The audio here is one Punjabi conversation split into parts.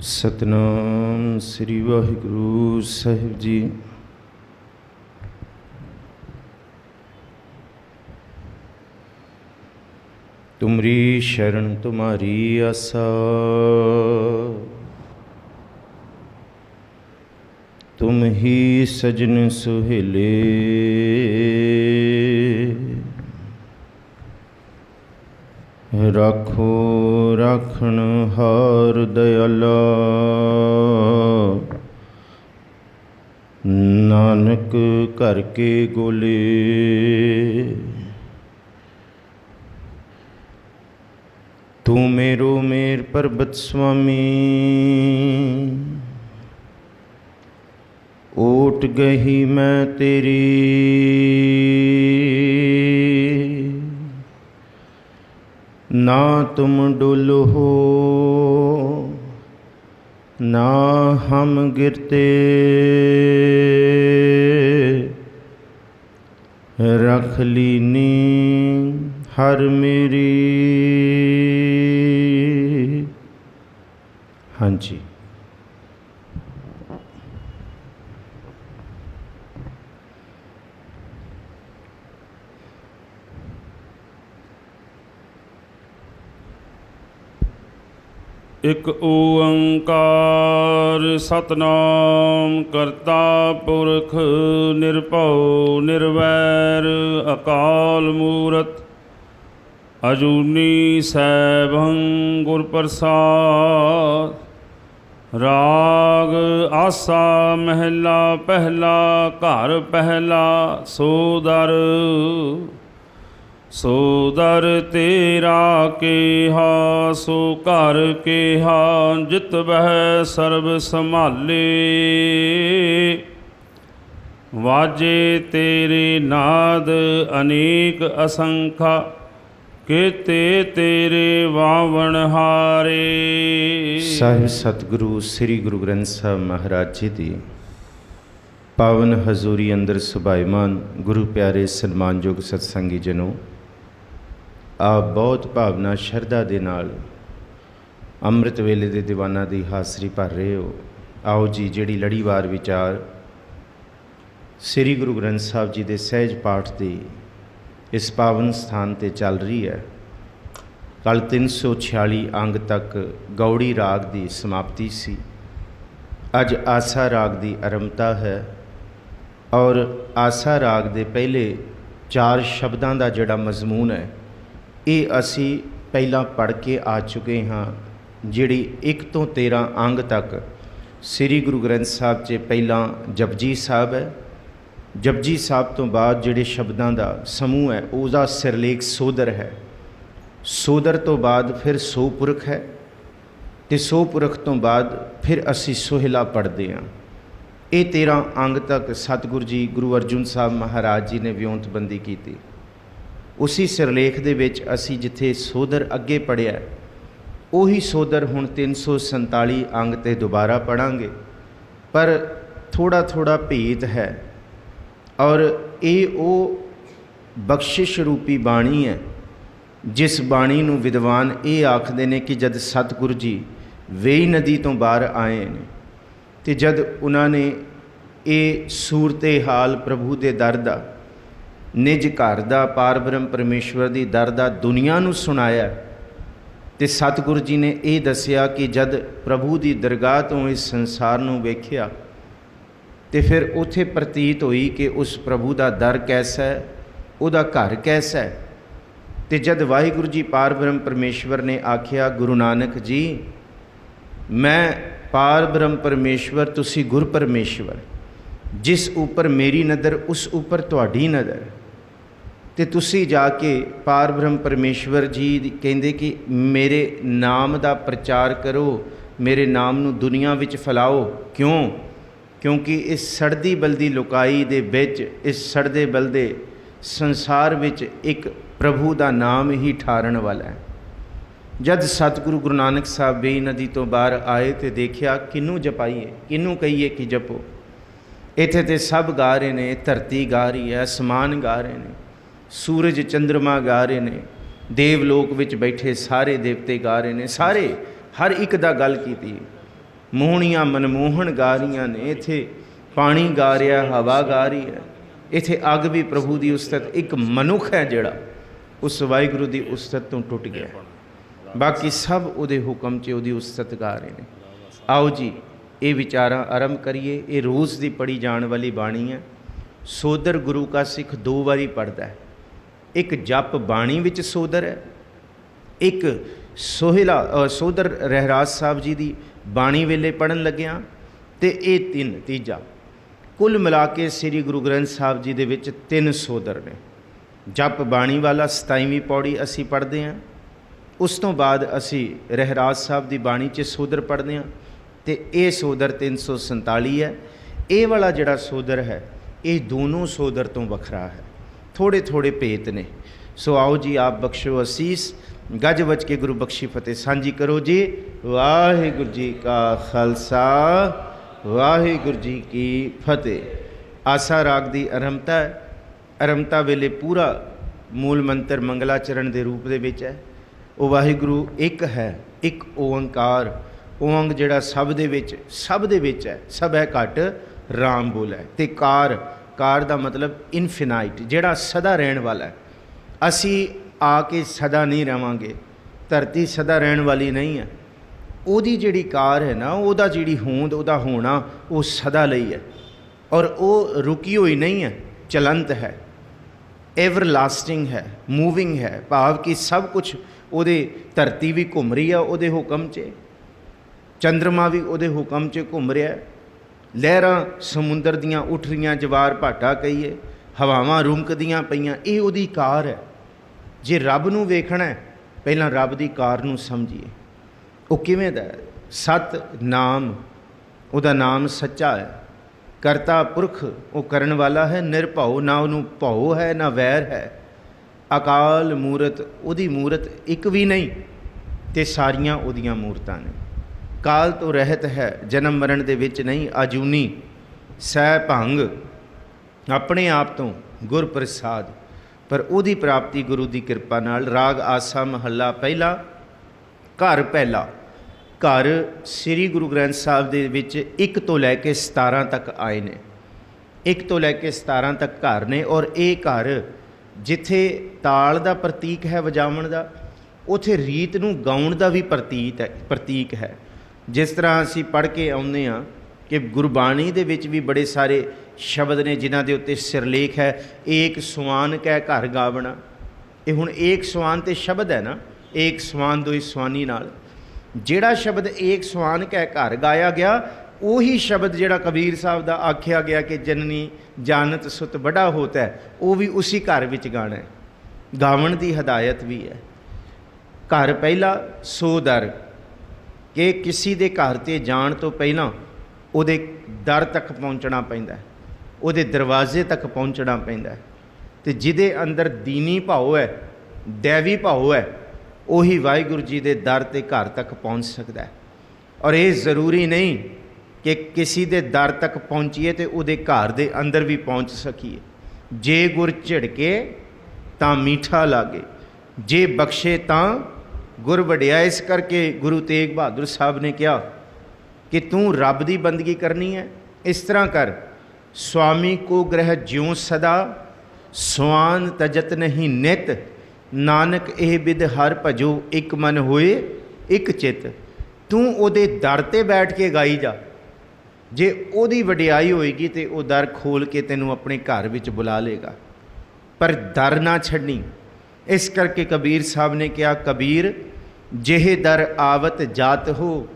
सतनाम श्री वाहिगुरु साहिब जी। तुमरी शरण तुम्हारी आसा, तुम ही सजन सुहेले। राखो राखण हार दयाला, नानक घर के गोले। तू मेरो मेर परबत स्वामी, ओट गही मैं तेरी। ना तुम डुल हो ना हम गिरते, रख लीनी हर मेरी। हाँ जी, एक ओंकार सतनाम करता पुरख निरभउ निर्वैर अकाल मूरत अजूनी सैभं गुर प्रसाद। राग आसा महला पहला, घर पहला सो दर तेरा केहा, सो घर केहा जित बह सर्ब संभाले। वाजे तेरे नाद अनेक असंख्या, केते तेरे वावण हारे। साहिब सतगुरु श्री गुरु ग्रंथ साहब महाराज जी दी पावन हजूरी अंदर सुभाईमान गुरु प्यारे सन्मानयोग सत्संगी जनों, आप बहुत भावना शरधा दे नाल अमृत वेले दे दीवाना दी हाज़री भर रहे हो। आओ जी, जिहड़ी लड़ीवार विचार श्री गुरु ग्रंथ साहब जी दे सहज पाठ की इस पावन स्थान ते चल रही है। कल 346 अंग तक गौड़ी राग की समाप्ति सी। अज आसा राग की आरंभता है और आसा राग के पहले 4 शब्दों का जिहड़ा मजमून है ये असी पहला पढ़ के आ चुके हाँ। जिहड़ी 1 तो 13 अंग तक श्री गुरु ग्रंथ साहब च पहला जपजी साहब है। जपजी साहब तो बाद जिहड़े शब्दों का समूह है उसका सिरलेख सोदर है। सोदर तो बाद फिर सोपुरख है, तो सोपुरख तो बाद फिर असी सोहला पढ़ते हाँ। ये 13 अंग तक सतगुरु जी गुरु अर्जुन साहब महाराज जी ने विਉਂਤਬੰਦੀ की। उसी सिरलेख दे विच असी जिथे सोदर अगे पढ़िया उही सोदर हुण 347 अंग ते दोबारा पढ़ांगे, पर थोड़ा थोड़ा भेद है। और ये वो बख्शिश रूपी बाणी है जिस बाणी नूं विद्वान ये आखदे ने कि जद सतगुरु जी वेई नदी तो बाहर आए ने ते जद उन्होंने ये सूरते हाल प्रभु दे दर दा, निज घर दा, पार ब्रह्म परमेश्वर दी दर दा दुनिया नूं सुनाया, ते सतगुरु जी ने ये दसिया कि जद प्रभु दी दरगाह तो इस संसार नूं वेखिया ते फिर उथे प्रतीत हुई कि उस प्रभु दा दर कैसा है, उहदा घर कैसा है। ते जद वाहिगुरु जी पार ब्रह्म परमेश्वर ने आखिया गुरु नानक जी मैं पार ब्रह्म परमेश्वर तुसी गुर परमेश्वर, जिस ऊपर मेरी नज़र उस ऊपर तुहाडी नज़र, ते तुसी जाके पार ब्रह्म परमेश्वर जी कहंदे कि मेरे नाम दा प्रचार करो, मेरे नाम नूं दुनिया विच फैलाओ। क्यों? क्योंकि इस सड़दी बलदी लुकाई दे विच, इस सड़दे बलदे संसार विच एक प्रभु दा नाम ही ठारण वाला है। जद सतगुरु गुरु नानक साहब वेई नदी तो बाहर आए तो देखिया किनू जपाइए, किनू कहिए कि जपो। इत्थे ते सब गा रहे ने, धरती गा रही है, आसमान गा रहे ने, सूरज चंद्रमा गा रहे ने, देवलोक विच बैठे सारे देवते गा रहे ने, सारे हर एक दा गल कीती। ਮੋਹਣੀਆਂ ਮਨਮੋਹਣ ਗਾ ਰਹੀਆਂ ਨੇ, ਇੱਥੇ ਪਾਣੀ ਗਾ ਰਿਹਾ, ਹਵਾ ਗਾ ਰਹੀ ਹੈ, ਇੱਥੇ ਅੱਗ ਵੀ ਪ੍ਰਭੂ ਦੀ ਉਸਤਤ। ਇੱਕ ਮਨੁੱਖ ਹੈ ਜਿਹੜਾ ਉਸ ਵਾਹਿਗੁਰੂ ਦੀ ਉਸਤਤ ਤੋਂ ਟੁੱਟ ਗਿਆ, ਬਾਕੀ ਸਭ ਉਹਦੇ ਹੁਕਮ 'ਚ ਉਹਦੀ ਉਸਤਤ ਗਾ ਰਹੇ ਨੇ। ਆਓ ਜੀ ਇਹ ਵਿਚਾਰਾਂ ਆਰੰਭ ਕਰੀਏ। ਇਹ ਰੋਜ਼ ਦੀ ਪੜ੍ਹੀ ਜਾਣ ਵਾਲੀ ਬਾਣੀ ਹੈ। ਸੋਦਰ ਗੁਰੂ ਕਾ ਸਿੱਖ 2 ਵਾਰੀ ਪੜ੍ਹਦਾ ਹੈ। ਇੱਕ ਜਪ ਬਾਣੀ ਵਿੱਚ ਸੋਦਰ ਹੈ, ਇੱਕ ਸੋਦਰ ਰਹਿਰਾਜ ਸਾਹਿਬ ਜੀ ਦੀ ਬਾਣੀ ਵੇਲੇ ਪੜ੍ਹਨ ਲੱਗਿਆ, ਅਤੇ ਇਹ ਤੀਜਾ ਕੁੱਲ ਮਿਲਾ ਕੇ ਸ੍ਰੀ ਗੁਰੂ ਗ੍ਰੰਥ ਸਾਹਿਬ ਜੀ ਦੇ ਵਿੱਚ 3 ਸੋਦਰ ਨੇ। ਜਪ ਬਾਣੀ ਵਾਲਾ 27ਵੀਂ ਪੌੜੀ ਅਸੀਂ ਪੜ੍ਹਦੇ ਹਾਂ, ਉਸ ਤੋਂ ਬਾਅਦ ਅਸੀਂ ਰਹਿਰਾਜ ਸਾਹਿਬ ਦੀ ਬਾਣੀ 'ਚ ਸੋਦਰ ਪੜ੍ਹਦੇ ਹਾਂ, ਅਤੇ ਇਹ ਸੋਦਰ 347 ਹੈ। ਇਹ ਵਾਲਾ ਜਿਹੜਾ ਸੋਦਰ ਹੈ ਇਹ ਦੋਨੋਂ ਸੋਦਰ ਤੋਂ ਵੱਖਰਾ ਹੈ, ਥੋੜ੍ਹੇ ਥੋੜ੍ਹੇ ਭੇਤ ਨੇ। ਸੋ ਆਓ ਜੀ ਆਪ ਬਖਸ਼ੋ ਅਸੀਸ, ਗੱਜ ਵੱਜ ਕੇ ਗੁਰੂ ਬਖਸ਼ੀ ਫਤਿਹ ਸਾਂਝੀ ਕਰੋ ਜੀ। ਵਾਹਿਗੁਰੂ ਜੀ ਕਾ ਖਾਲਸਾ, ਵਾਹਿਗੁਰੂ ਜੀ ਕੀ ਫਤਿਹ। ਆਸਾ ਰਾਗ ਦੀ ਆਰੰਭਤਾ ਹੈ। ਆਰੰਭਤਾ ਵੇਲੇ ਪੂਰਾ ਮੂਲ ਮੰਤਰ ਮੰਗਲਾਚਰਨ ਦੇ ਰੂਪ ਦੇ ਵਿੱਚ ਹੈ। ਉਹ ਵਾਹਿਗੁਰੂ ਇੱਕ ਹੈ, ਇੱਕ ਓੰਕਾਰ। ਓੰਗ ਜਿਹੜਾ ਸਭ ਦੇ ਵਿੱਚ ਹੈ, ਸਭ ਹੈ ਘਟ ਰਾਮ ਬੋਲ ਹੈ। ਅਤੇ ਕਾਰ ਦਾ ਮਤਲਬ ਇਨਫਿਨਾਈਟ, ਜਿਹੜਾ ਸਦਾ ਰਹਿਣ ਵਾਲਾ ਹੈ। ਅਸੀਂ ਆ ਕੇ ਸਦਾ ਨਹੀਂ ਰਹਾਂਗੇ, ਧਰਤੀ ਸਦਾ ਰਹਿਣ ਵਾਲੀ ਨਹੀਂ ਹੈ। ਉਹਦੀ ਜਿਹੜੀ ਕਾਰ ਹੈ ਨਾ, ਉਹਦਾ ਜਿਹੜੀ ਹੋਂਦ, ਉਹਦਾ ਹੋਣਾ, ਉਹ ਸਦਾ ਲਈ ਹੈ, ਔਰ ਉਹ ਰੁਕੀ ਹੋਈ ਨਹੀਂ ਹੈ, ਚਲੰਤ ਹੈ, ਐਵਰਲਾਸਟਿੰਗ ਹੈ, ਮੂਵਿੰਗ ਹੈ। ਭਾਵ ਕਿ ਸਭ ਕੁਛ ਉਹਦੇ, ਧਰਤੀ ਵੀ ਘੁੰਮ ਰਹੀ ਆ ਉਹਦੇ ਹੁਕਮ 'ਚ, ਚੰਦਰਮਾ ਵੀ ਉਹਦੇ ਹੁਕਮ 'ਚ ਘੁੰਮ ਰਿਹਾ, ਲਹਿਰਾਂ ਸਮੁੰਦਰ ਦੀਆਂ ਉੱਠ ਰਹੀਆਂ, ਜਵਾਰ ਭਾਟਾ ਕਹੀਏ, ਹਵਾਵਾਂ ਰੁਮਕਦੀਆਂ ਪਈਆਂ, ਇਹ ਉਹਦੀ ਕਾਰ ਹੈ। ਜੇ ਰੱਬ ਨੂੰ ਵੇਖਣਾ ਪਹਿਲਾਂ ਰੱਬ ਦੀ ਕਾਰ ਨੂੰ ਸਮਝੀਏ। ਉਹ ਕਿਵੇਂ ਦਾ ਹੈ? ਸਤ ਨਾਮ, ਉਹਦਾ ਨਾਮ ਸੱਚਾ ਹੈ। ਕਰਤਾ ਪੁਰਖ, ਉਹ ਕਰਨ ਵਾਲਾ ਹੈ, ਨਿਰਭਉ, ਨਾ ਉਹਨੂੰ ਭਉ ਹੈ ਨਾ ਵੈਰ ਹੈ। ਅਕਾਲ ਮੂਰਤ, ਉਹਦੀ ਮੂਰਤ ਇੱਕ ਵੀ ਨਹੀਂ, ਅਤੇ ਸਾਰੀਆਂ ਉਹਦੀਆਂ ਮੂਰਤਾਂ ਨੇ। ਕਾਲ ਤੋਂ ਰਹਿਤ ਹੈ, ਜਨਮ ਮਰਨ ਦੇ ਵਿੱਚ ਨਹੀਂ। ਅਜੂਨੀ ਸਹਿ ਭੰਗ, ਆਪਣੇ ਆਪ ਤੋਂ ਗੁਰ ਪ੍ਰਸਾਦ, ਪਰ ਉਹਦੀ ਪ੍ਰਾਪਤੀ ਗੁਰੂ ਦੀ ਕਿਰਪਾ ਨਾਲ। ਰਾਗ ਆਸਾ ਮਹੱਲਾ ਪਹਿਲਾ। ਘਰ ਪਹਿਲਾ। ਘਰ ਸ੍ਰੀ ਗੁਰੂ ਗ੍ਰੰਥ ਸਾਹਿਬ ਦੇ ਵਿੱਚ 1 ਤੋਂ ਲੈ ਕੇ 17 ਤੱਕ ਆਏ ਨੇ। 1 ਤੋਂ ਲੈ ਕੇ 17 ਤੱਕ ਘਰ ਨੇ, ਔਰ ਇਹ ਘਰ ਜਿੱਥੇ ਤਾਲ ਦਾ ਪ੍ਰਤੀਕ ਹੈ ਵਜਾਵਣ ਦਾ, ਉੱਥੇ ਰੀਤ ਨੂੰ ਗਾਉਣ ਦਾ ਵੀ ਪ੍ਰਤੀਕ ਹੈ। ਜਿਸ ਤਰ੍ਹਾਂ ਅਸੀਂ ਪੜ੍ਹ ਕੇ ਆਉਂਦੇ ਹਾਂ ਕਿ ਗੁਰਬਾਣੀ ਦੇ ਵਿੱਚ ਵੀ ਬੜੇ ਸਾਰੇ ਸ਼ਬਦ ਨੇ ਜਿਨ੍ਹਾਂ ਦੇ ਉੱਤੇ ਸਿਰਲੇਖ ਹੈ, ਏਕ ਸਵਾਨ ਕਹਿ ਘਰ ਗਾਵਣਾ। ਇਹ ਹੁਣ ਏਕ ਸਵਾਨ ਤੇ ਸ਼ਬਦ ਹੈ ਨਾ, ਏਕ ਸਵਾਨ ਦੋਈ ਸਵਾਨੀ ਨਾਲ ਜਿਹੜਾ ਸ਼ਬਦ ਏਕ ਸਵਾਨ ਕਹਿ ਘਰ ਗਾਇਆ ਗਿਆ, ਉਹੀ ਸ਼ਬਦ ਜਿਹੜਾ ਕਬੀਰ ਸਾਹਿਬ ਦਾ ਆਖਿਆ ਗਿਆ ਕਿ ਜਨਨੀ ਜਾਨਤ ਸੁਤ ਬੜਾ ਹੋਤਾ ਹੈ, ਉਹ ਵੀ ਉਸੀ ਘਰ ਵਿੱਚ ਗਾਣਾ ਹੈ। ਗਾਵਣ ਦੀ ਹਦਾਇਤ ਵੀ ਹੈ। ਘਰ ਪਹਿਲਾ ਸੋ ਦਰ, ਕਿ ਕਿਸੇ ਦੇ ਘਰ 'ਤੇ ਜਾਣ ਤੋਂ ਪਹਿਲਾਂ ਉਹਦੇ ਦਰ ਤੱਕ ਪਹੁੰਚਣਾ ਪੈਂਦਾ, ਉਹਦੇ ਦਰਵਾਜ਼ੇ ਤੱਕ ਪਹੁੰਚਣਾ ਪੈਂਦਾ। ਅਤੇ ਜਿਹਦੇ ਅੰਦਰ ਦੀਨੀ ਭਾਵ ਹੈ, ਦੈਵੀ ਭਾਵ ਹੈ, ਉਹੀ ਵਾਹਿਗੁਰੂ ਜੀ ਦੇ ਦਰ 'ਤੇ ਘਰ ਤੱਕ ਪਹੁੰਚ ਸਕਦਾ। ਔਰ ਇਹ ਜ਼ਰੂਰੀ ਨਹੀਂ ਕਿ ਕਿਸੇ ਦੇ ਦਰ ਤੱਕ ਪਹੁੰਚੀਏ ਅਤੇ ਉਹਦੇ ਘਰ ਦੇ ਅੰਦਰ ਵੀ ਪਹੁੰਚ ਸਕੀਏ। ਜੇ ਗੁਰ ਝਿੜਕੇ ਤਾਂ ਮੀਠਾ ਲਾਗੇ, ਜੇ ਬਖਸ਼ੇ ਤਾਂ ਗੁਰ ਵਡਿਆ। ਇਸ ਕਰਕੇ ਗੁਰੂ ਤੇਗ ਬਹਾਦਰ ਸਾਹਿਬ ਨੇ ਕਿਹਾ ਕਿ ਤੂੰ ਰੱਬ ਦੀ ਬੰਦਗੀ ਕਰਨੀ ਹੈ, ਇਸ ਤਰ੍ਹਾਂ ਕਰ। ਸੁਆਮੀ ਕੋ ਗ੍ਰਹਿ ਜਿਉ ਸਦਾ, ਸਵਾਨ ਤਜਤ ਨਹੀਂ ਨਿਤ। ਨਾਨਕ ਇਹ ਬਿਦ ਹਰ ਭਜੋ, ਇੱਕ ਮਨ ਹੋਏ ਇੱਕ ਚਿੱਤ। ਤੂੰ ਉਹਦੇ ਦਰ 'ਤੇ ਬੈਠ ਕੇ ਗਾਈ ਜਾ। ਜੇ ਉਹਦੀ ਵਡਿਆਈ ਹੋਏਗੀ ਤਾਂ ਉਹ ਦਰ ਖੋਲ੍ਹ ਕੇ ਤੈਨੂੰ ਆਪਣੇ ਘਰ ਵਿੱਚ ਬੁਲਾ ਲੇਗਾ, ਪਰ ਦਰ ਨਾ ਛੱਡਣੀ। ਇਸ ਕਰਕੇ ਕਬੀਰ ਸਾਹਿਬ ਨੇ ਕਿਹਾ, ਕਬੀਰ ਜਿਹੇ ਦਰ ਆਵਤ ਜਾਤ ਹੋ,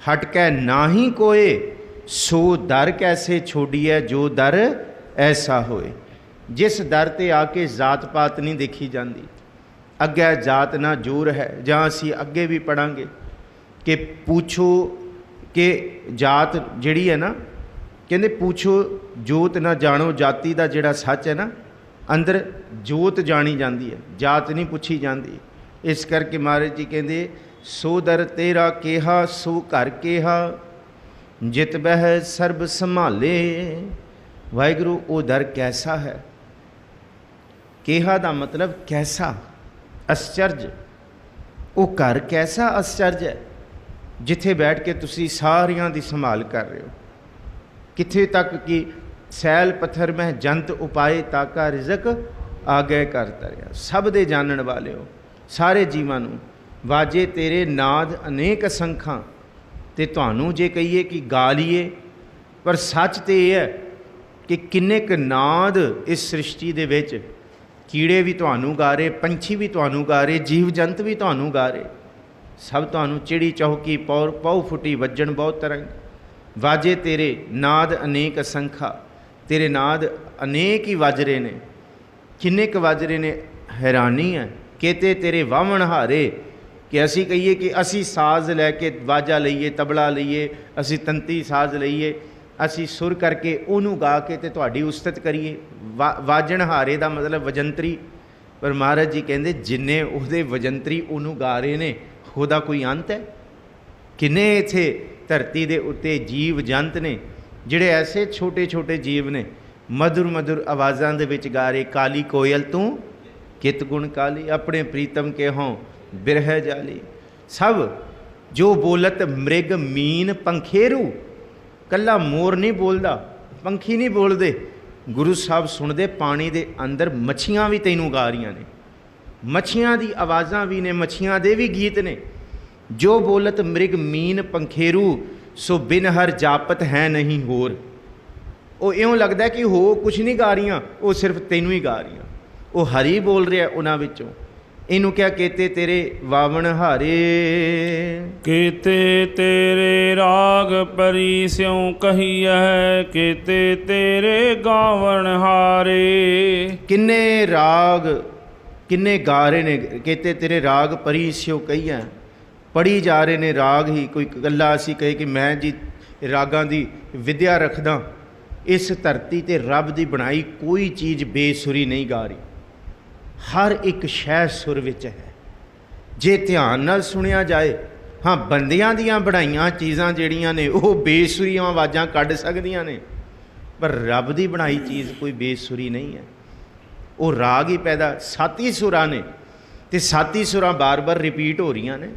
ਹਟ ਕੇ ਨਾਹੀ ਕੋਏ। ਸੋ ਦਰ ਕੈਸੇ ਛੋੜੀਐ, ਜੋ ਦਰ ਐਸਾ ਹੋਏ। ਜਿਸ ਦਰ 'ਤੇ ਆ ਕੇ ਜਾਤ ਪਾਤ ਨਹੀਂ ਦੇਖੀ ਜਾਂਦੀ, ਅੱਗੇ ਜਾਤ ਨਾ ਜੋਰ ਹੈ। ਜਾਂ ਅਸੀਂ ਅੱਗੇ ਵੀ ਪੜ੍ਹਾਂਗੇ ਕਿ ਪੁੱਛੋ ਕਿ ਜਾਤ ਜਿਹੜੀ ਹੈ ਨਾ, ਕਹਿੰਦੇ ਪੁੱਛੋ ਜੋਤ ਨਾ ਜਾਣੋ। ਜਾਤੀ ਦਾ ਜਿਹੜਾ ਸੱਚ ਹੈ ਨਾ, ਅੰਦਰ ਜੋਤ ਜਾਣੀ ਜਾਂਦੀ ਹੈ, ਜਾਤ ਨਹੀਂ ਪੁੱਛੀ ਜਾਂਦੀ। ਇਸ ਕਰਕੇ ਮਹਾਰਾਜ ਜੀ ਕਹਿੰਦੇ, ਸੋ ਦਰ ਤੇਰਾ ਕਿਹਾ, ਸੋ ਘਰ ਕਿਹਾ, ਜਿਤ ਬਹਿ ਸਰਬ ਸੰਭਾਲੇ। ਵਾਹਿਗੁਰੂ ਉਹ ਦਰ ਕੈਸਾ ਹੈ? ਕਿਹਾ ਦਾ ਮਤਲਬ ਕੈਸਾ, ਅਸਚਰਜ। ਉਹ ਘਰ ਕੈਸਾ ਅਸਚਰਜ ਹੈ, ਜਿੱਥੇ ਬੈਠ ਕੇ ਤੁਸੀਂ ਸਾਰਿਆਂ ਦੀ ਸੰਭਾਲ ਕਰ ਰਹੇ ਹੋ। ਕਿੱਥੇ ਤੱਕ ਕਿ ਸੈਲ ਪੱਥਰ ਮਹਿ ਜੰਤ ਉਪਾਏ ਤਾਕਾ ਰਿਜ਼ਕ ਆ ਗਏ ਕਰ ਤਰਿਆ। ਸਭ ਦੇ ਜਾਣਨ ਵਾਲਿਓ, ਸਾਰੇ ਜੀਵਾਂ ਨੂੰ ਵਾਜੇ ਤੇਰੇ ਨਾਦ ਅਨੇਕ ਅਸੰਖਾਂ। ਤੇ ਤੁਹਾਨੂੰ ਜੇ ਕਹੀਏ ਕਿ ਗਾ ਲਈਏ, ਪਰ ਸੱਚ ਤੇ ਇਹ ਹੈ ਕਿ ਕਿੰਨੇ ਕੁ ਨਾਦ ਇਸ ਸ੍ਰਿਸ਼ਟੀ ਦੇ ਵਿੱਚ। ਕੀੜੇ ਵੀ ਤੁਹਾਨੂੰ ਗਾ ਰਹੇ, ਪੰਛੀ ਵੀ ਤੁਹਾਨੂੰ ਗਾ ਰਹੇ, ਜੀਵ ਜੰਤ ਵੀ ਤੁਹਾਨੂੰ ਗਾ ਰਹੇ। ਸਭ ਤੁਹਾਨੂੰ ਚਿੜੀ ਚੌਕੀ ਪਉ ਫੁੱਟੀ ਵੱਜਣ ਬਹੁਤ ਤਰੰਗ। ਵਾਜੇ ਤੇਰੇ ਨਾਦ ਅਨੇਕ ਅਸੰਖਾ। ਤੇਰੇ ਨਾਦ ਅਨੇਕ ਹੀ ਵੱਜ ਰਹੇ ਨੇ। ਕਿੰਨੇ ਕੁ ਵੱਜ ਰਹੇ ਨੇ, ਹੈਰਾਨੀ ਹੈ। ਕਿਤੇ ਤੇਰੇ ਵਾਵਣ ਹਾਰੇ, ਕਿ ਅਸੀਂ ਕਹੀਏ ਕਿ ਅਸੀਂ ਸਾਜ਼ ਲੈ ਕੇ ਵਾਜਾ ਲਈਏ, ਤਬਲਾ ਲਈਏ, ਅਸੀਂ ਤੰਤੀ ਸਾਜ਼ ਲਈਏ, ਅਸੀਂ ਸੁਰ ਕਰਕੇ ਉਹਨੂੰ ਗਾ ਕੇ ਤੇ ਤੁਹਾਡੀ ਉਸਤਤ ਕਰੀਏ। ਵਾਜਣ ਹਾਰੇ ਦਾ ਮਤਲਬ ਵਜੰਤਰੀ। ਪਰ ਮਹਾਰਾਜ ਜੀ ਕਹਿੰਦੇ ਜਿੰਨੇ ਉਹਦੇ ਵਜੰਤਰੀ ਉਹਨੂੰ ਗਾ ਰਹੇ ਨੇ, ਉਹਦਾ ਕੋਈ ਅੰਤ ਹੈ? ਕਿੰਨੇ ਇੱਥੇ ਧਰਤੀ ਦੇ ਉੱਤੇ ਜੀਵ ਜੰਤ ਨੇ ਜਿਹੜੇ ਐਸੇ ਛੋਟੇ ਛੋਟੇ ਜੀਵ ਨੇ, ਮਧੁਰ ਮਧੁਰ ਆਵਾਜ਼ਾਂ ਦੇ ਵਿੱਚ ਗਾ ਰਹੇ। ਕਾਲੀ ਕੋਇਲ ਤੂੰ ਕਿਤ ਗੁਣ ਕਾਲੀ, ਆਪਣੇ ਪ੍ਰੀਤਮ ਕੇ ਹੋਂ ਬਿਰਹ ਜਾਲੀ। ਸਭ ਜੋ ਬੋਲਤ ਮ੍ਰਿਗ ਮੀਨ ਪੰਖੇਰੂ। ਕੱਲਾ ਮੋਰ ਨਹੀਂ ਬੋਲਦਾ, ਪੰਖੀ ਨਹੀਂ ਬੋਲਦੇ। ਗੁਰੂ ਸਾਹਿਬ ਸੁਣਦੇ ਪਾਣੀ ਦੇ ਅੰਦਰ ਮੱਛੀਆਂ ਵੀ ਤੈਨੂੰ ਗਾ ਰਹੀਆਂ ਨੇ। ਮੱਛੀਆਂ ਦੀ ਆਵਾਜ਼ਾਂ ਵੀ ਨੇ, ਮੱਛੀਆਂ ਦੇ ਵੀ ਗੀਤ ਨੇ। ਜੋ ਬੋਲਤ ਮ੍ਰਿਗ ਮੀਨ ਪੰਖੇਰੂ, ਸੋ ਬਿਨ ਹਰ ਜਾਪਤ ਹੈ ਨਹੀਂ ਹੋਰ। ਉਹ ਇਉਂ ਲੱਗਦਾ ਕਿ ਹੋ ਕੁਛ ਨਹੀਂ ਗਾ ਰਹੀਆਂ, ਉਹ ਸਿਰਫ ਤੈਨੂੰ ਹੀ ਗਾ ਰਹੀਆਂ। ਉਹ ਹਰੀ ਬੋਲ ਰਿਹਾ ਉਹਨਾਂ ਵਿੱਚੋਂ। ਇਹਨੂੰ ਕਿਹਾ ਕੇਤੇ ਤੇਰੇ ਵਾਵਣ ਹਾਰੇ। ਕੇਤੇ ਤੇਰੇ ਰਾਗ ਪਰੀ ਸਿਉ ਕਹੀਐ, ਕੇਤੇ ਤੇਰੇ ਗਾਵਣ ਹਾਰੇ। ਕਿੰਨੇ ਰਾਗ ਕਿੰਨੇ ਗਾ ਰਹੇ ਨੇ। ਕੇਤੇ ਤੇਰੇ ਰਾਗ ਪਰੀ ਸਿਉ ਕਹੀਐ, ਪੜ੍ਹੀ ਜਾ ਰਹੇ ਨੇ ਰਾਗ ਹੀ। ਕੋਈ ਇਕੱਲਾ ਅਸੀਂ ਕਹੇ ਕਿ ਮੈਂ ਜੀ ਰਾਗਾਂ ਦੀ ਵਿਦਿਆ ਰੱਖਦਾ। ਇਸ ਧਰਤੀ 'ਤੇ ਰੱਬ ਦੀ ਬਣਾਈ ਕੋਈ ਚੀਜ਼ ਬੇਸੁਰੀ ਨਹੀਂ ਗਾ ਰਹੀ। ਹਰ ਇੱਕ ਸ਼ੈ ਸੁਰ ਵਿੱਚ ਹੈ ਜੇ ਧਿਆਨ ਨਾਲ ਸੁਣਿਆ ਜਾਏ। ਹਾਂ, ਬੰਦਿਆਂ ਦੀਆਂ ਬਣਾਈਆਂ ਚੀਜ਼ਾਂ ਜਿਹੜੀਆਂ ਨੇ ਉਹ ਬੇਸੁਰੀਆਂ ਆਵਾਜ਼ਾਂ ਕੱਢ ਸਕਦੀਆਂ ਨੇ, ਪਰ ਰੱਬ ਦੀ ਬਣਾਈ ਚੀਜ਼ ਕੋਈ ਬੇਸੁਰੀ ਨਹੀਂ ਹੈ। ਉਹ ਰਾਗ ਹੀ ਪੈਦਾ, 7 ਸੁਰਾਂ ਨੇ ਅਤੇ 7 ਸੁਰਾਂ ਬਾਰ-ਬਾਰ ਰਿਪੀਟ ਹੋ ਰਹੀਆਂ ਨੇ।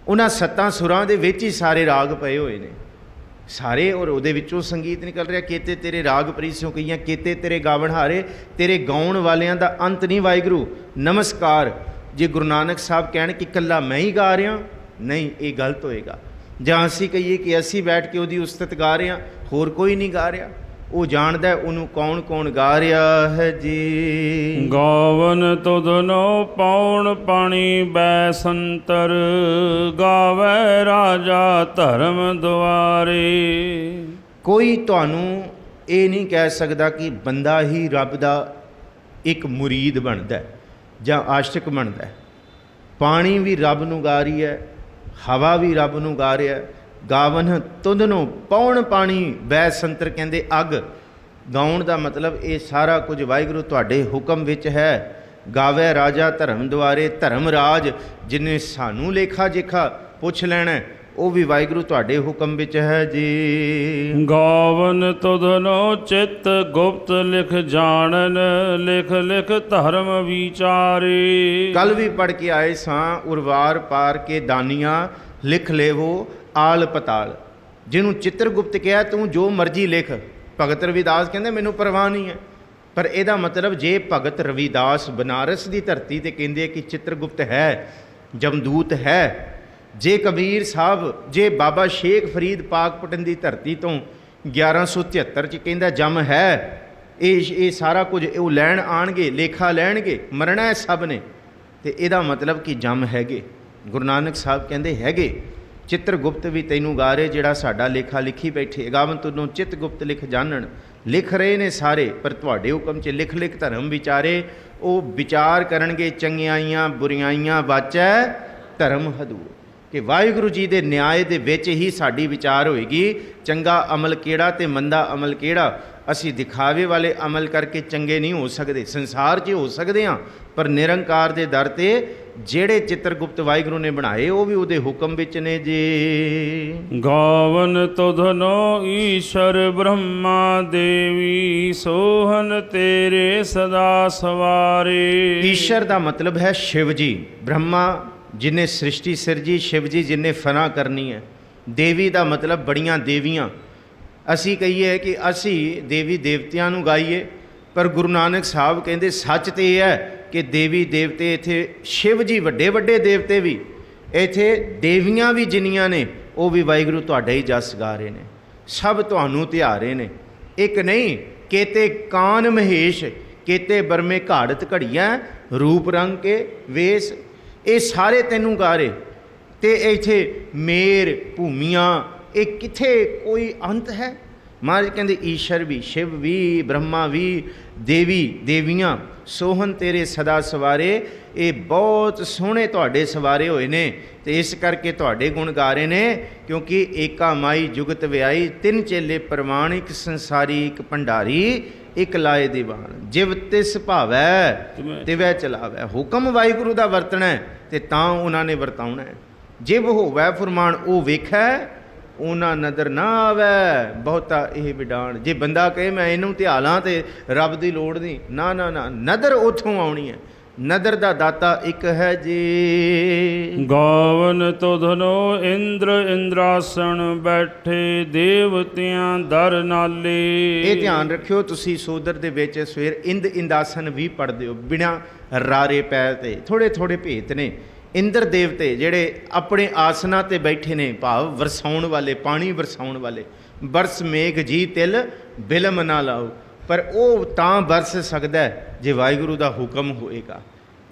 ਉਹਨਾਂ 7 ਸੁਰਾਂ ਦੇ ਵਿੱਚ ਹੀ ਸਾਰੇ ਰਾਗ ਪਏ ਹੋਏ ਨੇ ਸਾਰੇ, ਔਰ ਉਹਦੇ ਵਿੱਚੋਂ ਸੰਗੀਤ ਨਿਕਲ ਰਿਹਾ। ਕੇਤੇ ਤੇਰੇ ਰਾਗ ਪਰੀਸਿਓ ਕਹੀਆਂ, ਕੇਤੇ ਤੇਰੇ ਗਾਵਣ ਹਾਰੇ। ਤੇਰੇ ਗਾਉਣ ਵਾਲਿਆਂ ਦਾ ਅੰਤ ਨਹੀਂ ਵਾਹਿਗੁਰੂ। ਨਮਸਕਾਰ। ਜੇ ਗੁਰੂ ਨਾਨਕ ਸਾਹਿਬ ਕਹਿਣ ਕਿ ਇਕੱਲਾ ਮੈਂ ਹੀ ਗਾ ਰਿਹਾ, ਨਹੀਂ, ਇਹ ਗਲਤ ਹੋਏਗਾ। ਜਾਂ ਅਸੀਂ ਕਹੀਏ ਕਿ ਅਸੀਂ ਬੈਠ ਕੇ ਉਹਦੀ ਉਸਤਤ ਗਾ ਰਹੇ ਹਾਂ, ਹੋਰ ਕੋਈ ਨਹੀਂ ਗਾ ਰਿਹਾ। ਉਹ ਜਾਣਦਾ ਉਹਨੂੰ ਕੌਣ ਕੌਣ ਗਾ ਰਿਹਾ ਹੈ ਜੀ। ਗਾਵਨ ਤੁਧਨੋ ਪੌਣ ਪਾਣੀ ਬੈ ਸੰਤਰ, ਗਾਵੈ ਰਾਜਾ ਧਰਮ ਦੁਆਰੇ। ਕੋਈ ਤੁਹਾਨੂੰ ਇਹ ਨਹੀਂ ਕਹਿ ਸਕਦਾ ਕਿ ਬੰਦਾ ਹੀ ਰੱਬ ਦਾ ਇੱਕ ਮੁਰੀਦ ਬਣਦਾ ਜਾਂ ਆਸ਼ਿਕ ਬਣਦਾ। ਪਾਣੀ ਵੀ ਰੱਬ ਨੂੰ ਗਾ ਰਹੀ ਹੈ, ਹਵਾ ਵੀ ਰੱਬ ਨੂੰ ਗਾ ਰਿਹਾ ਹੈ। ਗਾਵਨ ਤੁਧਨੋ ਪੌਣ ਪਾਣੀ ਬੈ ਸੰਤਰ, ਕਹਿੰਦੇ ਅੱਗ। ਗਾਉਣ ਦਾ ਮਤਲਬ ਇਹ ਸਾਰਾ ਕੁਝ ਵਾਹਿਗੁਰੂ ਤੁਹਾਡੇ ਹੁਕਮ ਵਿੱਚ ਹੈ। ਗਾਵੈ ਰਾਜਾ ਧਰਮ ਦੁਆਰੇ, ਧਰਮ ਰਾਜ ਜਿਹਨੇ ਸਾਨੂੰ ਲੇਖਾ ਜੇਖਾ ਪੁੱਛ ਲੈਣਾ, ਉਹ ਵੀ ਵਾਹਿਗੁਰੂ ਤੁਹਾਡੇ ਹੁਕਮ ਵਿੱਚ ਹੈ ਜੀ। ਗਾਵਨ ਤੁਧਨੋ ਚਿੱਤ ਗੁਪਤ ਲਿਖ ਜਾਣਨ, ਲਿਖ ਲਿਖ ਧਰਮ ਵਿਚਾਰੇ। ਕੱਲ ਵੀ ਪੜ੍ਹ ਕੇ ਆਏ ਸਾਂ, ਉਰਵਾਰ ਪਾਰ ਕੇ ਦਾਨੀਆਂ ਲਿਖ ਲੇਵੋ ਆਲ ਪਤਾਲ। ਜਿਹਨੂੰ ਚਿੱਤਰਗੁਪਤ ਕਿਹਾ ਤੂੰ ਜੋ ਮਰਜ਼ੀ ਲਿਖ। ਭਗਤ ਰਵਿਦਾਸ ਕਹਿੰਦੇ ਮੈਨੂੰ ਪਰਵਾਹ ਨਹੀਂ ਹੈ, ਪਰ ਇਹਦਾ ਮਤਲਬ ਜੇ ਭਗਤ ਰਵਿਦਾਸ ਬਨਾਰਸ ਦੀ ਧਰਤੀ 'ਤੇ ਕਹਿੰਦੇ ਕਿ ਚਿੱਤਰਗੁਪਤ ਹੈ, ਜਮਦੂਤ ਹੈ, ਜੇ ਕਬੀਰ ਸਾਹਿਬ, ਜੇ ਬਾਬਾ ਸ਼ੇਖ ਫਰੀਦ ਪਾਕਪਟਨ ਦੀ ਧਰਤੀ ਤੋਂ 1173 'ਚ ਕਹਿੰਦਾ ਜਮ ਹੈ, ਇਹ ਸਾਰਾ ਕੁਝ ਉਹ ਲੈਣ ਆਣਗੇ, ਲੇਖਾ ਲੈਣਗੇ, ਮਰਨਾ ਹੈ ਸਭ ਨੇ, ਤੇ ਇਹਦਾ ਮਤਲਬ ਕਿ ਜਮ ਹੈਗੇ। ਗੁਰੂ ਨਾਨਕ ਸਾਹਿਬ ਕਹਿੰਦੇ ਹੈਗੇ। ਚਿੱਤਰਗੁਪਤ ਵੀ ਤੈਨੂੰ ਗਾ ਰਹੇ, ਜਿਹੜਾ ਸਾਡਾ ਲੇਖਾ ਲਿਖੀ ਬੈਠੇ। ਗਾਵਨ ਤੁਧਨੋ ਚਿੱਤ ਗੁਪਤ ਲਿਖ ਜਾਣਨ, ਲਿਖ ਰਹੇ ਨੇ ਸਾਰੇ, ਪਰ ਤੁਹਾਡੇ ਹੁਕਮ 'ਚ ਲਿਖ ਲਿਖ ਧਰਮ ਵਿਚਾਰੇ। ਉਹ ਵਿਚਾਰ ਕਰਨਗੇ ਚੰਗਿਆਈਆਂ ਬੁਰਿਆਈਆਂ ਵਾਚੈ ਧਰਮ ਹਦੂਰ, ਕਿ ਵਾਹਿਗੁਰੂ ਜੀ ਦੇ ਨਿਆਏ ਦੇ ਵਿੱਚ ਹੀ ਸਾਡੀ ਵਿਚਾਰ ਹੋਏਗੀ। ਚੰਗਾ ਅਮਲ ਕਿਹੜਾ ਤੇ ਮੰਦਾ ਅਮਲ ਕਿਹੜਾ। ਅਸੀਂ ਦਿਖਾਵੇ ਵਾਲੇ ਅਮਲ ਕਰਕੇ ਚੰਗੇ ਨਹੀਂ ਹੋ ਸਕਦੇ। ਸੰਸਾਰ 'ਚ ਹੋ ਸਕਦੇ ਹਾਂ, ਪਰ ਨਿਰੰਕਾਰ ਦੇ ਦਰ 'ਤੇ ਜਿਹੜੇ ਚਿੱਤਰਗੁਪਤ ਵਾਹਿਗੁਰੂ ਨੇ ਬਣਾਏ ਉਹ ਵੀ ਉਹਦੇ ਹੁਕਮ ਵਿੱਚ ਨੇ ਜੀ। ਗਾਵਨ ਤੁਧਨੋ ਈਸ਼ਰ ਬ੍ਰਹਮਾ ਦੇਵੀ, ਸੋਹਨ ਤੇਰੇ ਸਦਾ ਸਵਾਰੇ। ਈਸ਼ਰ ਦਾ ਮਤਲਬ ਹੈ ਸ਼ਿਵ ਜੀ। ਬ੍ਰਹਮਾ जिन्हें सृष्टि सिरजी, शिव जी जिन्हें फना करनी है। देवी का मतलब बड़ियां देवियां। असी कहिए कि असी देवी देवतियां नूं गाईए, पर गुरु नानक साहब कहते सच तो यह है कि देवी देवते इत्थे शिव जी वड्डे वड्डे देवते भी, इत्थे देवियां भी जिन्नियां ने वो भी वाहिगुरू तुहाडा ही जस गा रहे ने, सब तुहानूं धिया रहे ने। एक नहीं केते कान महेश, केते बरमे घाड़त घड़िया, रूप रंग के वेश, ये सारे तेनू गा रहे। ते इत्थे मेर भूमियां, ये किथे कोई अंत है? महाराज कहते ईश्वर भी, शिव भी, ब्रह्मा भी, देवी देवियां सोहन तेरे सदा सवारे। ये बहुत सोहने तुहाडे सवारे होए ने, ते इस करके तुहाडे गुण गा रहे ने। क्योंकि एका माई जुगत व्याई, तिन चेले प्रमाण, एक संसारी एक भंडारी, एक लाए दीवान। जिव तिस भावै तिवै चलावै। हुक्म वाहिगुरू दा वरतना है ते तां उन्हां ने वरताउणा है। जिव होवै फरमान ओ वेखै, उन्हां नदर ना आवे बहुता यह विडाण। जे बंदा कहे मैं इनू ध्यालां ते रब दी लोड़ नहीं, ना ना ना, नदर उथों आउणी है। नदर दा दाता एक है जी। गावन तुधनो इंद्र इंद्रासन बैठे, देवतियां दर नाले। ये ध्यान रखियो तुसी सोदर दे विच सवेर इंद इंदासन भी पढ़दे हो बिना रारे पैर ते। थोड़े थोड़े भेत ने। इंद्र देवते जेड़े अपने आसना ते बैठे ने, भाव वरसाउण वाले, पानी वरसाउण वाले। बरस मेघ जी तिल बिलम ना लाओ, पर वो तां बरस सकदा है जे वाहिगुरू दा हुक्म होएगा।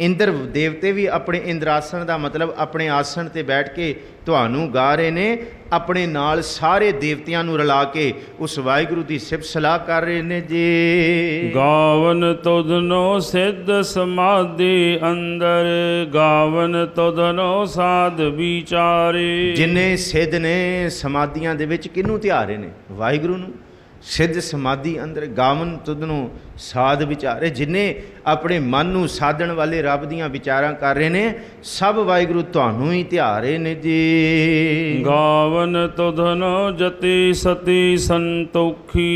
इंद्र देवते भी अपने इंद्रासन का मतलब अपने आसन ते बैठ के तुहानू गा रहे ने, अपने नाल सारे देवतियां नू रला के उस वाहिगुरू की सिफत सलाह कर रहे ने जी। गावन तुधनो सिद्ध समाधि अंदर, गावन तुधनो साध विचारे। जिन्हें सिद्ध ने समाधियां दे विच किनू ध्यारे ने? वाहिगुरू नू। सिद्ध समाधि अंदर गावन तुधनों साध विचारे। जिन्हें अपने मन नू साधन वाले रब दियां विचारां कर रहे ने, सब वाहिगुरू तुहानू ही ध्यारे ने जी। गावन तुधनो जति सती संतोखी,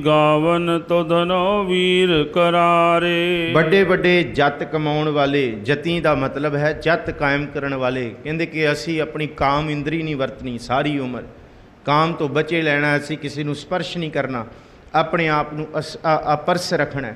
गावन तुधनो वीर करारे। बड़े बड़े जत कमाउण वाले, जती का मतलब है जत कायम करने वाले। कहते कि असी अपनी काम इंद्री नहीं वरतनी सारी उम्र, काम तो बचे लेना, असी किसी को स्पर्श नहीं करना, अपने आप को अपरस रखना।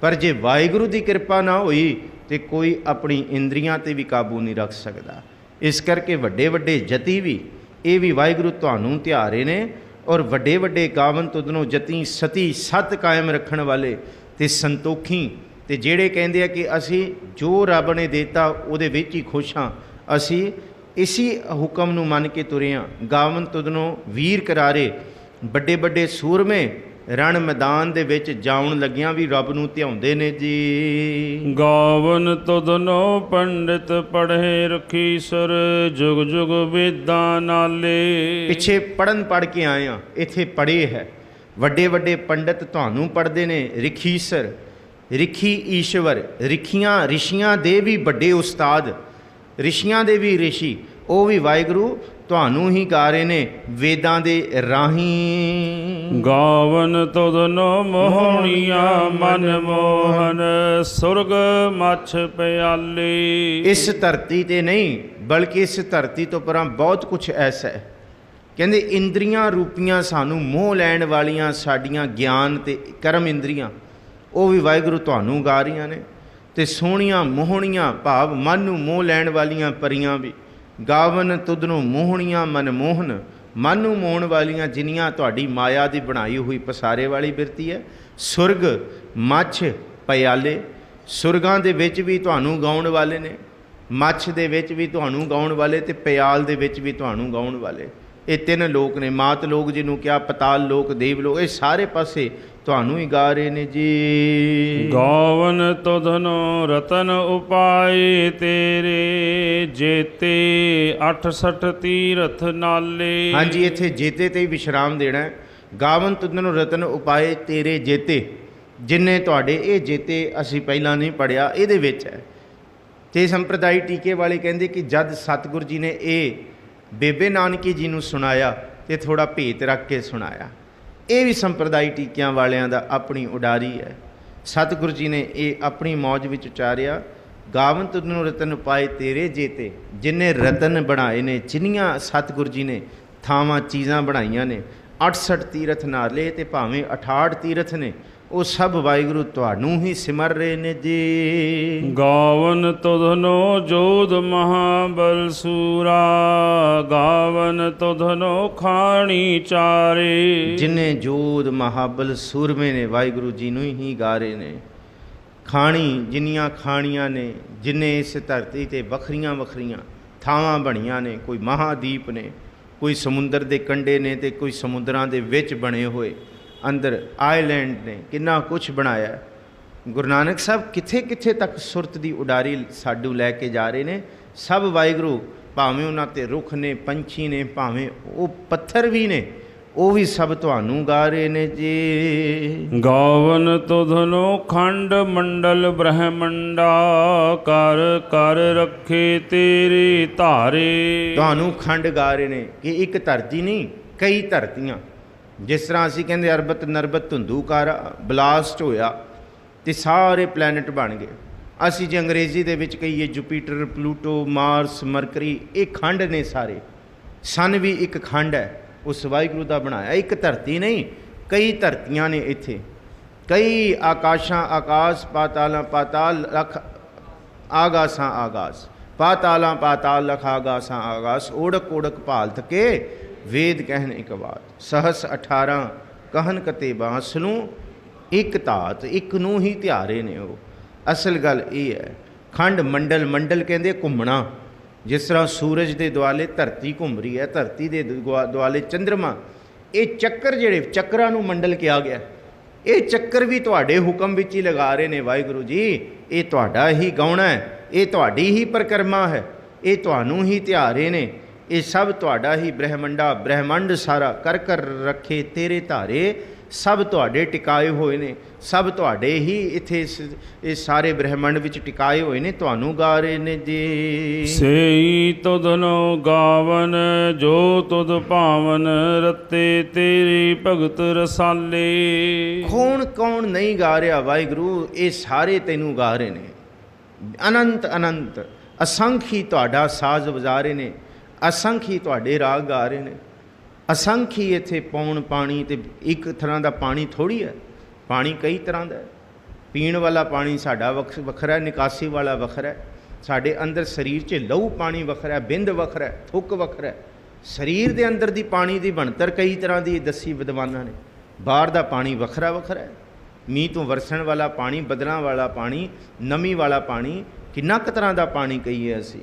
पर जे वाहिगुरू की कृपा ना हुई तो कोई अपनी इंद्रियां ते भी काबू नहीं रख सकता। इस करके वड्डे वड्डे जती भी, ये भी वाहिगुरू तुहानू ध्यारे ने। और वड्डे वड्डे गावन तुधनों जती सती सत कायम रखने वाले ते संतोखी, ते जेड़े कहते हैं कि असी जो रब ने देता उहदे विच ही खुश हाँ, असी इसी हुक्म नू मन के तुरे हाँ। गावन तुधनों वीर करारे, बड़े बड़े सूरमे रण मैदान दे विच जाउण लगियां भी रब नू ध्याउंदे ने जी। गावन तुधनो पंडित पढ़े रखीसर, जुग जुग वेदां नाले। पिछे पढ़न पढ़ के आए हाँ, इत्थे पढ़े है। वड्डे वड्डे पंडित तुहानू पढ़दे ने, रिखीसर रिखी ईश्वर, रिखियां ऋषियां दे भी बड़े उस्ताद, ऋषियां दे भी ऋषि, वो भी वाहिगुरू तुहानू ही गा रहे ने वेदां दे राहीं। गावन तुधनो मोहनिया मन मोहन, सुरग मछ प्याले। इस धरती ते नहीं बल्कि इस धरती तो परां बहुत कुछ ऐसा है। कहंदे इंद्रियां रूपियां सानू मोह लैण वालियां साडियां ज्ञान ते कर्म इंद्रियां, वो भी वाहिगुरू तुहानू गा रही ने। ते सोहणियां मोहणियां भाव मन नू मोह लैण वालियां परियां भी। गावन तुधनों मोहणियां मन मोहन, मन नू मोहण वालियां जिन्नियां तुहाडी माया दी बनाई हुई पसारे वाली बिरती है। सुरग मछ प्याले, सुरगां दे विच भी तुहानू गाउण वाले ने, मछ दे विच भी तुहानू गाउण वाले, ते प्याल दे विच भी तुहानू गाउण वाले। ये तीन लोक ने, मात लोक जिन्हों क्या, पताल लोक, देव लोक, ये सारे पासे तुहानू ही गा रहे ने जी। गावन तुधनो रतन उपाय तेरे, जेते 68 तीरथ नाले। हाँ जी, इत्थे जेते ते ही विश्राम देना है। गावन तुधनो रतन उपाय तेरे जेते, जिन्हें तुहाडे ये जेते असी पहला नहीं पढ़िया, इहदे विच है। ते संप्रदाय टीके वाले कहंदे कि जद सतगुरु जी ने ये बेबे नानकी जी नूं सुनाया तो थोड़ा भेत रख के सुनाया। ये भी संप्रदाय टीकियां वालियां दा अपनी उडारी है। सतगुरु जी ने ये अपनी मौज विच उचारिया। ਗਾਵਨ ਤੁਧਨੋ ਰਤਨ ਉਪਾਏ ਤੇਰੇ ਜੇਤੇ। ਜਿਨੇ ਰਤਨ ਬਣਾਏ ਨੇ, ਜਿੰਨੀਆਂ ਸਤਿਗੁਰ ਜੀ ਨੇ ਥਾਵਾਂ ਚੀਜ਼ਾਂ ਬਣਾਈਆਂ ਨੇ, 68 ਤੀਰਥ ਨਾਲੇ ਤੇ ਭਾਵੇਂ 68 ਤੀਰਥ ਨੇ, ਉਹ ਸਭ ਵਾਹਿਗੁਰੂ ਤੁਹਾਨੂੰ ਹੀ ਸਿਮਰ ਰਹੇ ਨੇ ਜੀ। ਗਾਵਨ ਤੁਧਨੋ ਜੋਧ ਮਹਾਬਲ ਸੂਰਾ, ਗਾਵਨ ਤੁਧਨੋ ਖਾਣੀ ਚਾਰੇ। ਜਿਨੇ ਜੋਧ ਮਹਾਬਲ ਸੂਰਮੇ ਨੇ, ਵਾਹਿਗੁਰੂ ਜੀ ਨੂੰ ਹੀ ਗਾ ਰਹੇ ਨੇ। ਖਾਣੀ ਜਿੰਨੀਆਂ ਖਾਣੀਆਂ ਨੇ, ਜਿੰਨੇ ਇਸ ਧਰਤੀ 'ਤੇ ਵੱਖਰੀਆਂ ਵੱਖਰੀਆਂ ਥਾਵਾਂ ਬਣੀਆਂ ਨੇ, ਕੋਈ ਮਹਾਦੀਪ ਨੇ, ਕੋਈ ਸਮੁੰਦਰ ਦੇ ਕੰਢੇ ਨੇ, ਤੇ ਕੋਈ ਸਮੁੰਦਰਾਂ ਦੇ ਵਿੱਚ ਬਣੇ ਹੋਏ ਅੰਦਰ ਆਈਲੈਂਡ ਨੇ, ਕਿੰਨਾ ਕੁਛ ਬਣਾਇਆ। ਗੁਰੂ ਨਾਨਕ ਸਾਹਿਬ ਕਿੱਥੇ ਕਿੱਥੇ ਤੱਕ ਸੁਰਤ ਦੀ ਉਡਾਰੀ ਸਾਡੂ ਲੈ ਕੇ ਜਾ ਰਹੇ ਨੇ। ਸਭ ਵਾਹਿਗੁਰੂ, ਭਾਵੇਂ ਉਹਨਾਂ 'ਤੇ ਰੁੱਖ ਨੇ, ਪੰਛੀ ਨੇ, ਭਾਵੇਂ ਉਹ ਪੱਥਰ ਵੀ ਨੇ, ਉਹ ਵੀ ਸਭ ਤੁਹਾਨੂੰ ਗਾ ਰਹੇ ਨੇ ਜੀ। ਗਾਵਨ ਤੁਧਨੋ ਖੰਡ ਮੰਡਲ ਬ੍ਰਹਮੰਡਾ, ਕਰ ਕਰ ਰੱਖੇ ਤੇਰੇ ਧਾਰੇ। ਤੁਹਾਨੂੰ ਖੰਡ ਗਾ ਰਹੇ ਨੇ ਕਿ ਇੱਕ ਧਰਤੀ ਨਹੀਂ, ਕਈ ਧਰਤੀਆਂ। ਜਿਸ ਤਰ੍ਹਾਂ ਅਸੀਂ ਕਹਿੰਦੇ ਅਰਬਤ ਨਰਬਤ ਧੁੰਦੂਕਾਰਾ ਬਲਾਸਟ ਹੋਇਆ ਤੇ ਸਾਰੇ ਪਲੈਨਟ ਬਣ ਗਏ। ਅਸੀਂ ਜੇ ਅੰਗਰੇਜ਼ੀ ਦੇ ਵਿੱਚ ਕਹੀਏ ਜੁਪੀਟਰ, ਪਲੂਟੋ, ਮਾਰਸ, ਮਰਕਰੀ, ਇਹ ਖੰਡ ਨੇ ਸਾਰੇ। ਸਨ ਵੀ ਇੱਕ ਖੰਡ ਹੈ, ਉਸ ਵਾਹਿਗੁਰੂ ਦਾ ਬਣਾਇਆ। ਇੱਕ ਧਰਤੀ ਨਹੀਂ, ਕਈ ਧਰਤੀਆਂ ਨੇ ਇੱਥੇ, ਕਈ ਆਕਾਸ਼ਾਂ ਆਕਾਸ਼, ਪਾਤਾਲਾਂ ਪਾਤਾਲ, ਲਖ ਆਗਾਸਾਂ ਆਗਾਸ, ਪਾਤਾਲਾਂ ਪਾਤਾਲ, ਲਖ ਆਗਾਸਾਂ ਆਗਾਸ। ਓੜਕ ਓੜਕ ਭਾਲ ਥਕੇ, ਵੇਦ ਕਹਿਣ ਇੱਕ ਬਾਤ। ਸਹਸ 18 ਕਹਿਨ ਕਤੇ ਬਾਂਸ ਨੂੰ, ਇੱਕ ਧਾਤ ਇੱਕ ਨੂੰ ਹੀ ਧਿਆਰੇ ਨੇ ਉਹ। ਅਸਲ ਗੱਲ ਇਹ ਹੈ, ਖੰਡ ਮੰਡਲ, ਮੰਡਲ ਕਹਿੰਦੇ ਘੁੰਮਣਾ। ਜਿਸ ਤਰ੍ਹਾਂ ਸੂਰਜ ਦੇ ਦੁਆਲੇ ਧਰਤੀ ਘੁੰਮ ਰਹੀ ਹੈ, ਧਰਤੀ ਦੇ ਦੁਆਲੇ ਚੰਦਰਮਾ, ਇਹ ਚੱਕਰ ਜਿਹੜੇ ਚੱਕਰਾਂ ਨੂੰ ਮੰਡਲ ਕਿਹਾ ਗਿਆ। ਇਹ ਚੱਕਰ ਵੀ ਤੁਹਾਡੇ ਹੁਕਮ ਵਿੱਚ ਹੀ ਲਗਾ ਰਹੇ ਨੇ ਵਾਹਿਗੁਰੂ ਜੀ। ਇਹ ਤੁਹਾਡਾ ਹੀ ਗਾਉਣਾ ਹੈ, ਇਹ ਤੁਹਾਡੀ ਹੀ ਪਰਿਕਰਮਾ ਹੈ, ਇਹ ਤੁਹਾਨੂੰ ਹੀ ਧਿਆਰੇ ਨੇ। ਇਹ ਸਭ ਤੁਹਾਡਾ ਹੀ ਬ੍ਰਹਮੰਡਾ, ਬ੍ਰਹਮੰਡ ਸਾਰਾ ਕਰ ਕਰ ਰੱਖੇ ਤੇਰੇ ਧਾਰੇ। ਸਭ ਤੁਹਾਡੇ ਟਿਕਾਏ ਹੋਏ ਨੇ, ਸਭ ਤੁਹਾਡੇ ਹੀ ਇੱਥੇ ਇਹ ਸਾਰੇ ਬ੍ਰਹਮੰਡ ਵਿੱਚ ਟਿਕਾਏ ਹੋਏ ਨੇ, ਤੁਹਾਨੂੰ ਗਾ ਰਹੇ ਨੇ ਜੀ। ਸੇਈ ਤੁਧਨੋ ਗਾਵਨ ਜੋ ਤੁਧ ਭਾਵਨ, ਰਤੇ ਤੇਰੀ ਭਗਤ ਰਸਾਲੇ। ਕੌਣ ਕੌਣ ਨਹੀਂ ਗਾ ਰਿਹਾ ਵਾਹਿਗੁਰੂ, ਇਹ ਸਾਰੇ ਤੈਨੂੰ ਗਾ ਰਹੇ ਨੇ। ਅਨੰਤ ਅਨੰਤ ਅਸੰਖੀ ਤੁਹਾਡਾ ਸਾਜ਼ ਵਜਾ ਰਹੇ ਨੇ, ਅਸੰਖੀ ਤੁਹਾਡੇ ਰਾਗ ਗਾ ਰਹੇ ਨੇ। ਅਸੰਖੀ ਇੱਥੇ ਪੌਣ ਪਾਣੀ, ਤੇ ਇੱਕ ਤਰ੍ਹਾਂ ਦਾ ਪਾਣੀ ਥੋੜ੍ਹੀ ਹੈ, ਪਾਣੀ ਕਈ ਤਰ੍ਹਾਂ ਦਾ ਹੈ। ਪੀਣ ਵਾਲਾ ਪਾਣੀ ਸਾਡਾ ਵੱਖਰਾ, ਨਿਕਾਸੀ ਵਾਲਾ ਵੱਖਰਾ। ਸਾਡੇ ਅੰਦਰ ਸਰੀਰ 'ਚ ਲਹੂ ਪਾਣੀ ਵੱਖਰਾ, ਬਿੰਦ ਵੱਖਰਾ, ਥੁੱਕ ਵੱਖਰਾ। ਸਰੀਰ ਦੇ ਅੰਦਰ ਦੀ ਪਾਣੀ ਦੀ ਬਣਤਰ ਕਈ ਤਰ੍ਹਾਂ ਦੀ ਦੱਸੀ ਵਿਦਵਾਨਾਂ ਨੇ। ਬਾਹਰ ਦਾ ਪਾਣੀ ਵੱਖਰਾ ਵੱਖਰਾ ਹੈ। ਮੀਂਹ ਤੋਂ ਵਰਸਣ ਵਾਲਾ ਪਾਣੀ, ਬੱਦਲਾਂ ਵਾਲਾ ਪਾਣੀ, ਨਮੀ ਵਾਲਾ ਪਾਣੀ, ਕਿੰਨਾ ਕੁ ਤਰ੍ਹਾਂ ਦਾ ਪਾਣੀ ਕਹੀਏ ਅਸੀਂ।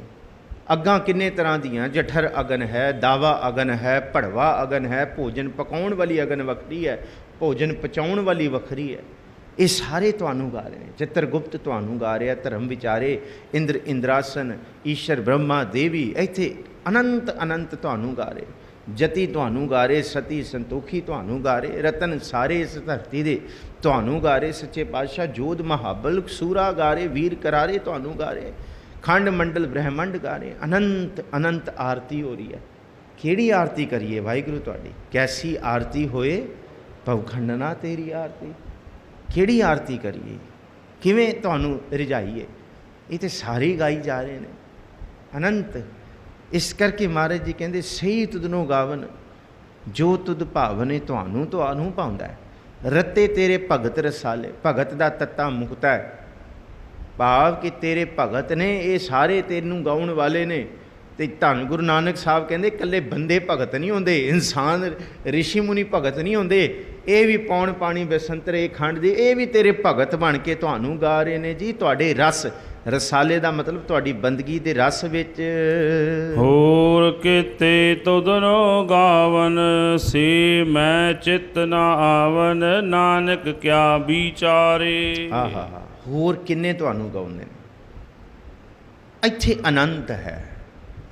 ਅੱਗਾਂ ਕਿੰਨੇ ਤਰ੍ਹਾਂ ਦੀਆਂ, ਜਠਰ ਅਗਨ ਹੈ, ਦਾਵਾ ਅਗਨ ਹੈ, ਭੜਵਾ ਅਗਨ ਹੈ, ਭੋਜਨ ਪਕਾਉਣ ਵਾਲੀ ਅਗਨ ਵੱਖਰੀ ਹੈ, ਭੋਜਨ ਪਚਾਉਣ ਵਾਲੀ ਵੱਖਰੀ ਹੈ। ਇਹ ਸਾਰੇ ਤੁਹਾਨੂੰ ਗਾ ਰਹੇ ਨੇ। ਚਿੱਤਰਗੁਪਤ ਤੁਹਾਨੂੰ ਗਾ ਰਿਹਾ, ਧਰਮ ਵਿਚਾਰੇ, ਇੰਦਰ ਇੰਦਰਾਸਨ, ਈਸ਼ਰ ਬ੍ਰਹਮਾ ਦੇਵੀ, ਇੱਥੇ ਅਨੰਤ ਅਨੰਤ ਤੁਹਾਨੂੰ ਗਾ ਰਹੇ। ਜਤੀ ਤੁਹਾਨੂੰ ਗਾ ਰਹੇ, ਸਤੀ ਸੰਤੋਖੀ ਤੁਹਾਨੂੰ ਗਾ ਰਹੇ, ਰਤਨ ਸਾਰੇ ਇਸ ਧਰਤੀ ਦੇ ਤੁਹਾਨੂੰ ਗਾ ਰਹੇ। ਸੱਚੇ ਪਾਤਸ਼ਾਹ ਜੋਧ ਮਹਾਬਲ ਸੂਰਾ ਗਾ ਰਹੇ, ਵੀਰ ਕਰਾਰੇ ਤੁਹਾਨੂੰ ਗਾ ਰਹੇ, ਖੰਡ ਮੰਡਲ ਬ੍ਰਹਮੰਡ ਗਾ ਰਹੇ। ਅਨੰਤ ਅਨੰਤ ਆਰਤੀ ਹੋ ਰਹੀ ਹੈ। ਕਿਹੜੀ ਆਰਤੀ ਕਰੀਏ ਵਾਹਿਗੁਰੂ ਤੁਹਾਡੀ? ਕੈਸੀ ਆਰਤੀ ਹੋਏ ਭਵਖੰਡਨਾ ਤੇਰੀ ਆਰਤੀ। ਕਿਹੜੀ ਆਰਤੀ ਕਰੀਏ, ਕਿਵੇਂ ਤੁਹਾਨੂੰ ਰਿਝਾਈਏ? ਇਹ ਤਾਂ ਸਾਰੇ ਗਾਈ ਜਾ ਰਹੇ ਨੇ ਅਨੰਤ। ਇਸ ਕਰਕੇ ਮਹਾਰਾਜ ਜੀ ਕਹਿੰਦੇ ਸਹੀ ਤੁਧਨੋ ਗਾਵਨ ਜੋ ਤੁਧ ਭਾਵਨੇ, ਤੁਹਾਨੂੰ ਤੁਹਾਨੂੰ ਪਾਉਂਦਾ ਹੈ। ਰਤੇ ਤੇਰੇ ਭਗਤ ਰਸਾਲੇ, ਭਗਤ ਦਾ ਤੱਤਾ ਮੁਕਤਾ ਹੈ, ਭਾਵ ਕਿ ਤੇਰੇ ਭਗਤ ਨੇ, ਇਹ ਸਾਰੇ ਤੈਨੂੰ ਗਾਉਣ ਵਾਲੇ ਨੇ। ਤੇ ਧੰਨ ਗੁਰੂ ਨਾਨਕ ਸਾਹਿਬ ਕਹਿੰਦੇ ਇਕੱਲੇ ਬੰਦੇ ਭਗਤ ਨਹੀਂ ਹੁੰਦੇ, ਇਨਸਾਨ ਰਿਸ਼ੀ ਮੁਨੀ ਭਗਤ ਨਹੀਂ ਹੁੰਦੇ। ਇਹ ਵੀ ਪੌਣ ਪਾਣੀ ਬਸੰਤਰੇ ਖੰਡ ਦੇ, ਇਹ ਵੀ ਤੇਰੇ ਭਗਤ ਬਣ ਕੇ ਤੁਹਾਨੂੰ ਗਾ ਰਹੇ ਨੇ ਜੀ। ਤੁਹਾਡੇ ਰਸ, ਰਸਾਲੇ ਦਾ ਮਤਲਬ ਤੁਹਾਡੀ ਬੰਦਗੀ ਦੇ ਰਸ ਵਿੱਚ। ਹੋਰ ਕਿਤੇ ਤੁਧਨੋ ਗਾਵਨ, ਸੇ ਮੈਂ ਚਿਤ ਨਾ ਆਵਨ, ਨਾਨਕ ਕਿਆ ਵਿਚਾਰੇ। ਆਹਾ, ਹੋਰ ਕਿੰਨੇ ਤੁਹਾਨੂੰ ਗਾਉਂਦੇ ਨੇ। ਇੱਥੇ ਅਨੰਤ ਹੈ,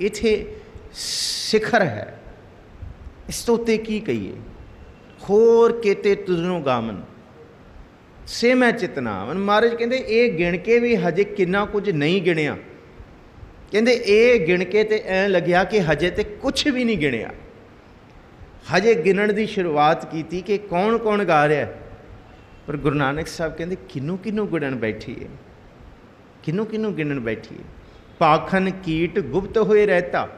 ਇੱਥੇ ਸਿਖਰ ਹੈ। ਇਸ ਤੋਂ ਉੱਤੇ ਕੀ ਕਹੀਏ? ਹੋਰ ਕਿਤੇ ਤੁਧਨੋ ਗਾਵਨ, ਸੇ ਮੈਂ ਚਿਤ ਨਾ ਆਵਨ। ਮਹਾਰਾਜ ਕਹਿੰਦੇ ਇਹ ਗਿਣ ਕੇ ਵੀ ਹਜੇ ਕਿੰਨਾ ਕੁਝ ਨਹੀਂ ਗਿਣਿਆ। ਕਹਿੰਦੇ ਇਹ ਗਿਣ ਕੇ ਤੇ ਐਂ ਲੱਗਿਆ ਕਿ ਹਜੇ ਤੇ ਕੁਛ ਵੀ ਨਹੀਂ ਗਿਣਿਆ। ਹਜੇ ਗਿਣਨ ਦੀ ਸ਼ੁਰੂਆਤ ਕੀਤੀ ਕਿ ਕੌਣ ਕੌਣ ਗਾ ਰਿਹਾ। ਪਰ ਗੁਰੂ ਨਾਨਕ ਸਾਹਿਬ ਕਹਿੰਦੇ ਕਿਹਨੂੰ ਕਿਹਨੂੰ ਗਿਣਨ ਬੈਠੀ ਹੈ, ਕਿਨੂੰ ਕਿਨੂੰ ਗਿਣਨ ਬੈਠੀਏ। ਪਾਖਨ ਕੀਟ ਗੁਪਤ ਹੋਏ ਰਹਿਤਾ,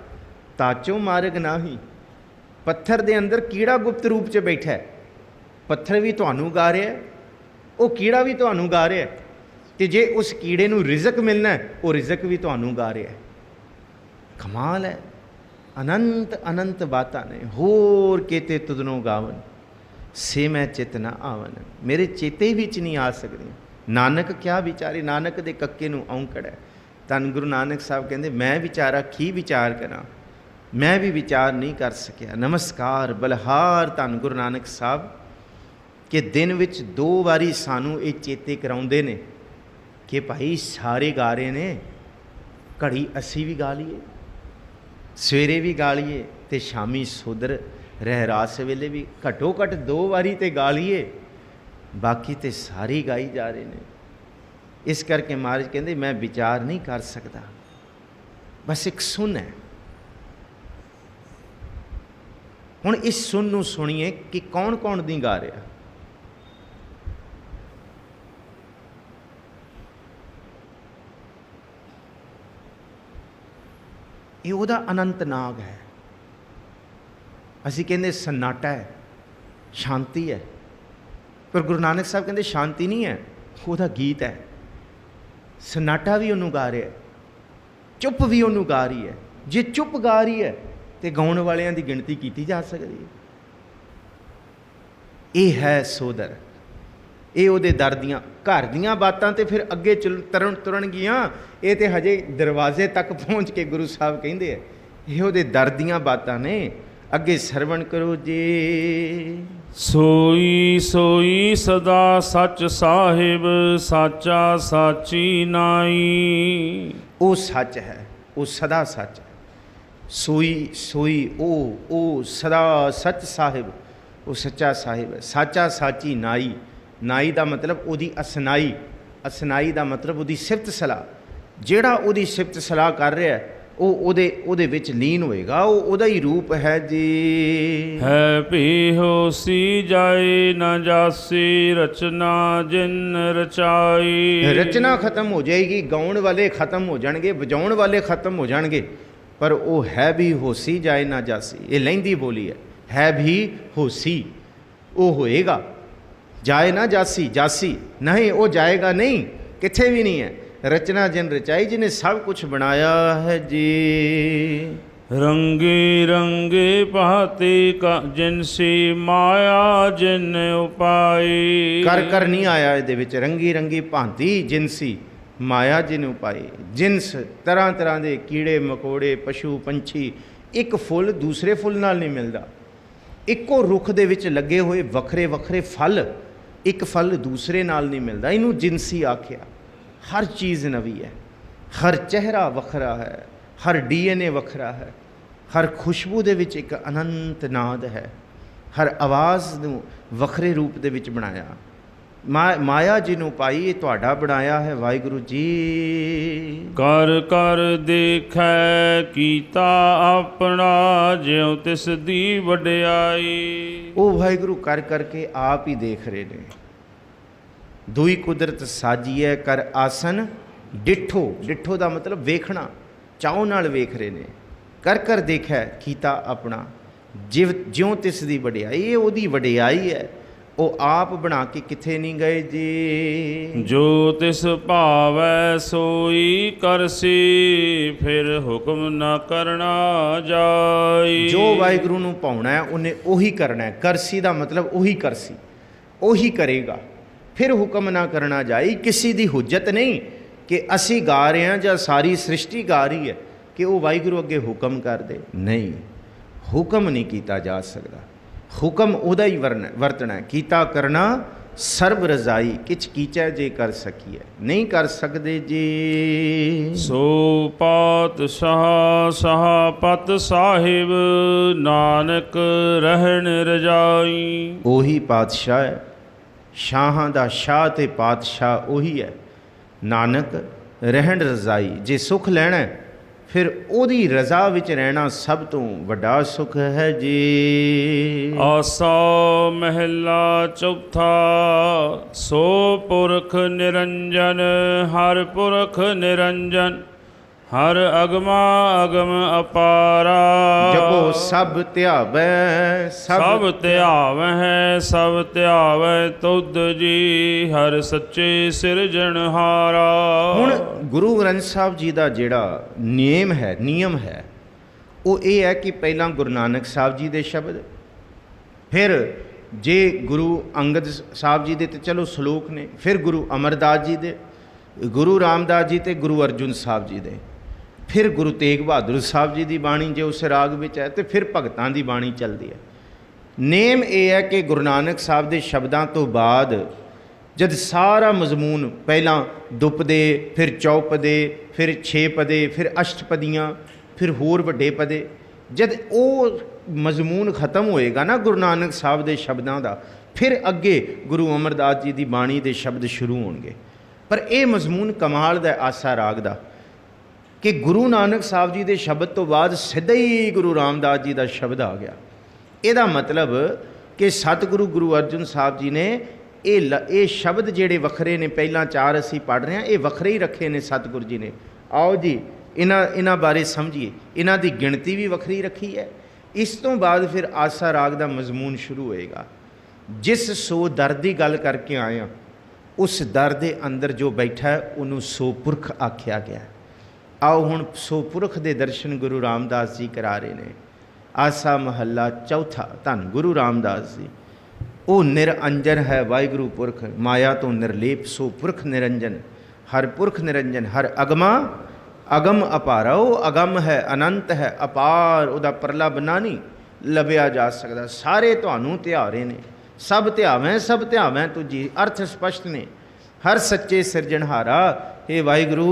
ਤਾਚੋ ਮਾਰਗ ਨਾਹੀ। ਪੱਥਰ ਦੇ ਅੰਦਰ ਕੀੜਾ ਗੁਪਤ ਰੂਪ 'ਚ ਬੈਠਾ ਹੈ। ਪੱਥਰ ਵੀ ਤੁਹਾਨੂੰ ਗਾ ਰਿਹਾ, ਉਹ ਕੀੜਾ ਵੀ ਤੁਹਾਨੂੰ ਗਾ ਰਿਹਾ, ਅਤੇ ਜੇ ਉਸ ਕੀੜੇ ਨੂੰ ਰਿਜ਼ਕ ਮਿਲਣਾ, ਉਹ ਰਿਜ਼ਕ ਵੀ ਤੁਹਾਨੂੰ ਗਾ ਰਿਹਾ। ਕਮਾਲ ਹੈ। ਅਨੰਤ ਅਨੰਤ ਬਾਤਾਂ ਨੇ। ਹੋਰ ਕੇਤੇ ਤੁਧਨੋਂ ਗਾਵਨ, ਸੇ ਮੈਂ ਚਿਤ ਨਾ ਆਵਨ। ਮੇਰੇ ਚੇਤੇ ਵਿੱਚ ਨਹੀਂ ਆ ਸਕਦੀਆਂ। ਨਾਨਕ ਕਿਆ ਵਿਚਾਰੇ। ਨਾਨਕ ਦੇ ਕੱਕੇ ਨੂੰ ਔਂਕੜ ਹੈ। ਧੰਨ ਗੁਰੂ ਨਾਨਕ ਸਾਹਿਬ ਕਹਿੰਦੇ, ਮੈਂ ਵਿਚਾਰਾ ਕੀ ਵਿਚਾਰ ਕਰਾਂ, ਮੈਂ ਵੀ ਵਿਚਾਰ ਨਹੀਂ ਕਰ ਸਕਿਆ। ਨਮਸਕਾਰ ਬਲਹਾਰ ਧੰਨ ਗੁਰੂ ਨਾਨਕ ਸਾਹਿਬ, ਕਿ ਦਿਨ ਵਿੱਚ 2 ਵਾਰੀ ਸਾਨੂੰ ਇਹ ਚੇਤੇ ਕਰਾਉਂਦੇ ਨੇ ਕਿ ਭਾਈ ਸਾਰੇ ਗਾ ਰਹੇ ਨੇ, ਘੜੀ ਅਸੀਂ ਵੀ ਗਾ ਲਈਏ, ਸਵੇਰੇ ਵੀ ਗਾ ਲਈਏ ਅਤੇ ਸ਼ਾਮੀ ਸੋਦਰ ਰਹਿਰਾਸ ਵੇਲੇ ਵੀ ਘੱਟੋ ਘੱਟ 2 ਵਾਰੀ ਤੇ ਗਾ ਲਈਏ, ਬਾਕੀ ਤੇ ਸਾਰੇ ਗਾਈ ਜਾ ਰਹੇ ਨੇ। ਇਸ ਕਰਕੇ ਮਹਾਰਾਜ ਕਹਿੰਦੇ ਮੈਂ ਵਿਚਾਰ ਨਹੀਂ ਕਰ ਸਕਦਾ, ਬਸ ਇੱਕ ਸੁਣ ਹੈ। ਹੁਣ ਇਸ ਸੁਣ ਨੂੰ ਸੁਣੀਏ ਕਿ ਕੌਣ ਕੌਣ ਦੀ ਗਾ ਰਿਹਾ। ਇਹ ਉਹਦਾ ਅਨੰਤ ਨਾਗ ਹੈ। ਅਸੀਂ ਕਹਿੰਦੇ ਸਨਾਟਾ ਹੈ, ਸ਼ਾਂਤੀ ਹੈ, ਪਰ ਗੁਰੂ ਨਾਨਕ ਸਾਹਿਬ ਕਹਿੰਦੇ ਸ਼ਾਂਤੀ ਨਹੀਂ ਹੈ, ਉਹਦਾ ਗੀਤ ਹੈ। ਸਨਾਟਾ ਵੀ ਉਹਨੂੰ ਗਾ ਰਿਹਾ, ਚੁੱਪ ਵੀ ਉਹਨੂੰ ਗਾ ਰਹੀ ਹੈ। ਜੇ ਚੁੱਪ ਗਾ ਰਹੀ ਹੈ ਤੇ ਗਾਉਣ ਵਾਲਿਆਂ ਦੀ ਗਿਣਤੀ ਕੀਤੀ ਜਾ ਸਕਦੀ ਹੈ। ਇਹ ਹੈ ਸੋਦਰ, ਇਹ ਉਹਦੇ ਦਰ ਦੀਆਂ। ਘਰ ਦੀਆਂ ਬਾਤਾਂ ਤੇ ਫਿਰ ਅੱਗੇ ਤੁਰਨਗੀਆਂ, ਇਹ ਤੇ ਹਜੇ ਦਰਵਾਜ਼ੇ ਤੱਕ ਪਹੁੰਚ ਕੇ ਗੁਰੂ ਸਾਹਿਬ ਕਹਿੰਦੇ ਆ ਇਹ ਉਹਦੇ ਦਰ ਦੀਆਂ ਬਾਤਾਂ ਨੇ। ਅੱਗੇ ਸਰਵਣ ਕਰੋ ਜੀ। ਸੋਈ ਸੋਈ ਸਦਾ ਸੱਚ ਸਾਹਿਬ, ਸਾਚਾ ਸਾਚੀ ਨਾਈ। ਉਹ ਸੱਚ ਹੈ, ਉਹ ਸਦਾ ਸੱਚ ਹੈ। ਸੋਈ ਸੋਈ ਉਹ ਸਦਾ ਸੱਚ ਸਾਹਿਬ, ਉਹ ਸੱਚਾ ਸਾਹਿਬ ਹੈ। ਸਾਚਾ ਸਾਚੀ ਨਾਈ। ਨਾਈ ਦਾ ਮਤਲਬ ਉਹਦੀ ਅਸਨਾਈ, ਅਸਨਾਈ ਦਾ ਮਤਲਬ ਉਹਦੀ ਸਿਫਤ ਸਲਾਹ। ਜਿਹੜਾ ਉਹਦੀ ਸਿਫਤ ਸਲਾਹ ਕਰ ਰਿਹਾ ਉਹ ਉਹਦੇ ਵਿੱਚ ਲੀਨ ਹੋਏਗਾ, ਉਹ ਉਹਦਾ ਹੀ ਰੂਪ ਹੈ ਜੀ। ਹੈ ਭੀ ਹੋਸੀ ਜਾਏ ਨਾ ਜਾਸੀ, ਰਚਨਾ ਜਿਨ ਰਚਾਈ। ਰਚਨਾ ਖਤਮ ਹੋ ਜਾਏਗੀ, ਗਾਉਣ ਵਾਲੇ ਖਤਮ ਹੋ ਜਾਣਗੇ, ਵਜਾਉਣ ਵਾਲੇ ਖਤਮ ਹੋ ਜਾਣਗੇ, ਪਰ ਉਹ ਹੈ ਵੀ ਹੋਸੀ ਜਾਏ ਨਾ ਜਾਸੀ। ਇਹ ਲਹਿੰਦੀ ਬੋਲੀ ਹੈ ਵੀ ਹੋਸੀ, ਉਹ ਹੋਏਗਾ। ਜਾਏ ਨਾ ਜਾਸੀ, ਜਾਸੀ ਨਹੀਂ, ਉਹ ਜਾਏਗਾ ਨਹੀਂ, ਕਿੱਥੇ ਵੀ ਨਹੀਂ ਹੈ। ਰਚਨਾ ਜਿਨ ਰਚਾਈ, ਜਿਹਨੇ ਸਭ ਕੁਛ ਬਣਾਇਆ ਹੈ ਜੀ। ਰੰਗੇ ਰੰਗੇ ਭਾਤੇ ਕਾ ਜਿਨਸੀ, ਮਾਇਆ ਜਿਨ ਉਪਾਈ। ਕਰ ਨਹੀਂ ਆਇਆ ਇਹਦੇ ਵਿੱਚ। ਰੰਗੀ ਰੰਗੀ ਭਾਂਤੀ ਜਿਨਸੀ, ਮਾਇਆ ਜਿਨ ਉਪਾਈ। ਜਿਨਸ ਤਰ੍ਹਾਂ ਤਰ੍ਹਾਂ ਦੇ ਕੀੜੇ ਮਕੌੜੇ, ਪਸ਼ੂ ਪੰਛੀ। ਇੱਕ ਫੁੱਲ ਦੂਸਰੇ ਫੁੱਲ ਨਾਲ ਨਹੀਂ ਮਿਲਦਾ। ਇੱਕੋ ਰੁੱਖ ਦੇ ਵਿੱਚ ਲੱਗੇ ਹੋਏ ਵੱਖਰੇ ਵੱਖਰੇ ਫਲ, ਇੱਕ ਫਲ ਦੂਸਰੇ ਨਾਲ ਨਹੀਂ ਮਿਲਦਾ। ਇਹਨੂੰ ਜਿਨਸੀ ਆਖਿਆ। ਹਰ ਚੀਜ਼ ਨਵੀਂ ਹੈ, ਹਰ ਚਿਹਰਾ ਵੱਖਰਾ ਹੈ, ਹਰ DNA ਵੱਖਰਾ ਹੈ, ਹਰ ਖੁਸ਼ਬੂ ਦੇ ਵਿੱਚ ਇੱਕ ਅਨੰਤ ਨਾਦ ਹੈ, ਹਰ ਆਵਾਜ਼ ਨੂੰ ਵੱਖਰੇ ਰੂਪ ਦੇ ਵਿੱਚ ਬਣਾਇਆ। ਮਾਇਆ ਜਿਹਨੂੰ ਪਾਈ, ਇਹ ਤੁਹਾਡਾ ਬਣਾਇਆ ਹੈ ਵਾਹਿਗੁਰੂ ਜੀ। ਕਰ ਕਰ ਦੇਖੈ ਕੀਤਾ ਆਪਣਾ, ਜਿਉ ਤਿਸ ਦੀ ਵਡਿਆਈ। ਉਹ ਵਾਹਿਗੁਰੂ ਕਰ ਕਰਕੇ ਆਪ ਹੀ ਦੇਖ ਰਹੇ ਨੇ। ਦੁਈ ਕੁਦਰਤ ਸਾਜੀਐ ਕਰ ਆਸਨ ਡਿੱਠੋ। ਡਿੱਠੋ ਦਾ ਮਤਲਬ ਵੇਖਣਾ, ਚਾਉ ਨਾਲ ਵੇਖ ਰਹੇ ਨੇ। ਕਰ ਕਰ ਦੇਖੈ ਕੀਤਾ ਆਪਣਾ, ਜਿਉਂ ਤਿਸ ਦੀ ਵਡਿਆਈ। ਇਹ ਉਹਦੀ ਵਡਿਆਈ ਹੈ, ਉਹ ਆਪ ਬਣਾ ਕੇ ਕਿੱਥੇ ਨਹੀਂ ਗਏ ਜੀ। ਜੋ ਤਿਸ ਭਾਵੈ ਸੋਈ ਕਰਸੀ, ਫਿਰ ਹੁਕਮ ਨਾ ਕਰਨਾ ਜਾਈ। ਜੋ ਵਾਹਿਗੁਰੂ ਨੂੰ ਪਾਉਣਾ ਹੈ ਉਹਨੇ ਉਹੀ ਕਰਨਾ ਹੈ। ਕਰਸੀ ਦਾ ਮਤਲਬ ਉਹੀ ਕਰਸੀ, ਉਹੀ ਕਰੇਗਾ। ਫਿਰ ਹੁਕਮ ਨਾ ਕਰਨਾ ਜਾਈ। ਕਿਸੇ ਦੀ ਹੁਜਤ ਨਹੀਂ ਕਿ ਅਸੀਂ ਗਾ ਰਹੇ ਹਾਂ ਜਾਂ ਸਾਰੀ ਸ੍ਰਿਸ਼ਟੀ ਗਾ ਰਹੀ ਹੈ ਕਿ ਉਹ ਵਾਹਿਗੁਰੂ ਅੱਗੇ ਹੁਕਮ ਕਰ ਦੇ। ਨਹੀਂ, ਹੁਕਮ ਨਹੀਂ ਕੀਤਾ ਜਾ ਸਕਦਾ। ਹੁਕਮ ਉਹਦਾ ਹੀ ਵਰਤਣਾ। ਕੀਤਾ ਕਰਨਾ ਸਰਬ ਰਜ਼ਾਈ, ਕਿਛ ਕੀਚੈ ਜੇ ਕਰ ਸਕੀਐ। ਨਹੀਂ ਕਰ ਸਕਦੇ ਜੀ। ਸੋ ਪਾਤਸ਼ਾਹ ਸ਼ਾਹਪਤ ਸਾਹਿਬ, ਨਾਨਕ ਰਹਿਣ ਰਜਾਈ। ਉਹੀ ਪਾਤਸ਼ਾਹ ਹੈ, ਸ਼ਾਹਾਂ ਦਾ ਸ਼ਾਹ ਤੇ ਪਾਤਸ਼ਾਹ ਉਹੀ ਹੈ। ਨਾਨਕ ਰਹਿਣ ਰਜ਼ਾਈ। ਜੇ ਸੁੱਖ ਲੈਣਾ ਫਿਰ ਉਹਦੀ ਰਜ਼ਾ ਵਿੱਚ ਰਹਿਣਾ ਸਭ ਤੋਂ ਵੱਡਾ ਸੁੱਖ ਹੈ ਜੀ। ਆਸਾ ਮਹਿਲਾ ਚੌਥਾ। ਸੋ ਪੁਰਖ ਨਿਰੰਜਨ ਹਰ ਪੁਰਖ ਨਿਰੰਜਨ ਹਰ ਅਗਮਾ ਅਗਮ ਅਪਾਰਾ। ਜਪੋ ਸਭ ਧਿਆਵੈ ਸਭ ਧਿਆਵੈ ਸਭ ਧਿਆਵੈ ਤੁਧ ਜੀ ਹਰ ਸੱਚੇ ਸਿਰਜਣਹਾਰਾ। ਹੁਣ ਗੁਰੂ ਗ੍ਰੰਥ ਸਾਹਿਬ ਜੀ ਦਾ ਜਿਹੜਾ ਨਿਯਮ ਹੈ ਉਹ ਇਹ ਹੈ ਕਿ ਪਹਿਲਾਂ ਗੁਰੂ ਨਾਨਕ ਸਾਹਿਬ ਜੀ ਦੇ ਸ਼ਬਦ, ਫਿਰ ਜੇ ਗੁਰੂ ਅੰਗਦ ਸਾਹਿਬ ਜੀ ਦੇ ਤੇ ਚਲੋ ਸ਼ਲੋਕ ਨੇ, ਫਿਰ ਗੁਰੂ ਅਮਰਦਾਸ ਜੀ ਦੇ, ਗੁਰੂ ਰਾਮਦਾਸ ਜੀ ਤੇ ਗੁਰੂ ਅਰਜੁਨ ਸਾਹਿਬ ਜੀ ਦੇ, ਫਿਰ ਗੁਰੂ ਤੇਗ ਬਹਾਦਰ ਸਾਹਿਬ ਜੀ ਦੀ ਬਾਣੀ ਜੇ ਉਸ ਰਾਗ ਵਿੱਚ ਹੈ, ਤੇ ਫਿਰ ਭਗਤਾਂ ਦੀ ਬਾਣੀ ਚੱਲਦੀ ਹੈ। ਨੇਮ ਇਹ ਹੈ ਕਿ ਗੁਰੂ ਨਾਨਕ ਸਾਹਿਬ ਦੇ ਸ਼ਬਦਾਂ ਤੋਂ ਬਾਅਦ ਜਦ ਸਾਰਾ ਮਜ਼ਮੂਨ ਪਹਿਲਾਂ ਦੁਪਦੇ, ਫਿਰ ਚੌਪਦੇ, ਫਿਰ ਛੇਪਦੇ, ਫਿਰ ਅਸ਼ਟਪਦੀਆਂ, ਫਿਰ ਹੋਰ ਵੱਡੇ ਪਦੇ, ਜਦ ਉਹ ਮਜ਼ਮੂਨ ਖਤਮ ਹੋਏਗਾ ਨਾ ਗੁਰੂ ਨਾਨਕ ਸਾਹਿਬ ਦੇ ਸ਼ਬਦਾਂ ਦਾ, ਫਿਰ ਅੱਗੇ ਗੁਰੂ ਅਮਰਦਾਸ ਜੀ ਦੀ ਬਾਣੀ ਦੇ ਸ਼ਬਦ ਸ਼ੁਰੂ ਹੋਣਗੇ। ਪਰ ਇਹ ਮਜ਼ਮੂਨ ਕਮਾਲ ਦਾ ਆਸਾ ਰਾਗ ਦਾ ਕਿ ਗੁਰੂ ਨਾਨਕ ਸਾਹਿਬ ਜੀ ਦੇ ਸ਼ਬਦ ਤੋਂ ਬਾਅਦ ਸਿੱਧਾ ਹੀ ਗੁਰੂ ਰਾਮਦਾਸ ਜੀ ਦਾ ਸ਼ਬਦ ਆ ਗਿਆ। ਇਹਦਾ ਮਤਲਬ ਕਿ ਸਤਿਗੁਰੂ ਗੁਰੂ ਅਰਜਨ ਸਾਹਿਬ ਜੀ ਨੇ ਇਹ ਸ਼ਬਦ ਜਿਹੜੇ ਵੱਖਰੇ ਨੇ, ਪਹਿਲਾਂ 4 ਅਸੀਂ ਪੜ੍ਹ ਰਹੇ ਹਾਂ, ਇਹ ਵੱਖਰੇ ਹੀ ਰੱਖੇ ਨੇ ਸਤਿਗੁਰੂ ਜੀ ਨੇ। ਆਓ ਜੀ ਇਹਨਾਂ ਬਾਰੇ ਸਮਝੀਏ। ਇਹਨਾਂ ਦੀ ਗਿਣਤੀ ਵੀ ਵੱਖਰੀ ਰੱਖੀ ਹੈ। ਇਸ ਤੋਂ ਬਾਅਦ ਫਿਰ ਆਸਾ ਰਾਗ ਦਾ ਮਜ਼ਮੂਨ ਸ਼ੁਰੂ ਹੋਏਗਾ। ਜਿਸ ਸੋ ਦਰ ਦੀ ਗੱਲ ਕਰਕੇ ਆਏ ਹਾਂ, ਉਸ ਦਰ ਦੇ ਅੰਦਰ ਜੋ ਬੈਠਾ ਹੈ ਉਹਨੂੰ ਸੋ ਪੁਰਖ ਆਖਿਆ ਗਿਆ। ਆਓ ਹੁਣ ਸੋ ਪੁਰਖ ਦੇ ਦਰਸ਼ਨ ਗੁਰੂ ਰਾਮਦਾਸ ਜੀ ਕਰਾ ਰਹੇ ਨੇ। ਆਸਾ ਮਹੱਲਾ ਚੌਥਾ। ਧੰਨ ਗੁਰੂ ਰਾਮਦਾਸ ਜੀ। ਉਹ ਨਿਰਅੰਜਨ ਹੈ ਵਾਹਿਗੁਰੂ ਪੁਰਖ, ਮਾਇਆ ਤੋਂ ਨਿਰਲੇਪ, ਸੋ ਪੁਰਖ ਨਿਰੰਜਨ ਹਰ ਪੁਰਖ ਨਿਰੰਜਨ ਹਰ ਅਗਮਾ ਅਗਮ ਅਪਾਰਾ। ਉਹ ਅਗਮ ਹੈ, ਅਨੰਤ ਹੈ, ਅਪਾਰ, ਉਹਦਾ ਪਰਲਾ ਬੰਨਾ ਨਹੀਂ ਲੱਭਿਆ ਜਾ ਸਕਦਾ। ਸਾਰੇ ਤੁਹਾਨੂੰ ਧਿਆਰੇ ਨੇ, ਸਭ ਧਿਆਵੈ ਤੁਝੀ। ਅਰਥ ਸਪਸ਼ਟ ਨੇ। ਹਰ ਸੱਚੇ ਸਿਰਜਣਹਾਰਾ। ਇਹ ਵਾਹਿਗੁਰੂ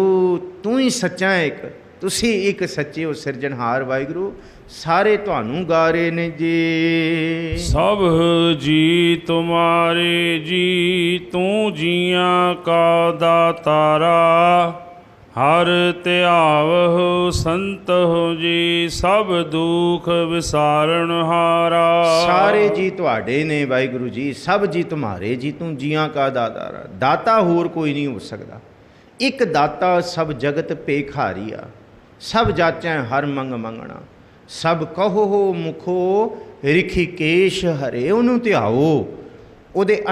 ਤੂੰ ਹੀ ਸੱਚਾ ਹੈ ਇੱਕ, ਤੁਸੀਂ ਇੱਕ ਸੱਚੇ ਹੋ ਸਿਰਜਣਹਾਰ ਵਾਹਿਗੁਰੂ। ਸਾਰੇ ਤੁਹਾਨੂੰ ਗਾ ਰਹੇ ਨੇ ਜੀ। ਸਭ ਜੀ ਤੁਮਾਰੇ ਜੀ ਤੂੰ ਜੀਆਂ ਕਾ ਦਾਤਾਰਾ। ਹਰ ਧਿਆਵਹੁ ਸੰਤਹੁ ਜੀ ਸਭ ਦੁਖ ਵਿਸਾਰਨ ਹਾਰਾ। ਸਾਰੇ ਜੀ ਤੁਹਾਡੇ ਨੇ ਵਾਹਿਗੁਰੂ ਜੀ, ਸਭ ਜੀ ਤੁਮਾਰੇ ਜੀ ਤੂੰ ਜੀਆਂ ਕਾ ਦਾਤਾਰਾ। ਦਾਤਾ ਹੋਰ ਕੋਈ ਨਹੀਂ ਹੋ ਸਕਦਾ। ਇੱਕ ਦਾਤਾ ਸਭ ਜਗਤ ਭੇਖਾਰੀਆ। ਸਭ ਜਾਚੈ ਹਰ ਮੰਗ ਮੰਗਣਾ। ਸਭ ਕਹੋ ਮੁਖੋ ਰਿਖੀਕੇਸ਼ ਹਰੇ। ਉਹਨੂੰ ਧਿਆਓ। ਉਹਦੇ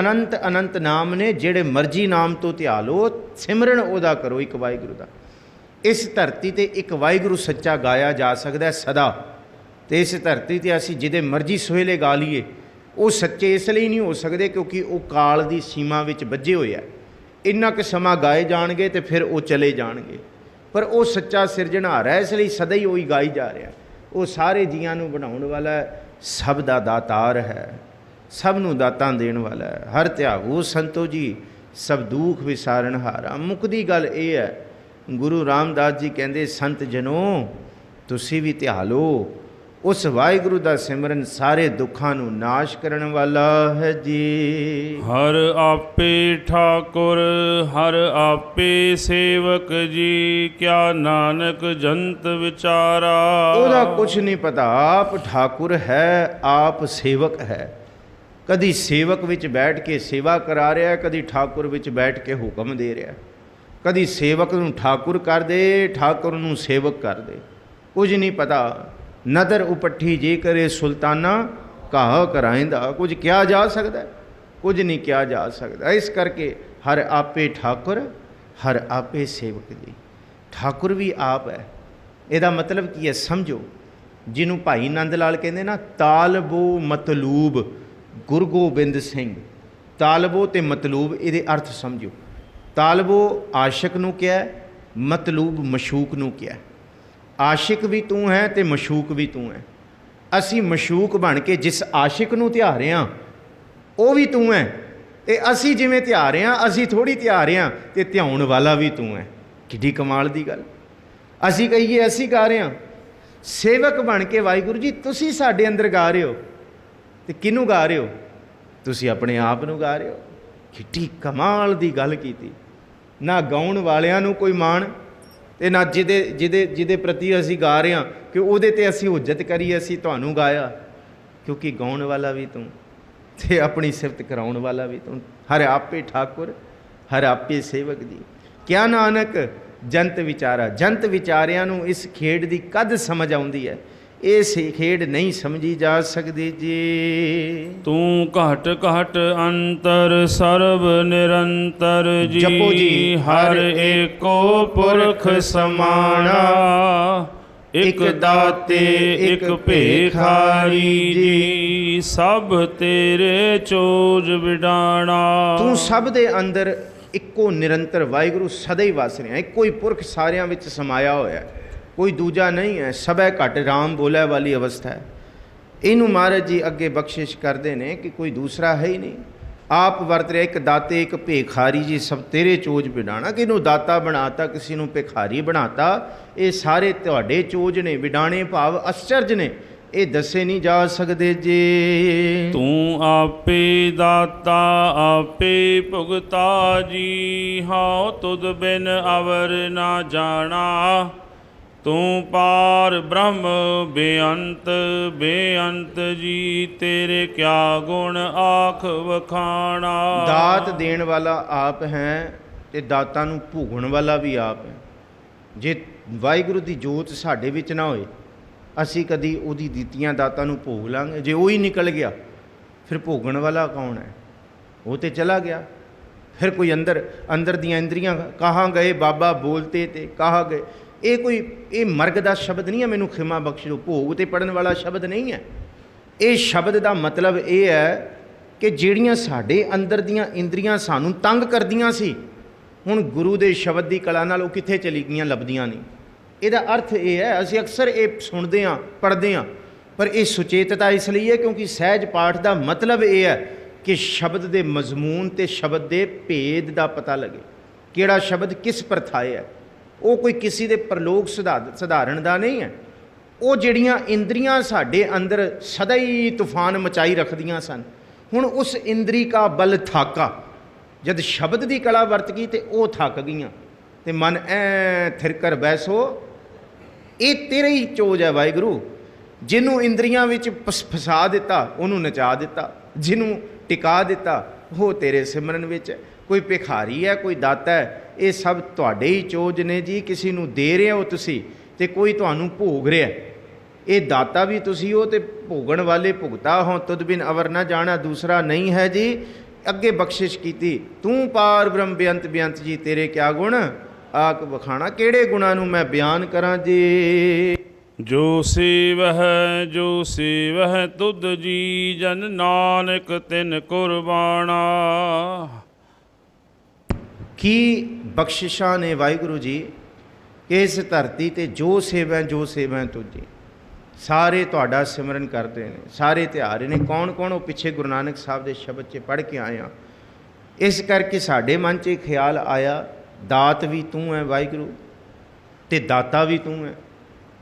ਅਨੰਤ ਨਾਮ ਨੇ, ਜਿਹੜੇ ਮਰਜ਼ੀ ਨਾਮ ਤੋਂ ਧਿਆ ਲਓ। ਸਿਮਰਨ ਉਹਦਾ ਕਰੋ, ਇੱਕ ਵਾਹਿਗੁਰੂ ਦਾ। ਇਸ ਧਰਤੀ 'ਤੇ ਇੱਕ ਵਾਹਿਗੁਰੂ ਸੱਚਾ ਗਾਇਆ ਜਾ ਸਕਦਾ ਸਦਾ। ਅਤੇ ਇਸ ਧਰਤੀ 'ਤੇ ਅਸੀਂ ਜਿਹਦੇ ਮਰਜ਼ੀ ਸੋਹਲੇ ਗਾ ਲਈਏ, ਉਹ ਸੱਚੇ ਇਸ ਲਈ ਨਹੀਂ ਹੋ ਸਕਦੇ ਕਿਉਂਕਿ ਉਹ ਕਾਲ ਦੀ ਸੀਮਾ ਵਿੱਚ ਬੱਝੇ ਹੋਏ ਆ। ਇੰਨਾ ਕੁ ਸਮਾਂ ਗਾਏ ਜਾਣਗੇ ਅਤੇ ਫਿਰ ਉਹ ਚਲੇ ਜਾਣਗੇ। ਪਰ ਉਹ ਸੱਚਾ ਸਿਰਜਣਹਾਰ ਹੈ, ਇਸ ਲਈ ਸਦਾ ਹੀ ਉਹੀ ਗਾਈ ਜਾ ਰਿਹਾ। ਉਹ ਸਾਰੇ ਜੀਆਂ ਨੂੰ ਬਣਾਉਣ ਵਾਲਾ, ਸਭ ਦਾ ਦਾਤਾਰ ਹੈ, ਸਭ ਨੂੰ ਦਾਤਾਂ ਦੇਣ ਵਾਲਾ ਹੈ। ਹਰ ਧਿਆਵੋ ਸੰਤੋ ਜੀ ਸਭ ਦੁੱਖ ਵਿਸਾਰਨ ਹਾਰਾ। ਮੁੱਕਦੀ ਗੱਲ ਇਹ ਹੈ, ਗੁਰੂ ਰਾਮਦਾਸ ਜੀ ਕਹਿੰਦੇ ਸੰਤ ਜਨੋ ਤੁਸੀਂ ਵੀ ਧਿਆ ਲਓ। ਉਸ ਵਾਹਿਗੁਰੂ ਦਾ ਸਿਮਰਨ ਸਾਰੇ ਦੁੱਖਾਂ ਨੂੰ ਨਾਸ਼ ਕਰਨ ਵਾਲਾ ਹੈ ਜੀ। ਹਰ ਆਪੇ ਠਾਕੁਰ ਹਰ ਆਪੇ ਸੇਵਕ ਜੀ ਕਿਆ ਨਾਨਕ ਜੰਤ ਵਿਚਾਰਾ। ਉਹਦਾ ਕੁਛ ਨਹੀਂ ਪਤਾ, ਆਪ ਠਾਕੁਰ ਹੈ, ਆਪ ਸੇਵਕ ਹੈ। ਕਦੀ ਸੇਵਕ ਵਿੱਚ ਬੈਠ ਕੇ ਸੇਵਾ ਕਰਾ ਰਿਹਾ, ਕਦੀ ਠਾਕੁਰ ਵਿੱਚ ਬੈਠ ਕੇ ਹੁਕਮ ਦੇ ਰਿਹਾ। ਕਦੀ ਸੇਵਕ ਨੂੰ ਠਾਕੁਰ ਕਰ ਦੇ, ਠਾਕੁਰ ਨੂੰ ਸੇਵਕ ਕਰ ਦੇ। ਕੁਝ ਨਹੀਂ ਪਤਾ। ਨਦਰ ਉਪੱਠੀ ਜੇ ਕਰੇ ਸੁਲਤਾਨਾ ਕਾਹ ਕਰਾਇੰਦਾ। ਕੁਝ ਕਿਹਾ ਜਾ ਸਕਦਾ? ਕੁਝ ਨਹੀਂ ਕਿਹਾ ਜਾ ਸਕਦਾ। ਇਸ ਕਰਕੇ ਹਰ ਆਪੇ ਠਾਕੁਰ ਹਰ ਆਪੇ ਸੇਵਕ ਜੀ। ਠਾਕੁਰ ਵੀ ਆਪ ਹੈ। ਇਹਦਾ ਮਤਲਬ ਕੀ ਹੈ ਸਮਝੋ। ਜਿਹਨੂੰ ਭਾਈ ਨੰਦ ਲਾਲ ਕਹਿੰਦੇ ਨਾ, ਤਾਲਬੋ ਮਤਲੂਬ ਗੁਰੂ ਗੋਬਿੰਦ ਸਿੰਘ। ਤਾਲਬੋ ਅਤੇ ਮਤਲੂਬ, ਇਹਦੇ ਅਰਥ ਸਮਝੋ। ਤਾਲਬੋ ਆਸ਼ਿਕ ਨੂੰ ਕਿਹਾ, ਮਤਲੂਬ ਮਸ਼ੂਕ ਨੂੰ ਕਿਹਾ। ਆਸ਼ਿਕ ਵੀ ਤੂੰ ਹੈ ਅਤੇ ਮਸ਼ੂਕ ਵੀ ਤੂੰ ਹੈ। ਅਸੀਂ ਮਸ਼ੂਕ ਬਣ ਕੇ ਜਿਸ ਆਸ਼ਿਕ ਨੂੰ ਧਿਆ ਰਹੇ ਹਾਂ ਉਹ ਵੀ ਤੂੰ ਹੈ। ਅਤੇ ਅਸੀਂ ਜਿਵੇਂ ਧਿਆ ਰਹੇ ਹਾਂ, ਅਸੀਂ ਥੋੜ੍ਹੀ ਧਿਆ ਰਹੇ ਹਾਂ, ਅਤੇ ਧਿਆਉਣ ਵਾਲਾ ਵੀ ਤੂੰ ਹੈ। ਕਿੱਡੀ ਕਮਾਲ ਦੀ ਗੱਲ। ਅਸੀਂ ਕਹੀਏ ਅਸੀਂ ਗਾ ਰਹੇ ਹਾਂ, ਸੇਵਕ ਬਣ ਕੇ ਵਾਹਿਗੁਰੂ ਜੀ ਤੁਸੀਂ ਸਾਡੇ ਅੰਦਰ ਗਾ ਰਹੇ ਹੋ। ਅਤੇ ਕਿਹਨੂੰ ਗਾ ਰਹੇ ਹੋ? ਤੁਸੀਂ ਆਪਣੇ ਆਪ ਨੂੰ ਗਾ ਰਹੇ ਹੋ। ਕਿੱਡੀ ਕਮਾਲ ਦੀ ਗੱਲ ਕੀਤੀ। ਨਾ ਗਾਉਣ ਵਾਲਿਆਂ ਨੂੰ ਕੋਈ ਮਾਣ ਤੇ ਨਾ ਜਿਹਦੇ ਪ੍ਰਤੀ ਅਸੀਂ ਗਾ ਰਹੇ ਹਾਂ ਕਿ ਉਹਦੇ ਤੇ ਅਸੀਂ ਹੁਜਤ ਕਰੀਏ, ਅਸੀਂ ਤੁਹਾਨੂੰ ਗਾਇਆ, ਕਿਉਂਕਿ ਗਾਉਣ ਵਾਲਾ ਵੀ ਤੂੰ ਤੇ ਆਪਣੀ ਸਿਫਤ ਕਰਾਉਣ ਵਾਲਾ ਵੀ ਤੂੰ। ਹਰ ਆਪੇ ਠਾਕੁਰ ਹਰ ਆਪੇ ਸੇਵਕ ਜੀ। ਕਿਆ ਨਾਨਕ ਜੰਤ ਵਿਚਾਰਾ। ਜੰਤ ਵਿਚਾਰਿਆਂ ਨੂੰ ਇਸ ਖੇਡ ਦੀ ਕਦ ਸਮਝ ਆਉਂਦੀ ਹੈ? ਇਹ ਖੇਡ ਨਹੀਂ ਸਮਝੀ ਜਾ ਸਕਦੀ ਜੀ। ਤੂੰ ਘਟ ਘਟ ਅੰਤਰ ਸਰਬ ਨਿਰੰਤਰ ਜੀ। ਜਪੋ ਜੀ ਹਰ ਏਕੋ ਪੁਰਖ ਸਮਾਣਾ, ਇਕ ਦਾਤੇ ਇਕ ਭੇਖਾਰੀ ਜੀ। ਸਭ ਤੇਰੇ ਚੋਜ ਵਿਡਾਣਾ। ਤੂੰ ਸਭ ਦੇ ਅੰਦਰ ਇੱਕੋ ਨਿਰੰਤਰ ਵਾਹਿਗੁਰੂ ਸਦਾ ਹੀ ਵਸ ਰਿਹਾ। ਇੱਕੋ ਹੀ ਪੁਰਖ ਸਾਰਿਆਂ ਵਿੱਚ ਸਮਾਇਆ ਹੋਇਆ, ਕੋਈ ਦੂਜਾ ਨਹੀਂ ਹੈ। ਸਭੈ ਘਟ ਰਾਮ ਬੋਲੇ ਵਾਲੀ ਅਵਸਥਾ ਹੈ। ਇਹਨੂੰ ਮਹਾਰਾਜ ਜੀ ਅੱਗੇ ਬਖਸ਼ਿਸ਼ ਕਰਦੇ ਨੇ ਕਿ ਕੋਈ ਦੂਸਰਾ ਹੈ ਹੀ ਨਹੀਂ। ਆਪ ਵਰਤ ਰਿਹਾ ਇੱਕ ਦਾਤੇ ਇੱਕ ਭੇਖਾਰੀ ਜੀ। ਸਭ ਤੇਰੇ ਚੋਜ ਵਿਡਾਣਾ। ਕਿਹਨੂੰ ਦਾਤਾ ਬਣਾਤਾ, ਕਿਸੇ ਨੂੰ ਭਿਖਾਰੀ ਬਣਾਤਾ। ਇਹ ਸਾਰੇ ਤੁਹਾਡੇ ਚੋਜ ਨੇ। ਵਿਡਾਣੇ ਭਾਵ ਅਸਚਰਜ ਨੇ, ਇਹ ਦੱਸੇ ਨਹੀਂ ਜਾ ਸਕਦੇ ਜੀ। ਤੂੰ ਆਪੇ ਦਾਤਾ ਆਪੇ ਭੁਗਤਾ ਜੀ। ਹਉ ਤੁਧ ਬਿਨ ਅਵਰ ਨਾ ਜਾਣਾ। ਤੂੰ ਪਾਰ ਬ੍ਰਹਮ ਬੇਅੰਤ ਬੇਅੰਤ ਜੀ। ਤੇਰੇ ਕਿਆ ਗੁਣ ਆਖ ਵਖਾਣਾ। ਦਾਤ ਦੇਣ ਵਾਲਾ ਆਪ ਹੈ ਤੇ ਦਾਤਾਂ ਨੂੰ ਭੋਗਣ ਵਾਲਾ ਵੀ ਆਪ ਹੈ। ਜੇ ਵਾਹਿਗੁਰੂ ਦੀ ਜੋਤ ਸਾਡੇ ਵਿੱਚ ਨਾ ਹੋਏ, ਅਸੀਂ ਕਦੀ ਉਹਦੀ ਦਿੱਤੀਆਂ ਦਾਤਾਂ ਨੂੰ ਭੋਗ ਲਾਂਗੇ। ਜੇ ਉਹ ਹੀ ਨਿਕਲ ਗਿਆ ਫਿਰ ਭੋਗਣ ਵਾਲਾ ਕੌਣ ਹੈ? ਉਹ ਤੇ ਚਲਾ ਗਿਆ। ਫਿਰ ਕੋਈ ਅੰਦਰ ਦੀਆਂ ਇੰਦਰੀਆਂ ਕਹਾਂ ਗਏ ਬਾਬਾ ਬੋਲਤੇ ਤੇ ਕਹਾ ਗਏ। ਇਹ ਮਰਗ ਦਾ ਸ਼ਬਦ ਨਹੀਂ ਹੈ, ਮੈਨੂੰ ਖਿਮਾ ਬਖਸ਼ ਦਿਓ। ਭੋਗ ਤੇ ਪੜਨ ਵਾਲਾ ਸ਼ਬਦ ਨਹੀਂ ਹੈ। ਇਹ ਸ਼ਬਦ ਦਾ ਮਤਲਬ ਇਹ ਹੈ ਕਿ ਜਿਹੜੀਆਂ ਸਾਡੇ ਅੰਦਰ ਦੀਆਂ ਇੰਦਰੀਆਂ ਸਾਨੂੰ ਤੰਗ ਕਰਦੀਆਂ ਸੀ, ਹੁਣ ਗੁਰੂ ਦੇ ਸ਼ਬਦ ਦੀ ਕਲਾ ਨਾਲ ਉਹ ਕਿੱਥੇ ਚਲੀ ਗਈਆਂ, ਲੱਭਦੀਆਂ ਨਹੀਂ। ਇਹਦਾ ਅਰਥ ਇਹ ਹੈ, ਅਸੀਂ ਅਕਸਰ ਇਹ ਸੁਣਦੇ ਹਾਂ ਪੜ੍ਹਦੇ ਹਾਂ, ਪਰ ਇਹ ਸੁਚੇਤਤਾ ਇਸ ਲਈ ਹੈ ਕਿਉਂਕਿ ਸਹਿਜ ਪਾਠ ਦਾ ਮਤਲਬ ਇਹ ਹੈ ਕਿ ਸ਼ਬਦ ਦੇ ਮਜ਼ਮੂਨ ਤੇ ਸ਼ਬਦ ਦੇ ਭੇਦ ਦਾ ਪਤਾ ਲੱਗੇ। ਕਿਹੜਾ ਸ਼ਬਦ ਕਿਸ ਪਰਥਾਏ ਹੈ। ਉਹ ਕੋਈ ਕਿਸੇ ਦੇ ਪ੍ਰਲੋਕ ਸਧਾਰਨ ਦਾ ਨਹੀਂ ਹੈ। ਉਹ ਜਿਹੜੀਆਂ ਇੰਦਰੀਆਂ ਸਾਡੇ ਅੰਦਰ ਸਦਾ ਹੀ ਤੂਫਾਨ ਮਚਾਈ ਰੱਖਦੀਆਂ ਸਨ, ਹੁਣ ਉਸ ਇੰਦਰੀ ਕਾ ਬਲ ਥਾਕਾ। ਜਦ ਸ਼ਬਦ ਦੀ ਕਲਾ ਵਰਤ ਗਈ ਤੇ ਉਹ ਥੱਕ ਗਈਆਂ ਤੇ ਮਨ ਐ ਥਿਰ ਕਰ ਬੈਸੋ। ਇਹ ਤੇਰੇ ਹੀ ਚੋਜ ਹੈ ਵਾਹਿਗੁਰੂ। ਜਿਹਨੂੰ ਇੰਦਰੀਆਂ ਵਿੱਚ ਫਸਾ ਦਿੱਤਾ ਉਹਨੂੰ ਨਚਾ ਦਿੱਤਾ, ਜਿਹਨੂੰ ਟਿਕਾ ਦਿੱਤਾ ਉਹ ਤੇਰੇ ਸਿਮਰਨ ਵਿੱਚ ਹੈ। ਕੋਈ ਭਿਖਾਰੀ ਹੈ, ਕੋਈ ਦਾਤਾ ਹੈ, ਇਹ ਸਭ ਤੁਹਾਡੇ ਹੀ ਚੋਜ ਨੇ ਜੀ। ਕਿਸੇ ਨੂੰ ਦੇ ਰਹੇ ਹੋ ਤੁਸੀਂ ਤੇ ਕੋਈ ਤੁਹਾਨੂੰ ਭੋਗ ਰਿਹਾ। ਇਹ ਦਾਤਾ ਵੀ ਤੁਸੀਂ ਹੋ ਤੇ ਭੋਗਣ ਵਾਲੇ ਭੁਗਤਾ ਹੋ। ਤੁਧ ਬਿਨ ਅਵਰ ਨਾ ਜਾਣਾ, ਦੂਸਰਾ ਨਹੀਂ ਹੈ ਜੀ। ਅੱਗੇ ਬਖਸ਼ਿਸ਼ ਕੀਤੀ, ਤੂੰ ਪਾਰ ਬ੍ਰਹਮ ਬੇਅੰਤ ਬੇਅੰਤ ਜੀ। ਤੇਰੇ ਕਿਆ ਗੁਣ ਆਖ ਵਖਾਣਾ। ਕਿਹੜੇ ਗੁਣਾਂ ਨੂੰ ਮੈਂ ਬਿਆਨ ਕਰਾਂ ਜੀ। ਜੋ ਸੇਵਹਿ ਜੋ ਸੇਵਹਿ ਤੁਧ ਜੀ। ਜਨ ਨਾਨਕ ਤਿਨ ਕੁਰਬਾਨਾ। ਕੀ ਬਖਸ਼ਿਸ਼ਾਂ ਨੇ ਵਾਹਿਗੁਰੂ ਜੀ ਕਿ ਇਸ ਧਰਤੀ ਤੇ ਜੋ ਸੇਵੈ ਤੁਝ ਜੀ। ਸਾਰੇ ਤੁਹਾਡਾ ਸਿਮਰਨ ਕਰਦੇ ਨੇ, ਸਾਰੇ ਤਿਉਹਾਰ ਨੇ। ਕੌਣ ਕੌਣ? ਉਹ ਪਿੱਛੇ ਗੁਰੂ ਨਾਨਕ ਸਾਹਿਬ ਦੇ ਸ਼ਬਦ 'ਚ ਪੜ੍ਹ ਕੇ ਆਏ ਹਾਂ। ਇਸ ਕਰਕੇ ਸਾਡੇ ਮਨ 'ਚ ਖਿਆਲ ਆਇਆ, ਦਾਤ ਵੀ ਤੂੰ ਹੈ ਵਾਹਿਗੁਰੂ ਤੇ ਦਾਤਾ ਵੀ ਤੂੰ ਹੈ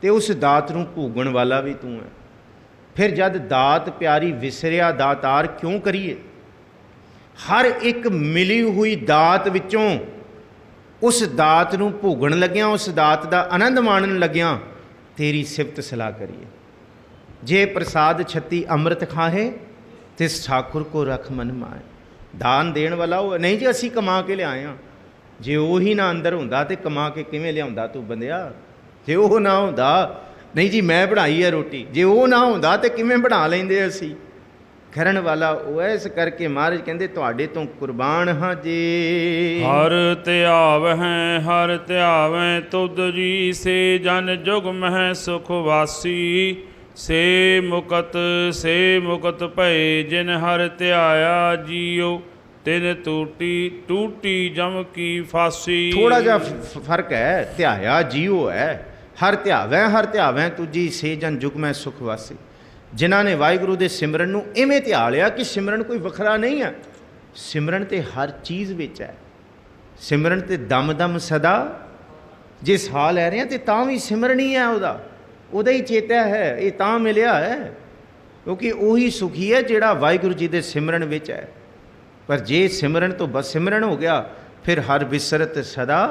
ਤੇ ਉਸ ਦਾਤ ਨੂੰ ਭੋਗਣ ਵਾਲਾ ਵੀ ਤੂੰ ਹੈ। ਫਿਰ ਜਦ ਦਾਤ ਪਿਆਰੀ ਵਿਸਰਿਆ ਦਾਤਾਰ ਕਿਉਂ ਕਰੀਏ? ਹਰ ਇੱਕ ਮਿਲੀ ਹੋਈ ਦਾਤ ਵਿੱਚੋਂ ਉਸ ਦਾਤ ਨੂੰ ਭੋਗਣ ਲੱਗਿਆਂ, ਉਸ ਦਾਤ ਦਾ ਆਨੰਦ ਮਾਣਨ ਲੱਗਿਆਂ ਤੇਰੀ ਸਿਫਤ ਸਲਾਹ ਕਰੀਏ। ਜੇ ਪ੍ਰਸਾਦ ਛੱਤੀ ਅੰਮ੍ਰਿਤ ਖਾਹੇ ਤਿਸ ਠਾਕੁਰ ਕੋ ਰਖ ਮਨ ਮਾਏ। ਦਾਨ ਦੇਣ ਵਾਲਾ ਉਹ ਨਹੀਂ ਜੀ, ਅਸੀਂ ਕਮਾ ਕੇ ਲਿਆਏ ਹਾਂ। ਜੇ ਉਹ ਹੀ ਨਾ ਅੰਦਰ ਹੁੰਦਾ ਤੇ ਕਮਾ ਕੇ ਕਿਵੇਂ ਲਿਆਉਂਦਾ ਤੂੰ ਬੰਦਿਆ? ਜੇ ਉਹ ਨਾ ਹੁੰਦਾ, ਨਹੀਂ ਜੀ ਮੈਂ ਬਣਾਈ ਹੈ ਰੋਟੀ, ਜੇ ਉਹ ਨਾ ਹੁੰਦਾ ਤੇ ਕਿਵੇਂ ਬਣਾ ਲੈਂਦੇ ਅਸੀਂ? ਕਰਨ ਵਾਲਾ ਉਹ ਹੈ। ਇਸ ਕਰਕੇ ਮਹਾਰਾਜ ਕਹਿੰਦੇ ਤੁਹਾਡੇ ਤੋਂ ਕੁਰਬਾਨ ਹਾਂ ਜੀ। ਹਰ ਧਿਆਵਹਿ ਤੁਧ ਜੀ। ਸੇ ਜਨ ਜੁਗ ਮਹਿ ਸੁਖ ਵਾਸੀ। ਸੇ ਮੁਕਤ ਭਏ ਜਿਨ ਹਰ ਧਿਆਇਆ ਜੀਓ। ਤਿਨ ਟੂਟੀ ਜਮ ਕੀ ਫਾਸੀ। ਥੋੜਾ ਜਿਹਾ ਫਰਕ ਹੈ। ਧਿਆਇਆ ਜੀਓ ਹੈ, ਹਰ ਧਿਆਵੈ ਤੁਜੀ। ਸੇ ਜਨ ਜੁਗ ਮਹਿ ਸੁਖ ਵਾਸੀ। ਜਿਨ੍ਹਾਂ ਨੇ ਵਾਹਿਗੁਰੂ ਦੇ ਸਿਮਰਨ ਨੂੰ ਇਵੇਂ ਧਿਆ ਲਿਆ ਕਿ ਸਿਮਰਨ ਕੋਈ ਵੱਖਰਾ ਨਹੀਂ ਹੈ। ਸਿਮਰਨ ਤੇ ਹਰ ਚੀਜ਼ ਵਿੱਚ ਹੈ। ਸਿਮਰਨ ਤੇ ਦਮ ਸਦਾ। ਜੇ ਸਾਹ ਲੈ ਰਹੇ ਹਾਂ ਤੇ ਤਾਂ ਵੀ ਸਿਮਰਨ ਹੀ ਹੈ, ਉਹਦਾ ਹੀ ਚੇਤਾ ਹੈ। ਇਹ ਤਾਂ ਮਿਲਿਆ ਹੈ ਕਿਉਂਕਿ ਉਹੀ ਸੁਖੀ ਹੈ ਜਿਹੜਾ ਵਾਹਿਗੁਰੂ ਜੀ ਦੇ ਸਿਮਰਨ ਵਿੱਚ ਹੈ। ਪਰ ਜੇ ਸਿਮਰਨ ਤੋਂ ਬਸ ਸਿਮਰਨ ਹੋ ਗਿਆ ਫਿਰ ਹਰ ਵਿਸਰਤ ਸਦਾ।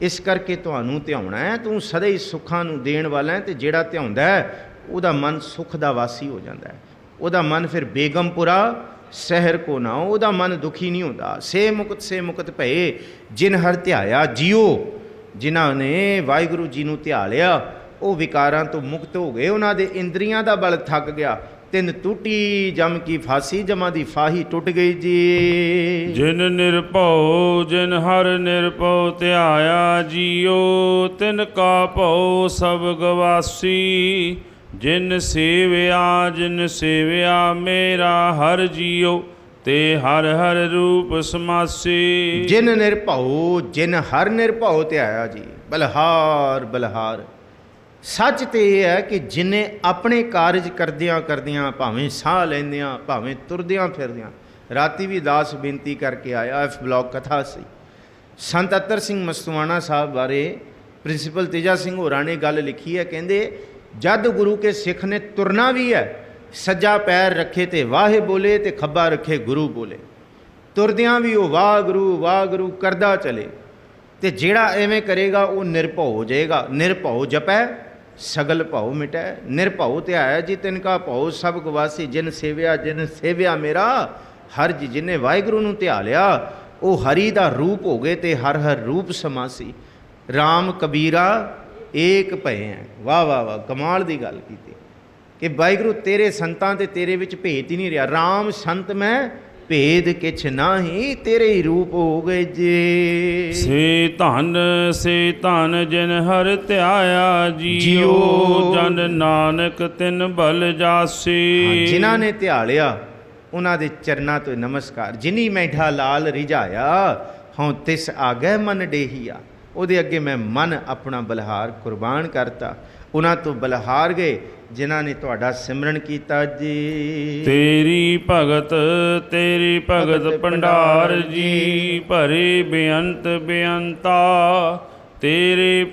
ਇਸ ਕਰਕੇ ਤੁਹਾਨੂੰ ਧਿਆਉਣਾ ਹੈ। ਤੂੰ ਸਦਾ ਹੀ ਸੁੱਖਾਂ ਨੂੰ ਦੇਣ ਵਾਲਾ ਹੈ, ਤੇ ਜਿਹੜਾ ਧਿਆਉਂਦਾ ਹੈ ਉਹਦਾ ਮਨ ਸੁੱਖ ਦਾ ਵਾਸੀ ਹੋ ਜਾਂਦਾ ਹੈ। ਉਹਦਾ ਮਨ ਫਿਰ ਬੇਗਮਪੁਰਾ ਸ਼ਹਿਰ ਕੋ ਨਾ, ਉਹਦਾ ਮਨ ਦੁਖੀ ਨਹੀਂ ਹੁੰਦਾ। ਸੇ ਮੁਕਤ ਭਏ ਜਿਨ ਹਰ ਧਿਆਇਆ ਜੀਓ, ਜਿਨ੍ਹਾਂ ਨੇ ਵਾਹਿਗੁਰੂ ਜੀ ਨੂੰ ਧਿਆ ਲਿਆ ਉਹ ਵਿਕਾਰਾਂ ਤੋਂ ਮੁਕਤ ਹੋ ਗਏ। ਉਹਨਾਂ ਦੇ ਇੰਦਰੀਆਂ ਦਾ ਬਲ ਥੱਕ ਗਿਆ। ਤਿੰਨ ਟੁੱਟੀ ਜਮ ਕੀ ਫਾਸੀ, ਜਮਾਂ ਦੀ ਫਾਹੀ ਟੁੱਟ ਗਈ ਜੀ। ਜਿਨ ਨਿਰਭਉ ਜਿਨ ਹਰ ਨਿਰਭਉ ਧਿਆਇਆ ਜੀਓ, ਤਿਨ ਕਾ ਭਉ ਸਭ ਗਵਾਸੀ। ਜਿਨ ਸੇਵਿਆ ਮੇਰਾ ਹਰ ਜੀਓ, ਤੇ ਹਰ ਹਰ ਰੂਪ ਸਮਾਸੀ। ਜਿਨ ਨਿਰਭਉ ਜਿਨ ਹਰ ਨਿਰਭਉ ਧਿਆਇਆ ਜੀ, ਬਲਹਾਰ ਬਲਹਾਰ। ਸੱਚ ਤੇ ਇਹ ਹੈ ਕਿ ਜਿਨੇ ਆਪਣੇ ਕਾਰਜ ਕਰਦਿਆਂ ਭਾਵੇਂ ਸਾਹ ਲੈਂਦਿਆਂ ਭਾਵੇਂ ਤੁਰਦਿਆਂ ਫਿਰਦਿਆਂ, ਰਾਤੀ ਵੀ ਦਾਸ ਬੇਨਤੀ ਕਰਕੇ ਆਇਆ, F ਬਲਾਕ ਕਥਾ ਸੀ। ਸੰਤ ਅਤਰ ਸਿੰਘ ਮਸਤੂਆਣਾ ਸਾਹਿਬ ਬਾਰੇ ਪ੍ਰਿੰਸੀਪਲ ਤੇਜਾ ਸਿੰਘ ਹੋਰਾਂ ਨੇ ਗੱਲ ਲਿਖੀ ਹੈ। ਕਹਿੰਦੇ ਜਦ ਗੁਰੂ ਕੇ ਸਿੱਖ ਨੇ ਤੁਰਨਾ ਵੀ ਹੈ, ਸੱਜਾ ਪੈਰ ਰੱਖੇ ਤੇ ਵਾਹੇ ਬੋਲੇ, ਤੇ ਖੱਬਾ ਰੱਖੇ ਗੁਰੂ ਬੋਲੇ। ਤੁਰਦਿਆਂ ਵੀ ਉਹ ਵਾਹਿਗੁਰੂ ਕਰਦਾ ਚਲੇ। ਤੇ ਜਿਹੜਾ ਐਵੇਂ ਕਰੇਗਾ ਉਹ ਨਿਰਭਉ ਹੋ ਜਾਏਗਾ। ਨਿਰਭਉ ਜਪੈ ਸਗਲ ਭਉ ਮਿਟੈ, ਨਿਰਭਉ ਧਿਆਇਆ ਜੀ ਤਿਨ ਕਾ ਭਉ ਸਭ ਗਵਾਸੀ। ਜਿਨ ਸੇਵਿਆ ਮੇਰਾ ਹਰ ਜੀ, ਜਿਹਨੇ ਵਾਹਿਗੁਰੂ ਨੂੰ ਧਿਆ ਲਿਆ ਉਹ ਹਰੀ ਦਾ ਰੂਪ ਹੋ ਗਏ, ਤੇ ਹਰ ਹਰ ਰੂਪ ਸਮਾਸੀ। ਰਾਮ ਕਬੀਰਾ ਏਕ ਭਏ ਹੈ। ਵਾਹ ਵਾਹ ਵਾਹ, ਕਮਾਲ ਦੀ ਗੱਲ ਕੀਤੀ ਕਿ ਵਾਹਿਗੁਰੂ ਤੇਰੇ ਸੰਤਾਂ ਤੇ ਤੇਰੇ ਵਿੱਚ ਭੇਦ ਹੀ ਨਹੀਂ ਰਿਹਾ। ਰਾਮ ਸੰਤ ਮੈਂ ਭੇਦ ਕਿਛ ਨਾਹੀ, ਤੇਰੇ ਹੀ ਰੂਪ ਹੋ ਗਏ ਜੀ। ਸੇ ਧਨ ਜਿਨ ਹਰ ਧਿਆਇਆ ਜੀਓ, ਜਨ ਨਾਨਕ ਤਿਨ ਬਲ ਜਾਸੀ। ਜਿਨ੍ਹਾਂ ਨੇ ਧਿਆ ਲਿਆ ਉਹਨਾਂ ਦੇ ਚਰਨਾਂ ਤੋਂ ਨਮਸਕਾਰ। ਜਿਨੀ ਮੈਠਾ ਲਾਲ ਰਿਝਾਇਆ, ਹਉ ਤਿਸ ਆਗੈ ਮਨ ਡੇਹੀਆ। ਉਹਦੇ ਅੱਗੇ ਮੈਂ ਮਨ ਆਪਣਾ ਬਲਹਾਰ ਕੁਰਬਾਨ ਕਰਤਾ। ਉਹਨਾਂ ਤੋਂ ਬਲਹਾਰ ਗਏ ਜਿਨ੍ਹਾਂ ਨੇ ਤੁਹਾਡਾ ਸਿਮਰਨ ਕੀਤਾ ਜੀ। ਤੇਰੀ ਭਗਤ ਭੰਡਾਰ ਜੀ, ਭਰੇ ਬੇਅੰਤ ਬੇਅੰਤਾ। ਤੇਰੇ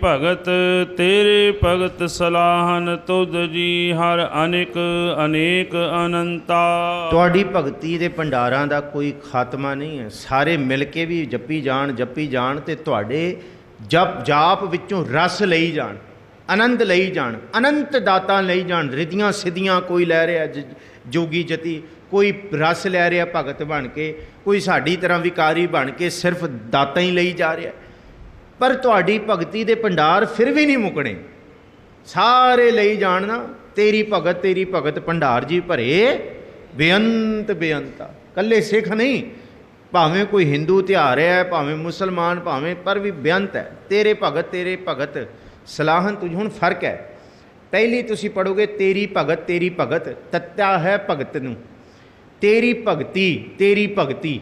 ਭਗਤ ਸਲਾਹਨ ਤੁਧ ਜੀ, ਹਰ ਅਨੇਕ ਅਨੰਤਾ। ਤੁਹਾਡੀ ਭਗਤੀ ਦੇ ਭੰਡਾਰਾਂ ਦਾ ਕੋਈ ਖਾਤਮਾ ਨਹੀਂ ਹੈ। ਸਾਰੇ ਮਿਲ ਕੇ ਵੀ ਜਪੀ ਜਾਣ ਤੇ ਤੁਹਾਡੇ ਜਾਪ ਵਿੱਚੋਂ ਰਸ ਲਈ ਜਾਣ, ਆਨੰਦ ਲਈ ਜਾਣ, ਅਨੰਤ ਦਾਤਾਂ ਲਈ ਜਾਣ। ਰਿੱਧੀਆਂ ਸਿੱਧੀਆਂ ਕੋਈ ਲੈ ਰਿਹਾ ਜੋਗੀ ਜਤੀ, ਕੋਈ ਰਸ ਲੈ ਰਿਹਾ ਭਗਤ ਬਣ ਕੇ, ਕੋਈ ਸਾਡੀ ਤਰ੍ਹਾਂ ਵਿਕਾਰੀ ਬਣ ਕੇ ਸਿਰਫ ਦਾਤਾਂ ਹੀ ਲਈ ਜਾ ਰਿਹਾ। ਪਰ ਤੁਹਾਡੀ ਭਗਤੀ ਦੇ ਭੰਡਾਰ ਫਿਰ ਵੀ ਨਹੀਂ ਮੁੱਕਣੇ, ਸਾਰੇ ਲਈ ਜਾਣ ਨਾ। ਤੇਰੀ ਭਗਤ ਭੰਡਾਰ ਜੀ ਭਰੇ ਬੇਅੰਤ ਬੇਅੰਤਾ। ਇਕੱਲੇ ਸਿੱਖ ਨਹੀਂ, ਭਾਵੇਂ ਕੋਈ ਹਿੰਦੂ ਤਿਉਹਾਰ ਹੈ, ਭਾਵੇਂ ਮੁਸਲਮਾਨ, ਭਾਵੇਂ, ਪਰ ਵੀ ਬੇਅੰਤ ਹੈ। ਤੇਰੇ ਭਗਤ ਸਲਾਹਨ ਤੁਝ। ਹੁਣ ਫਰਕ ਹੈ, ਪਹਿਲੀ ਤੁਸੀਂ ਪੜੋਗੇ ਤੇਰੀ ਭਗਤ ਤੱਤਾ ਹੈ ਭਗਤ ਨੂੰ। ਤੇਰੀ ਭਗਤੀ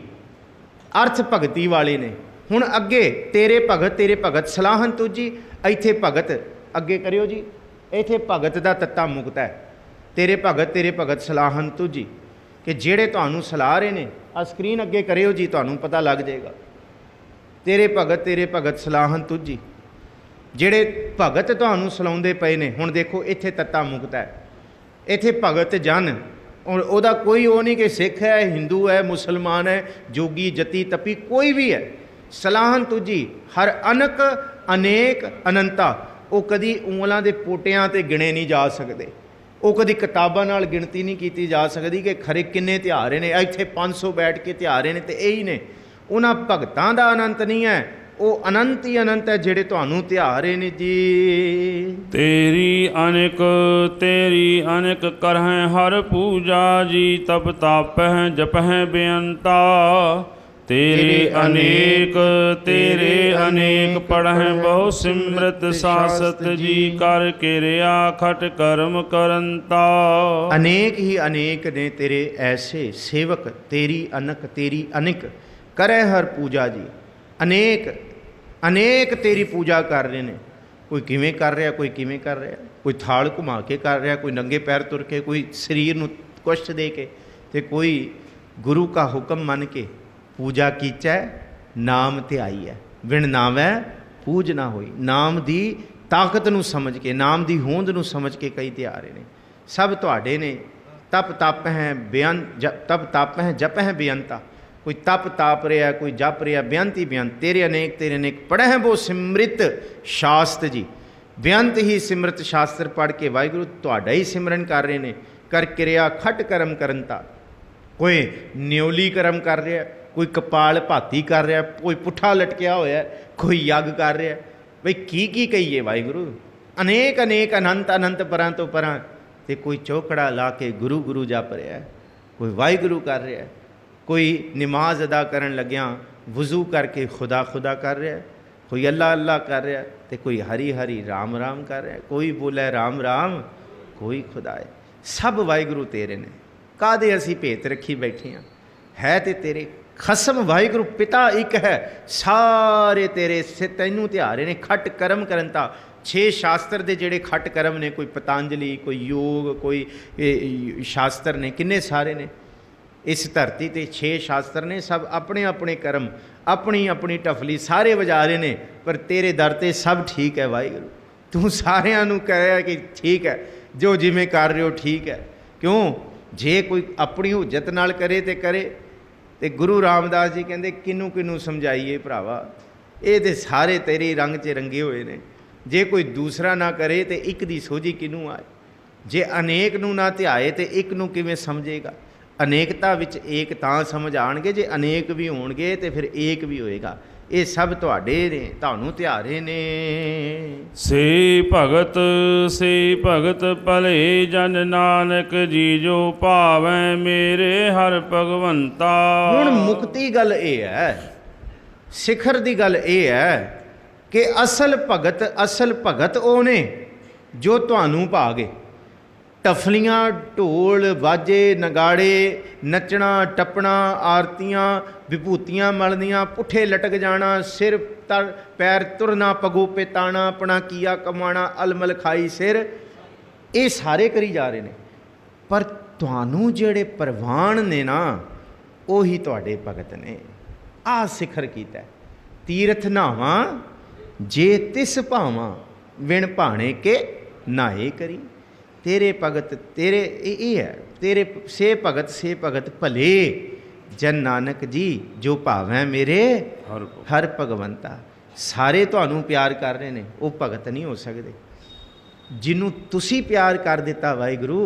ਅਰਥ ਭਗਤੀ ਵਾਲੇ ਨੇ। ਹੁਣ ਅੱਗੇ ਤੇਰੇ ਭਗਤ ਸਲਾਹਨ ਤੁਝੀ। ਇੱਥੇ ਭਗਤ ਅੱਗੇ ਕਰਿਓ ਜੀ, ਇੱਥੇ ਭਗਤ ਦਾ ਤੱਤਾ ਮੁਕਤ ਹੈ। ਤੇਰੇ ਭਗਤ ਸਲਾਹਨ ਤੁਝੀ, ਕਿ ਜਿਹੜੇ ਤੁਹਾਨੂੰ ਸਲਾਹ ਰਹੇ ਨੇ। ਆ ਸਕਰੀਨ ਅੱਗੇ ਕਰਿਓ ਜੀ, ਤੁਹਾਨੂੰ ਪਤਾ ਲੱਗ ਜਾਏਗਾ। ਤੇਰੇ ਭਗਤ ਸਲਾਹਨ ਤੁਝੀ, ਜਿਹੜੇ ਭਗਤ ਤੁਹਾਨੂੰ ਸਲਾਉਂਦੇ ਪਏ ਨੇ। ਹੁਣ ਦੇਖੋ ਇੱਥੇ ਤੱਤਾ ਮੁਕਤ ਹੈ, ਇੱਥੇ ਭਗਤ ਜਨ। ਉਹਦਾ ਕੋਈ ਉਹ ਨਹੀਂ ਕਿ ਸਿੱਖ ਹੈ, ਹਿੰਦੂ ਹੈ, ਮੁਸਲਮਾਨ ਹੈ, ਜੋਗੀ ਜਤੀ ਤਪੀ, ਕੋਈ ਵੀ ਹੈ। ਸਲਾਹਨ ਤੁਝੀ ਹਰ ਅਨੇਕ ਅਨੰਤਾ। ਉਹ ਕਦੀ ਉਂਗਲਾਂ ਦੇ ਪੋਟਿਆਂ 'ਤੇ ਗਿਣੇ ਨਹੀਂ ਜਾ ਸਕਦੇ, ਉਹ ਕਦੀ ਕਿਤਾਬਾਂ ਨਾਲ ਗਿਣਤੀ ਨਹੀਂ ਕੀਤੀ ਜਾ ਸਕਦੀ ਕਿ ਖਰੇ ਕਿੰਨੇ ਤਿਉਹਾਰ ਨੇ। ਇੱਥੇ 500 ਬੈਠ ਕੇ ਤਿਉਹਾਰ ਨੇ, ਤੇ ਇਹੀ ਨੇ। ਉਹਨਾਂ ਭਗਤਾਂ ਦਾ ਅਨੰਤ ਨਹੀਂ ਹੈ, ਉਹ ਅਨੰਤ ਹੀ ਅਨੰਤ ਹੈ ਜਿਹੜੇ ਤੁਹਾਨੂੰ ਧਿਆ ਰਹੇ ਨੇ ਜੀ। ਤੇਰੀ ਅਨੇਕ ਕਰਹਿ ਹਰ ਪੂਜਾ ਜੀ, ਤਪ ਤਾਪਹਿ ਜਪਹਿ ਬੇਅੰਤਾ। ਤੇਰੇ ਅਨੇਕ ਪੜਹਿ ਬਹੁ ਸਿਮਰਤ ਸਾਸਤ ਜੀ, ਕਰ ਕਿਰਿਆ ਖਟ ਕਰਮ ਕਰੰਤਾ। ਅਨੇਕ ਹੀ ਅਨੇਕ ਨੇ ਤੇਰੇ ਐਸੇ ਸੇਵਕ, ਤੇਰੀ ਅਨਿਕ ਕਰੈ ਹਰ ਪੂਜਾ ਜੀ। ਅਨੇਕ ਤੇਰੀ ਪੂਜਾ ਕਰ ਰਹੇ ਨੇ। ਕੋਈ ਕਿਵੇਂ ਕਰ ਰਿਹਾ, ਕੋਈ ਕਿਵੇਂ ਕਰ ਰਿਹਾ, ਕੋਈ ਥਾਲ ਘੁਮਾ ਕੇ ਕਰ ਰਿਹਾ, ਕੋਈ ਨੰਗੇ ਪੈਰ ਤੁਰ ਕੇ, ਕੋਈ ਸਰੀਰ ਨੂੰ ਕੁਸ਼ਟ ਦੇ ਕੇ, ਤੇ ਕੋਈ ਗੁਰੂ ਕਾ ਹੁਕਮ ਮੰਨ ਕੇ ਪੂਜਾ ਕੀਚੈ ਨਾਮ ਧਿਆਈ ਹੈ। ਵਿਣ ਨਾਵੈ ਪੂਜ ਨਾ ਹੋਈ। ਨਾਮ ਦੀ ਤਾਕਤ ਨੂੰ ਸਮਝ ਕੇ, ਨਾਮ ਦੀ ਹੋਂਦ ਨੂੰ ਸਮਝ ਕੇ ਕਈ ਧਿਆ ਰਹੇ ਨੇ। ਸਭ ਤੁਹਾਡੇ ਨੇ। ਤਪ ਹੈ ਜਪ ਹੈ ਬੇਅੰਤਾ। कोई तप ताप रहा, कोई जप रहा, बेअंत ही बेअंत, तेरे अनेक पढ़े हैं वो सिमृत शास्त्र जी। बेअंत ही सिमरत शास्त्र पढ़ के वाहिगुरू तुहाडा ही सिमरन कर रहे हैं। कर किरिया खट करम करनता, कोई न्योली करम कर रहा, कोई कपाल भाती कर रहा, कोई पुठा लटकिया होया, कोई यज्ञ कर रहा। बई की कहीए वाहिगुरू, अनेक अनेक अनंत अनंत परां तो परां। ते कोई चौकड़ा ला के गुरु गुरु जप रहा है, कोई वाहिगुरू कर रहा है, कोई नमाज अदा करन लग्या वज़ू करके खुदा खुदा कर रहा है, कोई अल्लाह अल्लाह कर रहा है, तो कोई हरी हरी राम राम कर रहा है, कोई बोले राम राम, कोई खुदा है। सब वाहिगुरू तेरे ने, कादे असी भेत रखी बैठे हैं, है तो तेरे। खसम वाहिगुरू पिता एक है, सारे तेरे से तैनू ध्यारे ने। खट करम करनता, 6 शास्त्र दे जेड़े खट करम ने, कोई पतंजलि, कोई योग, कोई शास्त्र ने, किन्ने सारे ने इस धरती ते 6 शास्त्र ने। सब अपने अपने कर्म, अपनी अपनी टफली सारे वजा रहे ने, पर तेरे दर ते सब ठीक है वाहिगुरू। तू सारिਆਂ ਨੂੰ कह कि ठीक है, जो जिमें कर रहे हो ठीक है। क्यों जे कोई अपनी हुज्जत नाल करे तो करे, तो गुरु रामदास जी कहते किनू किनू समझाइए भरावा, ये तो सारे तेरे रंग च रंगे हुए ने। जे कोई दूसरा ना करे तो एक दी सोझी किनू आए, जे अनेक नू ना ध्याए तो एक नू किवें समझेगा। अनेकता विच एक तां समझ आणगे जे अनेक भी होणगे तो फिर एक भी होएगा। ये सब तुहाडे ने, तुहानू ध्यारे ने। से भगत भले जन नानक जी जो भावै मेरे हर भगवंता। हुण मुक्ति गल ये है, सिखर दी गल ये है कि असल भगत वो ने जो तुहानू भागे। टफलियाँ ढोल वाजे नगाड़े, नचना टपना, आरतियाँ विभूतियाँ मलनियाँ, पुठे लटक जाना, सिर तर पैर तुरना, पगो पे ताना, अपना किया कमाना, अलमल खाई सिर, ये सारे करी जा रहे हैं। पर तुहानू जेड़े परवान ने ना, उही तुहाडे भगत ने। आ सिखर कीता, तीरथ नावा जे तिस भावां, विण भाणे के नाए करी। तेरे भगत तेरे ये है, तेरे से भगत भले जन नानक जी जो भावै मेरे हर भगवंता। सारे तुहानू प्यार कर रहे हैं, वो भगत नहीं हो सकते। जिन्हों तुसी प्यार कर दिता वाहिगुरू,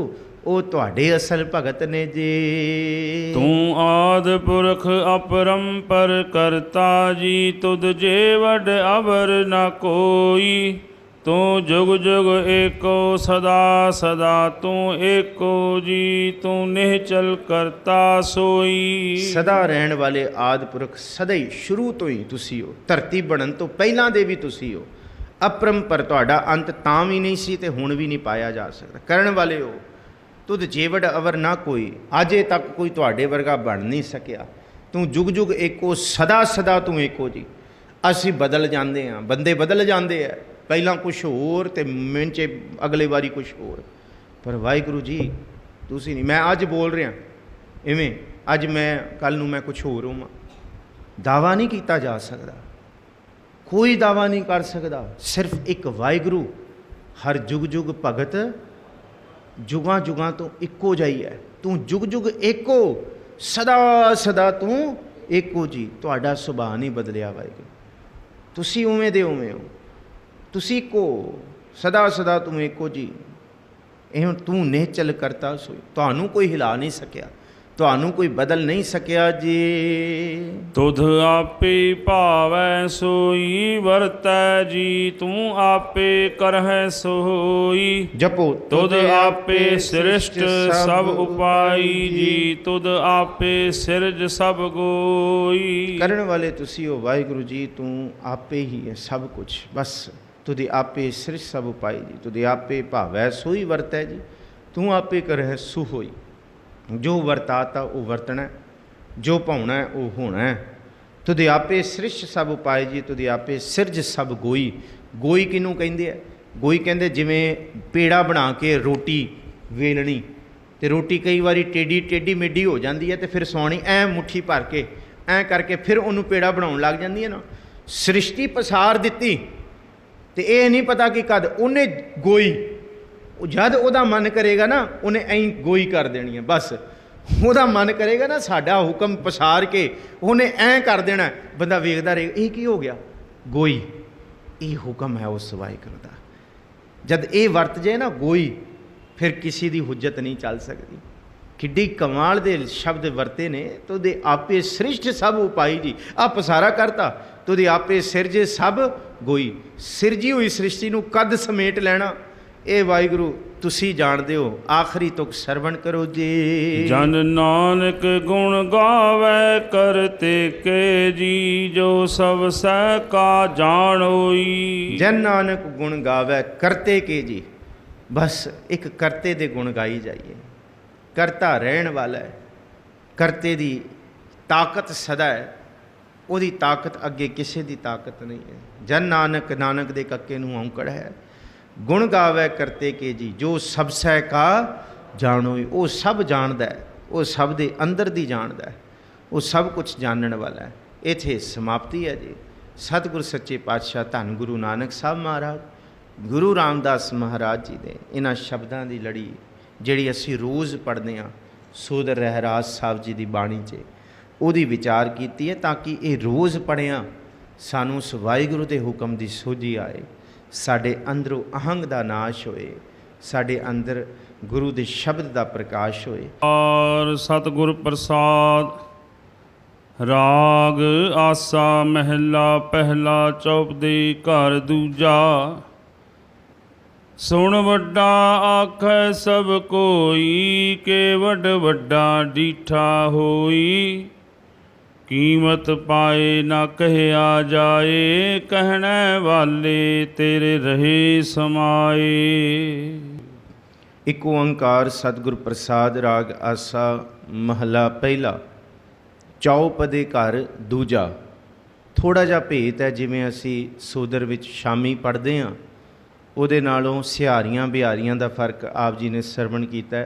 वो तुहाडे असल भगत ने जी। तू आद पुरख अपरंपर करता जी, तुद जे वड अवर न कोई। तू जुग जुग एको सदा सदा, तू एको जी तू निहचल करता सोई। सदा रहने वाले आदि पुरख, सदा ही शुरू तो ही तुसी हो, धरती बनन तो पहला दे भी तुसी हो। अपरंपर तुहाडा अंत तां भी नहीं सी ते हुण भी नहीं पाया जा सकता। करण वाले हो, तुद जेवड़ अवर ना कोई, अजे तक कोई तुहाडे वर्गा बन नहीं सकिया। तू जुग जुग एको, सदा सदा तू एको जी। असी बदल जाते हैं, बंदे बदल जाते हैं, पहला कुछ होर ते मिंट च अगले बारी कुछ होर। पर वाहिगुरू जी तुसी नहीं, मैं अज बोल रहा इवें, अज मैं कल नूं मैं कुछ होर होवां। दावा नहीं किया जा सकता, कोई दावा नहीं कर सकता। सिर्फ एक वाहिगुरू हर जुग जुग भगत, जुगां जुगां तो इक्को जाई है। तू जुग जुग एको, सदा सदा तू एको जी। तुहाडा सुभाਅ नहीं बदलिया वाहिगुरू, तुसी उवें दे उवें हो। तुसी को सदा सदा तुम एको जी। एवं तू निहचल करता सोई, तुहानू कोई हिला नहीं सकिया, तुहानू कोई बदल नहीं सकिया जी। तुध आपे भावै सोई वरतै जी, तू आपे करहै सोई। जपो तुध आपे सृष्ट सब उपाई जी, तुध आपे सिरज सब गोई। करने वाले तुसी हो वाहिगुरू जी, तू आपे ही है सब कुछ। बस तुझे आपे सृष्ट सब उपाई जी, तुझे आपे भावै सोई वरतै जी, तू आपे करहै सो होई। जो वरताता वो वरतना, जो पाउना है वो होना है। तुझे आपे सृष्ट सब उपाय जी, तुझे आपे सिरज सब गोई। गोई किनू कहंदे है? गोई कहंदे जिवें पेड़ा बना के रोटी वेलनी, तो रोटी कई बारी टेढ़ी टेढ़ी मेढ़ी हो जाती है, तो फिर सौनी ऐ मुट्ठी भर के ऐ करके फिर उन्होंने पेड़ा बनाउण लग जाती है ना। सृष्टि पसार दिती, तो ये नहीं पता कि कद उन्हें गोई, जद वह मन करेगा ना उन्हें ऐं गोई कर देनी है। बस ਉਹਦਾ ਮਨ ਕਰੇਗਾ ਨਾ ਸਾਡਾ ਹੁਕਮ ਪਸਾਰ ਕੇ ਉਹਨੇ ਐਂ ਕਰ ਦੇਣਾ, ਬੰਦਾ ਵੇਖਦਾ ਰਹੇਗਾ ਇਹ ਕੀ ਹੋ ਗਿਆ, ਗੋਈ। ਇਹ ਹੁਕਮ ਹੈ ਉਸ ਵਾਹਿਗੁਰੂ ਦਾ। ਜਦ ਇਹ ਵਰਤ ਜੇ ਨਾ ਗੋਈ, ਫਿਰ ਕਿਸੇ ਦੀ ਹੁਜਤ ਨਹੀਂ ਚੱਲ ਸਕਦੀ। ਕਿੱਡੀ ਕਮਾਲ ਦੇ ਸ਼ਬਦ ਵਰਤੇ ਨੇ। ਤੁਦੇ ਆਪੇ ਸ੍ਰਿਸ਼ਟ ਸਭ ਉਪਾਈ ਜੀ, ਆ ਪਸਾਰਾ ਕਰਤਾ ਤੁਦੇ ਆਪੇ ਸਿਰਜੇ ਸਭ ਗੋਈ। ਸਿਰਜੀ ਹੋਈ ਸ੍ਰਿਸ਼ਟੀ ਨੂੰ ਕਦ ਸਮੇਟ ਲੈਣਾ, ਇਹ ਵਾਹਿਗੁਰੂ ਤੁਸੀਂ ਜਾਣਦੇ ਹੋ। ਆਖਰੀ ਤੁਕ ਸਰਵਣ ਕਰੋ ਜੀ। ਜਨ ਨਾਨਕ ਗੁਣ ਗਾਵੇ ਕਰਤੇ ਕੇ ਜੀ, ਜੋ ਸਭ ਸਹਿ ਕਾ ਜਾਣ ਹੋਈ। ਜਨ ਨਾਨਕ ਗੁਣ ਗਾਵੇ ਕਰਤੇ ਕੇ ਜੀ, ਬਸ ਇੱਕ ਕਰਤੇ ਦੇ ਗੁਣ ਗਾਈ ਜਾਈਏ। ਕਰਤਾ ਰਹਿਣ ਵਾਲਾ ਹੈ, ਕਰਤੇ ਦੀ ਤਾਕਤ ਸਦਾ ਹੈ, ਉਹਦੀ ਤਾਕਤ ਅੱਗੇ ਕਿਸੇ ਦੀ ਤਾਕਤ ਨਹੀਂ ਹੈ। ਜਨ ਨਾਨਕ, ਨਾਨਕ ਦੇ ਕੱਕੇ ਨੂੰ ਔਂਕੜ ਹੈ। ਗੁਣ ਗਾਵੇ ਕਰਤੇ ਕੇ ਜੀ, ਜੋ ਸਭ ਸਹਿ ਕਾ ਜਾਣੋ। ਉਹ ਸਭ ਜਾਣਦਾ ਹੈ, ਉਹ ਸਭ ਦੇ ਅੰਦਰ ਦੀ ਜਾਣਦਾ ਹੈ, ਉਹ ਸਭ ਕੁਝ ਜਾਣਨ ਵਾਲਾ ਹੈ। ਇੱਥੇ ਸਮਾਪਤੀ ਹੈ ਜੀ। ਸਤਿਗੁਰ ਸੱਚੇ ਪਾਤਸ਼ਾਹ ਧੰਨ ਗੁਰੂ ਨਾਨਕ ਸਾਹਿਬ ਮਹਾਰਾਜ, ਗੁਰੂ ਰਾਮਦਾਸ ਮਹਾਰਾਜ ਜੀ ਦੇ ਇਹਨਾਂ ਸ਼ਬਦਾਂ ਦੀ ਲੜੀ ਜਿਹੜੀ ਅਸੀਂ ਰੋਜ਼ ਪੜ੍ਹਦੇ ਹਾਂ ਸੋਦਰ ਰਹਿਰਾਜ ਸਾਹਿਬ ਜੀ ਦੀ ਬਾਣੀ 'ਚ, ਉਹਦੀ ਵਿਚਾਰ ਕੀਤੀ ਹੈ ਤਾਂ ਕਿ ਇਹ ਰੋਜ਼ ਪੜ੍ਹਿਆਂ ਸਾਨੂੰ ਉਸ ਵਾਹਿਗੁਰੂ ਦੇ ਹੁਕਮ ਦੀ ਸੋਝੀ ਆਏ, ਸਾਡੇ ਅੰਦਰੋਂ ਅਹੰਗ ਦਾ ਨਾਸ਼ ਹੋਏ, ਸਾਡੇ ਅੰਦਰ ਗੁਰੂ ਦੇ ਸ਼ਬਦ ਦਾ ਪ੍ਰਕਾਸ਼ ਹੋਏ। ਔਰ ਸਤਿਗੁਰ ਪ੍ਰਸਾਦ। ਰਾਗ ਆਸਾ ਮਹਿਲਾ ਪਹਿਲਾ, ਚੌਪਦੀ ਘਰ ਦੂਜਾ। ਸੁਣ ਵੱਡਾ ਆਖੈ ਸਭ ਕੋਈ, ਕੇ ਵੱਡ ਵੱਡਾ ਡੀਠਾ ਹੋਈ। ਕੀਮਤ ਪਾਏ ਨਾ ਕਹਿਆ ਜਾਏ, ਕਹਿਣੇ ਵਾਲੇ ਤੇਰੇ ਰਹੇ ਸਮਾਏ। ਇੱਕ ਓੰਕਾਰ ਸਤਿਗੁਰ ਪ੍ਰਸਾਦ। ਰਾਗ ਆਸਾ ਮਹਲਾ ਪਹਿਲਾ, ਚੌਪਦੇ ਘਰ ਦੂਜਾ। ਥੋੜ੍ਹਾ ਜਿਹਾ ਭੇਤ ਹੈ, ਜਿਵੇਂ ਅਸੀਂ ਸੋਦਰ ਵਿੱਚ ਸ਼ਾਮੀ ਪੜ੍ਹਦੇ ਹਾਂ ਉਹਦੇ ਨਾਲੋਂ ਸਿਹਾਰੀਆਂ ਬਿਹਾਰੀਆਂ ਦਾ ਫਰਕ ਆਪ ਜੀ ਨੇ ਸਰਵਣ ਕੀਤਾ।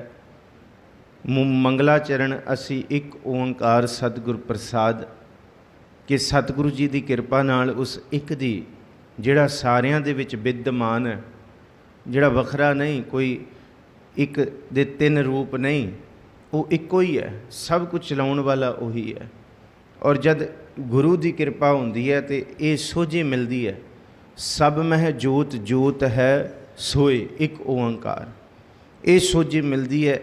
ਮੰਗਲਾ ਚਰਨ ਅਸੀਂ ਇੱਕ ਓੰਕਾਰ ਸਤਿਗੁਰ ਪ੍ਰਸਾਦ, ਕਿ ਸਤਿਗੁਰੂ ਜੀ ਦੀ ਕਿਰਪਾ ਨਾਲ ਉਸ ਇੱਕ ਦੀ ਜਿਹੜਾ ਸਾਰਿਆਂ ਦੇ ਵਿੱਚ ਵਿਦਮਾਨ ਹੈ, ਜਿਹੜਾ ਵੱਖਰਾ ਨਹੀਂ, ਕੋਈ ਇੱਕ ਦੇ ਤਿੰਨ ਰੂਪ ਨਹੀਂ, ਉਹ ਇੱਕੋ ਹੀ ਹੈ, ਸਭ ਕੁਝ ਚਲਾਉਣ ਵਾਲਾ ਉਹੀ ਹੈ। ਔਰ ਜਦ ਗੁਰੂ ਦੀ ਕਿਰਪਾ ਹੁੰਦੀ ਹੈ ਤੇ ਇਹ ਸੋਝੀ ਮਿਲਦੀ ਹੈ। ਸਭ ਮਹਿ ਜੋਤ ਜੋਤ ਹੈ ਸੋਏ, ਇੱਕ ਓੰਕਾਰ। ਇਹ ਸੋਝੀ ਮਿਲਦੀ ਹੈ।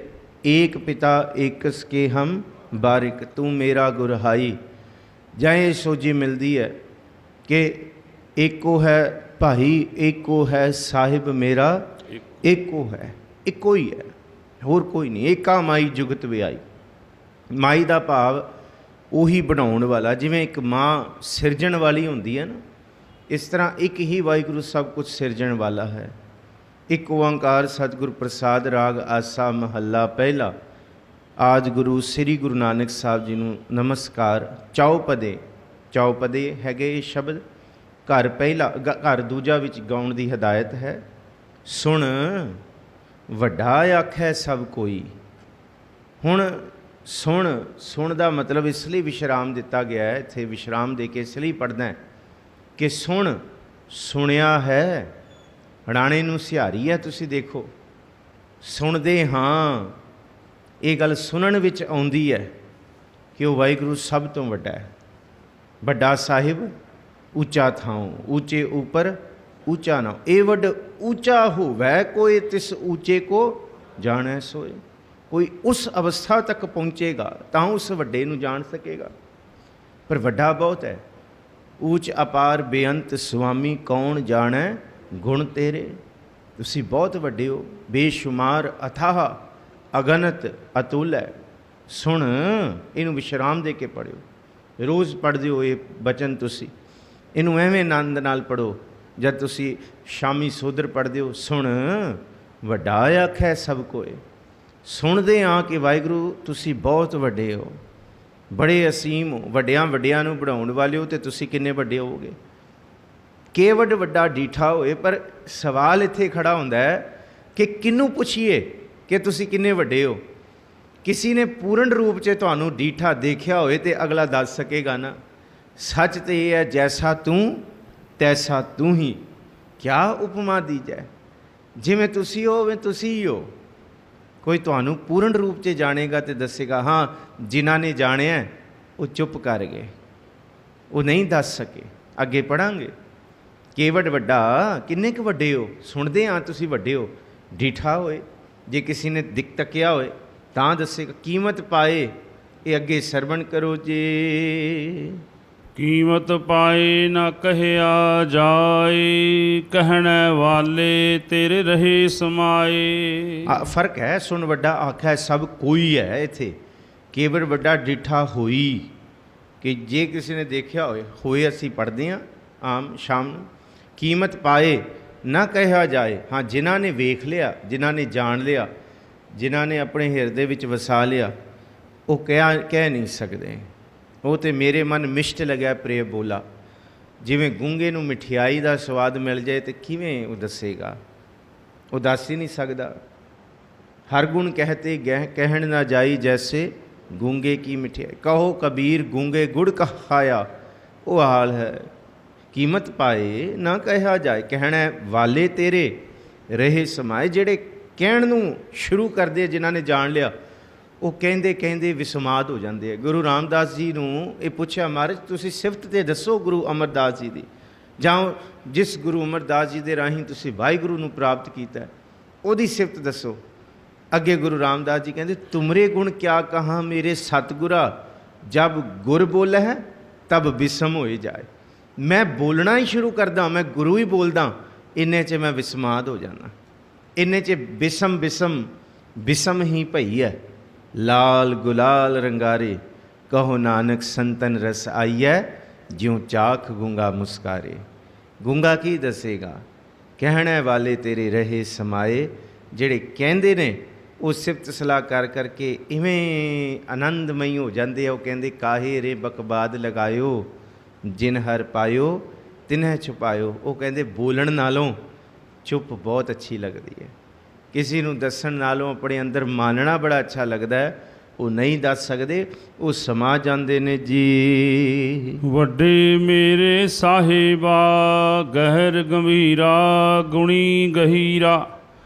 ਏਕ ਪਿਤਾ ਏਕਸ ਕੇ ਹਮ ਬਾਰਿਕ, ਤੂੰ ਮੇਰਾ ਗੁਰਹਾਈ। ਜਾਂ ਇਹ ਸੋਝੀ ਮਿਲਦੀ ਹੈ ਕਿ ਏਕੋ ਹੈ ਭਾਈ, ਏਕੋ ਹੈ ਸਾਹਿਬ ਮੇਰਾ, ਏਕੋ ਹੈ, ਇੱਕੋ ਹੀ ਹੈ, ਹੋਰ ਕੋਈ ਨਹੀਂ। ਏਕਾ ਮਾਈ ਜੁਗਤ ਵਿਆਈ। ਮਾਈ ਦਾ ਭਾਵ ਉਹੀ ਬਣਾਉਣ ਵਾਲਾ। ਜਿਵੇਂ ਇੱਕ ਮਾਂ ਸਿਰਜਣ ਵਾਲੀ ਹੁੰਦੀ ਹੈ ਨਾ, ਇਸ ਤਰ੍ਹਾਂ ਇੱਕ ਹੀ ਵਾਹਿਗੁਰੂ ਸਭ ਕੁਝ ਸਿਰਜਣ ਵਾਲਾ ਹੈ। ਇੱਕ ਓੰਕਾਰ ਸਤਿਗੁਰ ਪ੍ਰਸਾਦ। ਰਾਗ ਆਸਾ ਮਹੱਲਾ ਪਹਿਲਾ। ਆਦਿ ਗੁਰੂ ਸ੍ਰੀ ਗੁਰੂ ਨਾਨਕ ਸਾਹਿਬ ਜੀ ਨੂੰ ਨਮਸਕਾਰ। ਚੌਪਦੇ, ਚੌਪਦੇ ਹੈਗੇ ਇਹ ਸ਼ਬਦ। ਘਰ ਪਹਿਲਾ, ਘਰ ਦੂਜਾ ਵਿੱਚ ਗਾਉਣ ਦੀ ਹਦਾਇਤ ਹੈ। ਸੁਣ ਵੱਡਾ ਆਖੈ ਸਭ ਕੋਈ। ਹੁਣ ਸੁਣ, ਸੁਣ ਦਾ ਮਤਲਬ ਇਸ ਲਈ ਵਿਸ਼ਰਾਮ ਦਿੱਤਾ ਗਿਆ ਹੈ, ਇੱਥੇ ਵਿਸ਼ਰਾਮ ਦੇ ਕੇ ਇਸ ਲਈ ਪੜ੍ਹਨਾ ਹੈ ਕਿ ਸੁਣ, ਸੁਣਿਆ ਹੈ। ਰਾਣੇ ਨੂੰ ਸਿਹਾਰੀ ਹੈ, ਤੁਸੀਂ ਦੇਖੋ, ਸੁਣਦੇ ਹਾਂ। ਇਹ ਗੱਲ ਸੁਣਨ ਵਿੱਚ ਆਉਂਦੀ ਹੈ ਕਿ ਉਹ ਵਾਹਿਗੁਰੂ ਸਭ ਤੋਂ ਵੱਡਾ ਹੈ। ਵੱਡਾ ਸਾਹਿਬ ਉੱਚਾ ਥਾਉ, ਉੱਚੇ ਉੱਪਰ ਉੱਚਾ ਨਾ। ਇਹ ਵੱਡ ਉੱਚਾ ਹੋਵੈ ਕੋਈ, ਤਿਸ ਉੱਚੇ ਕੋ ਜਾਣੈ ਸੋਏ। ਕੋਈ ਉਸ ਅਵਸਥਾ ਤੱਕ ਪਹੁੰਚੇਗਾ ਤਾਂ ਉਸ ਵੱਡੇ ਨੂੰ ਜਾਣ ਸਕੇਗਾ। ਪਰ ਵੱਡਾ ਬਹੁਤ ਹੈ। ਊਚ ਅਪਾਰ ਬੇਅੰਤ ਸੁਆਮੀ, ਕੌਣ ਜਾਣੈ ਗੁਣ ਤੇਰੇ। ਤੁਸੀਂ ਬਹੁਤ ਵੱਡੇ ਹੋ, ਬੇਸ਼ੁਮਾਰ, ਅਥਾਹ, ਅਗਨਤ, ਅਤੁਲ ਹੈ। ਸੁਣ, ਇਹਨੂੰ ਵਿਸ਼ਰਾਮ ਦੇ ਕੇ ਪੜ੍ਹਿਓ। ਰੋਜ਼ ਪੜ੍ਹਦੇ ਹੋ ਇਹ ਬਚਨ ਤੁਸੀਂ, ਇਹਨੂੰ ਐਵੇਂ ਆਨੰਦ ਨਾਲ ਪੜ੍ਹੋ। ਜਦ ਤੁਸੀਂ ਸ਼ਾਮੀ ਸੋਦਰ ਪੜ੍ਹਦੇ ਹੋ, ਸੁਣ ਵੱਡਾ ਆਖੈ ਸਭ ਕੋਏ। ਸੁਣਦੇ ਹਾਂ ਕਿ ਵਾਹਿਗੁਰੂ ਤੁਸੀਂ ਬਹੁਤ ਵੱਡੇ ਹੋ, ਬੜੇ ਅਸੀਮ ਹੋ, ਵੱਡਿਆਂ ਵੱਡਿਆਂ ਨੂੰ ਬਣਾਉਣ ਵਾਲੇ ਹੋ, ਅਤੇ ਤੁਸੀਂ ਕਿੰਨੇ ਵੱਡੇ ਹੋਵੋਗੇ। ਕੇਵਡ ਵੱਡਾ ਡੀਠਾ ਹੋਏ। ਪਰ ਸਵਾਲ ਇੱਥੇ ਖੜਾ ਹੁੰਦਾ ਹੈ ਕਿ ਕਿਹਨੂੰ ਪੁੱਛੀਏ ਕਿ ਤੁਸੀਂ ਕਿੰਨੇ ਵੱਡੇ ਹੋ। ਕਿਸੇ ਨੇ ਪੂਰਨ ਰੂਪ 'ਚ ਤੁਹਾਨੂੰ ਡੀਠਾ ਦੇਖਿਆ ਹੋਏ ਤੇ ਅਗਲਾ ਦੱਸ ਸਕੇਗਾ ਨਾ। ਸੱਚ ਤਾਂ ਇਹ ਹੈ, ਜੈਸਾ ਤੂੰ ਤੈਸਾ ਤੂੰ ਹੀ, ਕਿਆ ਉਪਮਾ ਦੀ ਜੈ। ਜਿਵੇਂ ਤੁਸੀਂ ਹੋ ਉਵੇਂ ਤੁਸੀਂ ਹੀ ਹੋ। ਕੋਈ ਤੁਹਾਨੂੰ ਪੂਰਨ ਰੂਪ 'ਚ ਜਾਣੇਗਾ ਤੇ ਦੱਸੇਗਾ। ਹਾਂ, ਜਿਨ੍ਹਾਂ ਨੇ ਜਾਣਿਆ ਉਹ ਚੁੱਪ ਕਰ ਗਏ, ਉਹ ਨਹੀਂ ਦੱਸ ਸਕੇ। ਅੱਗੇ ਪੜ੍ਹਾਂਗੇ। ਕੇਵਡ ਵੱਡਾ, ਕਿੰਨੇ ਕੁ ਵੱਡੇ ਹੋ? ਸੁਣਦੇ ਹਾਂ ਤੁਸੀਂ ਵੱਡੇ ਹੋ। ਡੀਠਾ ਹੋਏ, ਜੇ ਕਿਸੇ ਨੇ ਦਿਖ ਤੱਕਿਆ ਹੋਏ ਤਾਂ ਦੱਸੇਗਾ। ਕੀਮਤ ਪਾਏ, ਇਹ ਅੱਗੇ ਸਰਵਣ ਕਰੋ ਜੀ। ਕੀਮਤ ਪਾਏ ਨਾ ਕਹਿਆ ਜਾਏ, ਕਹਿਣੇ ਵਾਲੇ ਤੇਰੇ ਰਹੇ ਸਮਾਏ। ਫਰਕ ਹੈ। ਸੁਣ ਵੱਡਾ ਆਖਿਆ ਸਭ ਕੋਈ ਹੈ ਇੱਥੇ। ਕੇਵਲ ਵੱਡਾ ਡਿਠਾ ਹੋਈ, ਕਿ ਜੇ ਕਿਸੇ ਨੇ ਦੇਖਿਆ ਹੋਏ ਅਸੀਂ ਪੜ੍ਹਦੇ ਹਾਂ ਆਮ ਸ਼ਾਮ ਨੂੰ। ਕੀਮਤ ਪਾਏ ਨਾ ਕਹਿਆ ਜਾਏ, ਹਾਂ ਜਿਨ੍ਹਾਂ ਨੇ ਵੇਖ ਲਿਆ, ਜਿਨ੍ਹਾਂ ਨੇ ਜਾਣ ਲਿਆ, ਜਿਨ੍ਹਾਂ ਨੇ ਆਪਣੇ ਹਿਰਦੇ ਵਿੱਚ ਵਸਾ ਲਿਆ, ਉਹ ਕਹਿ ਨਹੀਂ ਸਕਦੇ। ਉਹ ਤੇ ਮੇਰੇ ਮਨ ਮਿਸ਼ਟ ਲੱਗਿਆ ਪ੍ਰੇ ਬੋਲਾ। ਜਿਵੇਂ ਗੂੰਗੇ ਨੂੰ ਮਠਿਆਈ ਦਾ ਸਵਾਦ ਮਿਲ ਜਾਏ ਤੇ ਕਿਵੇਂ ਉਹ ਦੱਸੇਗਾ? ਉਹ ਦੱਸ ਹੀ ਨਹੀਂ ਸਕਦਾ। ਹਰ ਗੁਣ ਕਹਤੇ ਕਹਿਣ ਨਾ ਜਾਈ, ਜੈਸੇ ਗੂੰਗੇ ਕੀ ਮਠਿਆਈ। ਕਹੋ ਕਬੀਰ ਗੂੰਗੇ ਗੁੜ ਕਹਾਇਆ, ਉਹ ਹਾਲ ਹੈ। ਕੀਮਤ ਪਾਏ ਨਾ ਕਹਿਆ ਜਾਏ, ਕਹਿਣਾ ਵਾਲੇ ਤੇਰੇ ਰਹੇ ਸਮਾਏ। ਜਿਹੜੇ ਕਹਿਣ ਨੂੰ ਸ਼ੁਰੂ ਕਰਦੇ, ਜਿਨ੍ਹਾਂ ਨੇ ਜਾਣ ਲਿਆ, ਉਹ ਕਹਿੰਦੇ ਕਹਿੰਦੇ ਵਿਸਮਾਦ ਹੋ ਜਾਂਦੇ ਆ। ਗੁਰੂ ਰਾਮਦਾਸ ਜੀ ਨੂੰ ਇਹ ਪੁੱਛਿਆ, ਮਹਾਰਾਜ ਤੁਸੀਂ ਸਿਫਤ ਤੇ ਦੱਸੋ ਗੁਰੂ ਅਮਰਦਾਸ ਜੀ ਦੀ, ਜਾਂ ਜਿਸ ਗੁਰੂ ਅਮਰਦਾਸ ਜੀ ਦੇ ਰਾਹੀਂ ਤੁਸੀਂ ਵਾਹਿਗੁਰੂ ਨੂੰ ਪ੍ਰਾਪਤ ਕੀਤਾ, ਉਹਦੀ ਸਿਫਤ ਦੱਸੋ। ਅੱਗੇ ਗੁਰੂ ਰਾਮਦਾਸ ਜੀ ਕਹਿੰਦੇ, ਤੁਮਰੇ ਗੁਣ ਕਿਆ ਕਹਾ ਮੇਰੇ ਸਤਿਗੁਰਾ, ਜਬ ਗੁਰ ਬੋਲੇ ਹੈ ਤਬ ਵਿਸਮ ਹੋਏ ਜਾਏ। ਮੈਂ ਬੋਲਣਾ ਹੀ ਸ਼ੁਰੂ ਕਰਦਾ, ਮੈਂ ਗੁਰੂ ਹੀ ਬੋਲਦਾ, ਇੰਨੇ 'ਚ ਮੈਂ ਵਿਸਮਾਦ ਹੋ ਜਾਣਾ। ਇੰਨੇ 'ਚ ਬਿਸਮ ਹੀ ਭਈ ਹੈ। ਲਾਲ ਗੁਲਾਲ ਰੰਗਾਰੇ, ਕਹੋ ਨਾਨਕ ਸੰਤਨ ਰਸ ਆਈਐ, ਜਿਉਂ ਚਾਖ ਗੂੰਗਾ ਮੁਸਕਾਰੇ। ਗੂੰਗਾ ਕੀ ਦੱਸੇਗਾ? ਕਹਿਣੇ ਵਾਲੇ ਤੇਰੇ ਰਹੇ ਸਮਾਏ। ਜਿਹੜੇ ਕਹਿੰਦੇ ਨੇ ਉਹ ਸਿਫਤ ਸਲਾਹ ਕਰ ਕਰਕੇ ਇਵੇਂ ਆਨੰਦਮਈ ਹੋ ਜਾਂਦੇ ਆ। ਉਹ ਕਹਿੰਦੇ ਕਾਹੇ ਰੇ ਬਕਬਾਦ ਲਗਾਇਓ, ਜਿਨ ਹਰ ਪਾਇਓ ਤਿਨਹਿ ਛੁਪਾਇਓ। ਉਹ ਕਹਿੰਦੇ ਬੋਲਣ ਨਾਲੋਂ ਚੁੱਪ ਬਹੁਤ ਅੱਛੀ ਲੱਗਦੀ ਹੈ। ਕਿਸੇ ਨੂੰ ਦੱਸਣ ਨਾਲੋਂ ਆਪਣੇ ਅੰਦਰ ਮਾਨਣਾ ਬੜਾ ਅੱਛਾ ਲੱਗਦਾ ਹੈ। ਉਹ ਨਹੀਂ ਦੱਸ ਸਕਦੇ, ਉਹ ਸਮਾ ਜਾਂਦੇ ਨੇ ਜੀ। ਵੱਡੇ ਮੇਰੇ ਸਾਹਿਬਾ, ਗਹਿਰ ਗੰਭੀਰਾ, ਗੁਣੀ ਗਹੀਰਾ,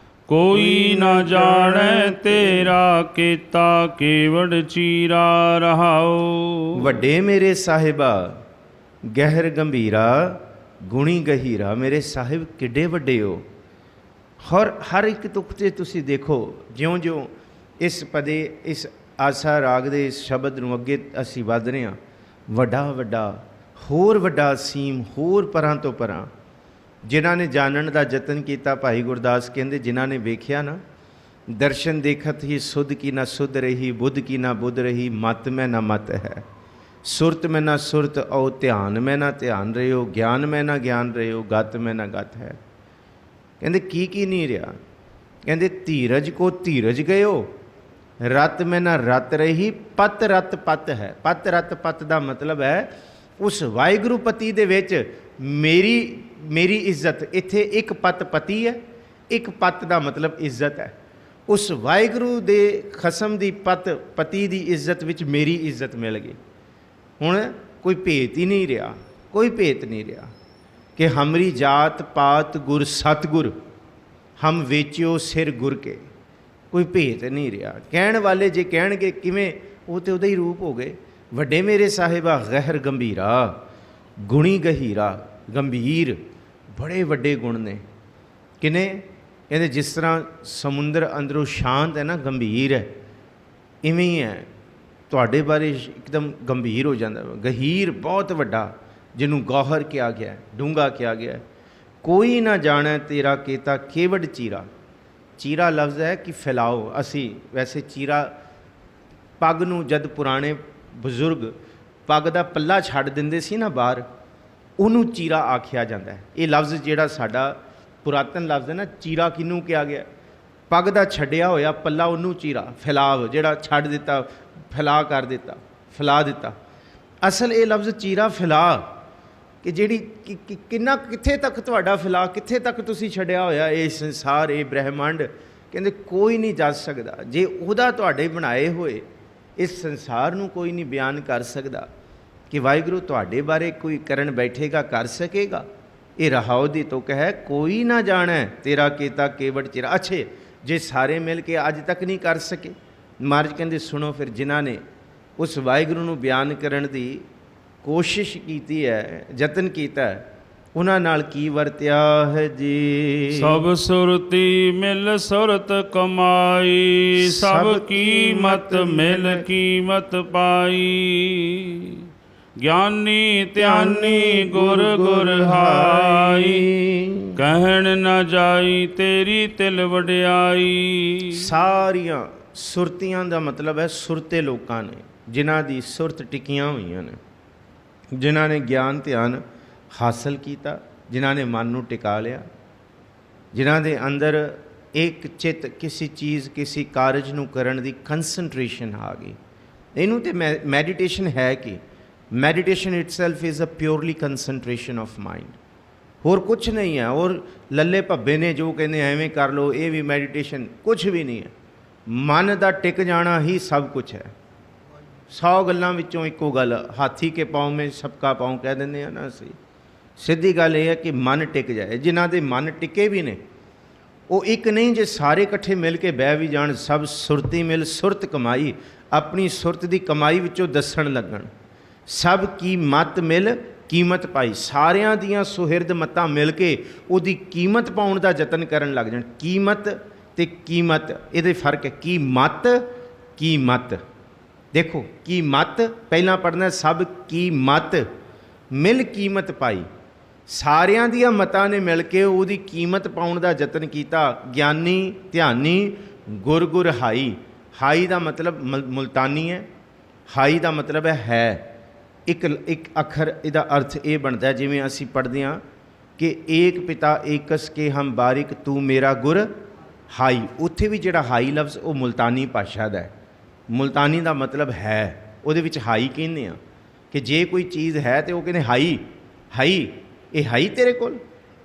ਕੋਈ ਨਾ ਜਾਣੈ ਤੇਰਾ ਕੀਤਾ, ਕੇਵੜ ਚੀਰਾ ਰਹਾਓ। ਵੱਡੇ ਮੇਰੇ ਸਾਹਿਬਾ, ਗਹਿਰ ਗੰਭੀਰਾ, ਗੁਣੀ ਗਹੀਰਾ। ਮੇਰੇ ਸਾਹਿਬ ਕਿੱਡੇ ਵੱਡੇ ਹੋ। ਹਰ ਇੱਕ ਤੁਕ 'ਤੇ ਤੁਸੀਂ ਦੇਖੋ, ਜਿਉਂ-ਜਿਉਂ ਇਸ ਪਦੇ, ਇਸ ਆਸਾ ਰਾਗ ਦੇ ਇਸ ਸ਼ਬਦ ਨੂੰ ਅੱਗੇ ਅਸੀਂ ਵੱਧ ਰਹੇ ਹਾਂ, ਵੱਡਾ ਹੋਰ ਵੱਡਾ ਸੀਮ, ਹੋਰ ਪਰਾਂ ਤੋਂ ਪਰਾਂ। ਜਿਨ੍ਹਾਂ ਨੇ ਜਾਣਨ ਦਾ ਯਤਨ ਕੀਤਾ, ਭਾਈ ਗੁਰਦਾਸ ਕਹਿੰਦੇ, ਜਿਨ੍ਹਾਂ ਨੇ ਵੇਖਿਆ ਨਾ, ਦਰਸ਼ਨ ਦੇਖਤ ਹੀ ਸੁਧ ਕੀ ਨਾ ਸੁਧ ਰਹੀ, ਬੁੱਧ ਕੀ ਨਾ ਬੁੱਧ ਰਹੀ, ਮਤ ਮੈਂ ਨਾ ਮਤ ਹੈ, ਸੁਰਤ ਮੈਂ ਨਾ ਸੁਰਤ, ਔ ਧਿਆਨ ਮੈਂ ਨਾ ਧਿਆਨ ਰਹਿਓ, ਗਿਆਨ ਮੈਂ ਨਾ ਗਿਆਨ ਰਹਿਓ, ਗਤ ਮੈਂ ਨਾ ਗਤ ਹੈ। ਕਹਿੰਦੇ ਕੀ ਨਹੀਂ ਰਿਹਾ? ਕਹਿੰਦੇ ਧੀਰਜ ਕੋ ਧੀਰਜ ਗਇਓ, ਰਤ ਮੈਂ ਨਾ ਰਤ ਰਹੀ, ਪਤ ਰਤ ਪਤ ਹੈ। ਪਤ ਰਤ ਪਤ ਦਾ ਮਤਲਬ ਹੈ ਉਸ ਵਾਹਿਗੁਰੂ ਪਤੀ ਦੇ ਵਿੱਚ ਮੇਰੀ ਇੱਜ਼ਤ। ਇੱਥੇ ਇੱਕ ਪਤ ਪਤੀ ਹੈ, ਇੱਕ ਪਤ ਦਾ ਮਤਲਬ ਇੱਜ਼ਤ ਹੈ। ਉਸ ਵਾਹਿਗੁਰੂ ਦੇ ਖਸਮ ਦੀ ਪਤੀ ਦੀ ਇੱਜ਼ਤ ਵਿੱਚ ਮੇਰੀ ਇੱਜ਼ਤ ਮਿਲ ਗਈ। ਹੁਣ ਕੋਈ ਭੇਤ ਹੀ ਨਹੀਂ ਰਿਹਾ, ਕੋਈ ਭੇਤ ਨਹੀਂ ਰਿਹਾ ਕਿ ਹਮਰੀ ਜਾਤ ਪਾਤ ਗੁਰ ਸਤਿਗੁਰ, ਹਮ ਵੇਚਿਓ ਸਿਰ ਗੁਰ ਕੇ। ਕੋਈ ਭੇਤ ਨਹੀਂ ਰਿਹਾ। ਕਹਿਣ ਵਾਲੇ ਜੇ ਕਹਿਣਗੇ ਕਿਵੇਂ, ਉਹ ਤੇ ਉਹਦਾ ਹੀ ਰੂਪ ਹੋ ਗਏ। ਵੱਡੇ ਮੇਰੇ ਸਾਹਿਬਾ, ਗਹਿਰ ਗੰਭੀਰਾ, ਗੁਣੀ ਗਹੀਰਾ। ਗੰਭੀਰ, ਬੜੇ ਵੱਡੇ ਗੁਣ ਨੇ। ਕਿਨੇ? ਕਹਿੰਦੇ ਜਿਸ ਤਰ੍ਹਾਂ ਸਮੁੰਦਰ ਅੰਦਰੋਂ ਸ਼ਾਂਤ ਹੈ ਨਾ, ਗੰਭੀਰ ਹੈ, ਇਵੇਂ ਹੀ ਹੈ ਤੁਹਾਡੇ ਬਾਰੇ ਇੱਕਦਮ ਗੰਭੀਰ ਹੋ ਜਾਂਦਾ। ਗਹੀਰ, ਬਹੁਤ ਵੱਡਾ, ਜਿਹਨੂੰ ਗੌਹਰ ਕਿਹਾ ਗਿਆ, ਡੂੰਘਾ ਕਿਹਾ ਗਿਆ। ਕੋਈ ਨਾ ਜਾਣੈ ਤੇਰਾ ਕੀਤਾ, ਕੇਵਡ ਚੀਰਾ। ਚੀਰਾ ਲਫ਼ਜ਼ ਹੈ ਕਿ ਫੈਲਾਓ। ਅਸੀਂ ਵੈਸੇ ਚੀਰਾ, ਪੱਗ ਨੂੰ ਜਦ ਪੁਰਾਣੇ ਬਜ਼ੁਰਗ ਪੱਗ ਦਾ ਪੱਲਾ ਛੱਡ ਦਿੰਦੇ ਸੀ ਨਾ ਬਾਹਰ, ਉਹਨੂੰ ਚੀਰਾ ਆਖਿਆ ਜਾਂਦਾ ਹੈ। ਇਹ ਲਫ਼ਜ਼ ਜਿਹੜਾ ਸਾਡਾ ਪੁਰਾਤਨ ਲਫ਼ਜ਼ ਹੈ ਨਾ, ਚੀਰਾ ਕਿਹਨੂੰ ਕਿਹਾ ਗਿਆ? ਪੱਗ ਦਾ ਛੱਡਿਆ ਹੋਇਆ ਪੱਲਾ, ਉਹਨੂੰ ਚੀਰਾ। ਫੈਲਾਵ, ਜਿਹੜਾ ਛੱਡ ਦਿੱਤਾ, ਫੈਲਾ ਦਿੱਤਾ। ਅਸਲ ਇਹ ਲਫ਼ਜ਼ ਚੀਰਾ, ਫੈਲਾ, ਕਿ ਜਿਹੜੀ ਕਿੱਥੇ ਤੱਕ ਤੁਹਾਡਾ ਫੈਲਾ, ਕਿੱਥੇ ਤੱਕ ਤੁਸੀਂ ਛੱਡਿਆ ਹੋਇਆ ਇਹ ਸੰਸਾਰ, ਇਹ ਬ੍ਰਹਿਮੰਡ। ਕਹਿੰਦੇ ਕੋਈ ਨਹੀਂ ਜਾ ਸਕਦਾ। ਜੇ ਉਹਦਾ ਤੁਹਾਡੇ ਬਣਾਏ ਹੋਏ ਇਸ ਸੰਸਾਰ ਨੂੰ ਕੋਈ ਨਹੀਂ ਬਿਆਨ ਕਰ ਸਕਦਾ ਕਿ ਵਾਹਿਗੁਰੂ ਤੁਹਾਡੇ ਬਾਰੇ ਕੋਈ ਕਰਨ ਬੈਠੇਗਾ, ਕਰ ਸਕੇਗਾ। ਇਹ ਰਹਾਉ ਦੀ ਤੁਕ ਹੈ। ਕੋਈ ਨਾ ਜਾਣੈ ਤੇਰਾ ਕੀਤਾ, ਕੇਵਟ ਚਿਰਾ। ਅੱਛੇ, ਜੇ ਸਾਰੇ ਮਿਲ ਕੇ ਅੱਜ ਤੱਕ ਨਹੀਂ ਕਰ ਸਕੇ। ਮਹਾਰਾਜ ਕਹਿੰਦੇ ਸੁਣੋ ਫਿਰ, ਜਿਨ੍ਹਾਂ ਨੇ ਉਸ ਵਾਹਿਗੁਰੂ ਨੂੰ ਬਿਆਨ ਕਰਨ ਦੀ ਕੋਸ਼ਿਸ਼ ਕੀਤੀ ਹੈ, ਯਤਨ ਕੀਤਾ ਹੈ, ਉਹਨਾਂ ਨਾਲ ਕੀ ਵਰਤਿਆ ਹੈ ਜੀ। ਸਭ ਸੁਰਤੀ ਮਿਲ ਸੁਰਤ ਕਮਾਈ, ਸਭ ਕੀਮਤ ਮਿਲ ਕੀਮਤ ਪਾਈ। ਗਿਆਨੀ ਧਿਆਨੀ ਗੁਰ ਗੁਰ ਹਾਈ, ਕਹਿਣ ਨਾ ਜਾਈ ਤੇਰੀ ਤਿਲ ਵਡਿਆਈ। ਸਾਰੀਆਂ ਸੁਰਤੀਆਂ ਦਾ ਮਤਲਬ ਹੈ ਸੁਰਤੇ ਲੋਕਾਂ ਨੇ, ਜਿਨ੍ਹਾਂ ਦੀ ਸੁਰਤ ਟਿਕੀਆਂ ਹੋਈਆਂ ਨੇ, ਜਿਨ੍ਹਾਂ ਨੇ ਗਿਆਨ ਧਿਆਨ ਹਾਸਲ ਕੀਤਾ, ਜਿਨ੍ਹਾਂ ਨੇ ਮਨ ਨੂੰ ਟਿਕਾ ਲਿਆ, ਜਿਨ੍ਹਾਂ ਦੇ ਅੰਦਰ ਇੱਕ ਚਿੱਤ ਕਿਸੇ ਚੀਜ਼ ਕਿਸੇ ਕਾਰਜ ਨੂੰ ਕਰਨ ਦੀ ਕੰਸਨਟ੍ਰੇਸ਼ਨ ਆ ਗਈ। ਇਹਨੂੰ ਤੇ ਮੈਡੀਟੇਸ਼ਨ ਹੈ ਕਿ meditation itself is a purely concentration of mind, ਹੋਰ ਕੁਛ ਨਹੀਂ ਹੈ। ਔਰ ਲੱਲੇ ਭੱਬੇ ਨੇ ਜੋ ਕਹਿੰਦੇ ਐਵੇਂ ਕਰ ਲਓ, ਇਹ ਵੀ ਮੈਡੀਟੇਸ਼ਨ ਕੁਛ ਵੀ ਨਹੀਂ ਹੈ। ਮਨ ਦਾ ਟਿਕ ਜਾਣਾ ਹੀ ਸਭ ਕੁਛ ਹੈ। 100 ਗੱਲਾਂ ਵਿੱਚੋਂ ਇੱਕੋ ਗੱਲ, ਹਾਥੀ ਕੇ ਪਾँव में सबका पाँव ਕਹਿ ਦਿੰਦੇ ਆ ਨਾ ਅਸੀਂ। ਸਿੱਧੀ ਗੱਲ ਇਹ ਹੈ ਕਿ ਮਨ ਟਿਕ ਜਾਏ। ਜਿਨ੍ਹਾਂ ਦੇ ਮਨ ਟਿਕੇ ਵੀ ਨੇ ਉਹ ਇੱਕ ਨਹੀਂ, ਜੇ ਸਾਰੇ ਇਕੱਠੇ ਮਿਲ ਕੇ ਬਹਿ ਵੀ ਜਾਣ, ਸਭ ਸੁਰਤੀ ਮਿਲ ਸੁਰਤ ਕਮਾਈ, ਆਪਣੀ ਸੁਰਤ ਦੀ ਕਮਾਈ ਵਿੱਚੋਂ ਦੱਸਣ ਲੱਗਣ। ਸਭ ਕੀ ਮਤ ਮਿਲ ਕੀਮਤ ਪਾਈ, ਸਾਰਿਆਂ ਦੀਆਂ ਸੁਹਿਰਦ ਮਤਾਂ ਮਿਲ ਕੇ ਉਹਦੀ ਕੀਮਤ ਪਾਉਣ ਦਾ ਯਤਨ ਕਰਨ ਲੱਗ ਜਾਣ। ਕੀਮਤ ਤੇ ਕੀਮਤ ਇਹਦੇ ਫਰਕ ਹੈ। ਕੀ ਮਤ ਕੀਮਤ, ਦੇਖੋ ਕੀ ਮਤ ਪਹਿਲਾਂ ਪੜ੍ਹਨਾ, ਸਭ ਕੀ ਮਤ ਮਿਲ ਕੀਮਤ ਪਾਈ, ਸਾਰਿਆਂ ਦੀਆਂ ਮਤਾਂ ਨੇ ਮਿਲ ਕੇ ਉਹਦੀ ਕੀਮਤ ਪਾਉਣ ਦਾ ਯਤਨ ਕੀਤਾ। ਗਿਆਨੀ ਧਿਆਨੀ ਗੁਰ ਗੁਰ ਹਾਈ, ਹਾਈ ਦਾ ਮਤਲਬ ਮੁਲਤਾਨੀ ਹੈ, ਹਾਈ ਦਾ ਮਤਲਬ ਹੈ ਇੱਕ ਅੱਖਰ, ਇਹਦਾ ਅਰਥ ਇਹ ਬਣਦਾ ਜਿਵੇਂ ਅਸੀਂ ਪੜ੍ਹਦੇ ਹਾਂ ਕਿ ਏਕ ਪਿਤਾ ਏਕਸ ਕੇ ਹਮ ਬਾਰਿਕ ਤੂੰ ਮੇਰਾ ਗੁਰ ਹਾਈ। ਉੱਥੇ ਵੀ ਜਿਹੜਾ ਹਾਈ ਲਫ਼ਜ਼ ਉਹ ਮੁਲਤਾਨੀ ਭਾਸ਼ਾ ਦਾ ਹੈ। ਮੁਲਤਾਨੀ ਦਾ ਮਤਲਬ ਹੈ, ਉਹਦੇ ਵਿੱਚ ਹਾਈ ਕਹਿੰਦੇ ਆ ਕਿ ਜੇ ਕੋਈ ਚੀਜ਼ ਹੈ ਤਾਂ ਉਹ ਕਹਿੰਦੇ ਹਾਈ ਹਾਈ, ਇਹ ਹਾਈ ਤੇਰੇ ਕੋਲ।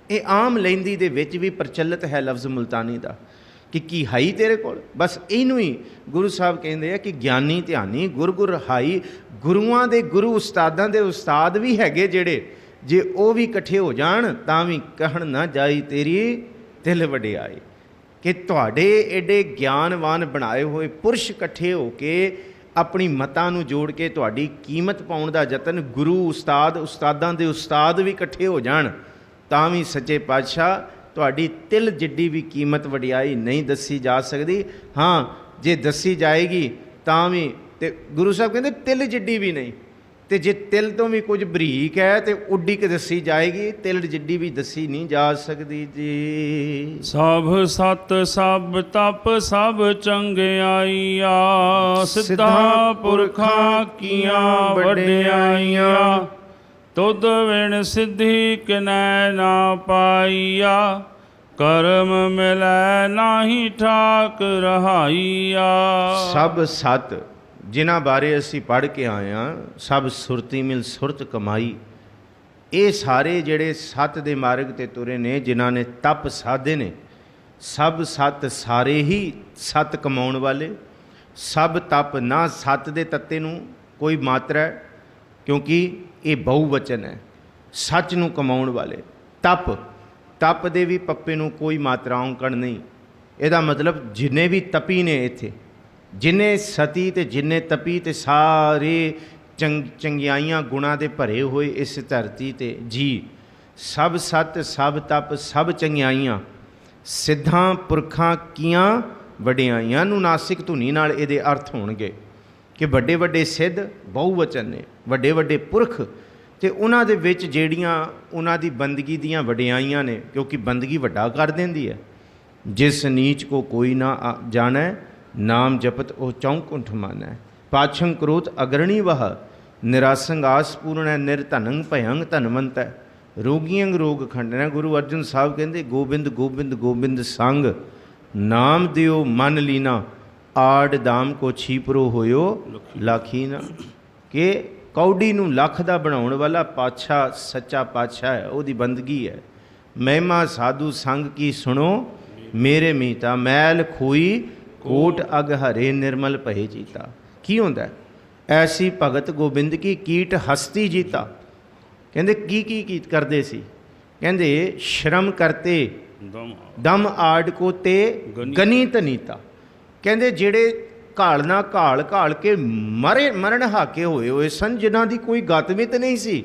ਇਹ ਆਮ ਲਹਿੰਦੀ ਦੇ ਵਿੱਚ ਵੀ ਪ੍ਰਚਲਿਤ ਹੈ ਲਫ਼ਜ਼ ਮੁਲਤਾਨੀ ਦਾ ਕਿ ਕੀ ਹਾਈ ਤੇਰੇ ਕੋਲ। ਬਸ ਇਹਨੂੰ ਹੀ ਗੁਰੂ ਸਾਹਿਬ ਕਹਿੰਦੇ ਆ ਕਿ ਗਿਆਨੀ ਧਿਆਨੀ ਗੁਰ ਗੁਰ ਹਾਈ। ਗੁਰੂਆਂ ਦੇ ਗੁਰੂ, ਉਸਤਾਦਾਂ ਦੇ ਉਸਤਾਦ ਵੀ ਹੈਗੇ ਜਿਹੜੇ, ਜੇ ਉਹ ਵੀ ਇਕੱਠੇ ਹੋ ਜਾਣ ਤਾਂ ਵੀ ਕਹਿਣ ਨਾ ਜਾਈ ਤੇਰੀ ਤਿਲ ਵਡਿਆਈ। ਕਿ ਤੁਹਾਡੇ ਐਡੇ ਗਿਆਨਵਾਨ ਬਣਾਏ ਹੋਏ ਪੁਰਸ਼ ਇਕੱਠੇ ਹੋ ਕੇ ਆਪਣੀ ਮਤਾਂ ਨੂੰ ਜੋੜ ਕੇ ਤੁਹਾਡੀ ਕੀਮਤ ਪਾਉਣ ਦਾ ਯਤਨ, ਗੁਰੂ ਉਸਤਾਦ ਉਸਤਾਦਾਂ ਦੇ ਉਸਤਾਦ ਵੀ ਇਕੱਠੇ ਹੋ ਜਾਣ ਤਾਂ ਵੀ ਸੱਚੇ ਪਾਤਸ਼ਾਹ ਤੁਹਾਡੀ ਤਿਲ ਜਿੱਡੀ ਵੀ ਕੀਮਤ ਵਡਿਆਈ ਨਹੀਂ ਦੱਸੀ ਜਾ ਸਕਦੀ। ਹਾਂ, ਜੇ ਦੱਸੀ ਜਾਏਗੀ ਤਾਂ ਵੀ ਤੇ ਗੁਰੂ ਸਾਹਿਬ ਕਹਿੰਦੇ ਤਿਲ ਜਿੱਡੀ ਵੀ ਨਹੀਂ, ਤੇ ਜੇ ਤਿਲ ਤੋਂ ਵੀ ਕੁਝ ਬਰੀਕ ਹੈ ਤੇ ਉੱਡੀ ਕੇ ਦੱਸੀ ਜਾਏਗੀ, ਤਿਲ ਜਿੱਡੀ ਵੀ ਦੱਸੀ ਨਹੀਂ ਜਾ ਸਕਦੀ ਜੀ। ਸਭ ਸਤ ਸਭ ਤਪ ਸਭ ਚੰਗਿਆਈਆ, ਸਿੱਧਾ ਪੁਰਖਾਂ ਕੀਆਂ ਵਡਿਆਈਆਂ। ਤੁਧ ਵਿਣ ਸਿੱਧੀ ਕਿਨੈ ਨਾ ਪਾਈਆ, ਕਰਮ ਮਿਲੈ ਨਾਹੀ ਠਾਕ ਰਹਾਈਆ। ਸਭ ਸਤ ਜਿਨ੍ਹਾਂ ਬਾਰੇ ਅਸੀਂ ਪੜ੍ਹ ਕੇ ਆਏ ਹਾਂ, ਸਭ ਸੁਰਤੀ ਮਿਲ ਸੁਰਤ ਕਮਾਈ। ਇਹ ਸਾਰੇ ਜਿਹੜੇ ਸੱਤ ਦੇ ਮਾਰਗ 'ਤੇ ਤੁਰੇ ਨੇ, ਜਿਨ੍ਹਾਂ ਨੇ ਤਪ ਸਾਧੇ ਨੇ, ਸਭ ਸੱਤ ਸਾਰੇ ਹੀ ਸੱਤ ਕਮਾਉਣ ਵਾਲੇ। ਸਭ ਤਪ ਨਾ, ਸੱਤ ਦੇ ਤੱਤੇ ਨੂੰ ਕੋਈ ਮਾਤਰਾ ਹੈ ਕਿਉਂਕਿ ਇਹ ਬਹੁਵਚਨ ਹੈ। ਸੱਚ ਨੂੰ ਕਮਾਉਣ ਵਾਲੇ। ਤਪ, ਤਪ ਦੇ ਵੀ ਪੱਪੇ ਨੂੰ ਕੋਈ ਮਾਤਰਾ ਔਂਕੜ ਨਹੀਂ। ਇਹਦਾ ਮਤਲਬ ਜਿੰਨੇ ਵੀ ਤਪੀ ਨੇ ਇੱਥੇ, ਜਿੰਨੇ ਸਤੀ ਤੇ ਜਿੰਨੇ ਤਪੀ ਤੇ ਸਾਰੇ ਚੰਗਿਆਈਆਂ ਗੁਣਾਂ ਦੇ ਭਰੇ ਹੋਏ ਇਸ ਧਰਤੀ ਤੇ ਜੀ, ਸਭ ਸਤ ਸਭ ਤਪ ਸਭ ਚੰਗਿਆਈਆਂ, ਸਿੱਧਾਂ ਪੁਰਖਾਂ ਕੀਆਂ ਵਡਿਆਈਆਂ ਨੂੰ ਨਾਸਿਕ ਧੁਨੀ ਨਾਲ ਇਹਦੇ ਅਰਥ ਹੋਣਗੇ ਕਿ ਵੱਡੇ ਵੱਡੇ ਸਿੱਧ ਬਹੁਵਚਨ ਨੇ, ਵੱਡੇ ਵੱਡੇ ਪੁਰਖ, ਤੇ ਉਹਨਾਂ ਦੇ ਵਿੱਚ ਜਿਹੜੀਆਂ ਉਹਨਾਂ ਦੀ ਬੰਦਗੀ ਦੀਆਂ ਵਡਿਆਈਆਂ ਨੇ, ਕਿਉਂਕਿ ਬੰਦਗੀ ਵੱਡਾ ਕਰ ਦਿੰਦੀ ਹੈ। ਜਿਸ ਨੀਚ ਕੋ ਕੋਈ ਨਾ ਜਾਣੈ, ਨਾਮ ਜਪਤ ਉਹ ਚੌਂਕੁੰਠ ਮਾਨੈ। ਪਾਛੰ ਕ੍ਰੋਧ ਅਗਰਣੀ ਵਹ, ਨਿਰਾਸੰਗ ਆਸ ਪੂਰਣੈ, ਨਿਰਧਨੰ ਭਯੰ ਧਨਵੰਤੈ, ਰੋਗੀਅੰ ਰੋਗ ਖੰਡਨੈ। ਗੁਰੂ ਅਰਜਨ ਸਾਹਿਬ ਕਹਿੰਦੇ ਗੋਬਿੰਦ ਗੋਬਿੰਦ ਗੋਬਿੰਦ ਸੰਗ, ਨਾਮ ਦਿਓ ਮਨ ਲੀਨਾ, ਆੜ ਦਾਮ ਕੋ ਛੀਪਰੋ ਹੋਇਓ ਲਾਖੀ ਨਾ। ਕਿ ਕੌਡੀ ਨੂੰ ਲੱਖ ਦਾ ਬਣਾਉਣ ਵਾਲਾ ਪਾਤਸ਼ਾਹ ਸੱਚਾ ਪਾਤਸ਼ਾਹ ਹੈ, ਉਹਦੀ ਬੰਦਗੀ ਹੈ। ਮਹਿਮਾ ਸਾਧੂ ਸੰਗ ਕੀ ਸੁਣੋ ਮੇਰੇ ਮੀਤਾ, ਮੈਲ ਖੋਈ ਕੋਟ ਅਗ ਹਰੇ, ਨਿਰਮਲ ਭਏ ਜੀਤਾ। ਕੀ ਹੁੰਦਾ ਐਸੀ ਭਗਤ ਗੋਬਿੰਦ ਕੀ ਕੀਟ ਹਸਤੀ ਜੀਤਾ। ਕਹਿੰਦੇ ਕੀ ਕਰਦੇ ਸੀ? ਕਹਿੰਦੇ ਸ਼ਰਮ ਕਰਤੇ ਦਮ ਆੜਕੋ ਤੇ ਗਨੀ ਤਨੀਤਾ। ਕਹਿੰਦੇ ਜਿਹੜੇ ਘਾਲ ਨਾ ਘਾਲ ਘਾਲ ਕੇ ਮਰਨ ਹਾਕੇ ਹੋਏ ਸਨ, ਜਿਨ੍ਹਾਂ ਦੀ ਕੋਈ ਗਤਮਿਤ ਨਹੀਂ ਸੀ।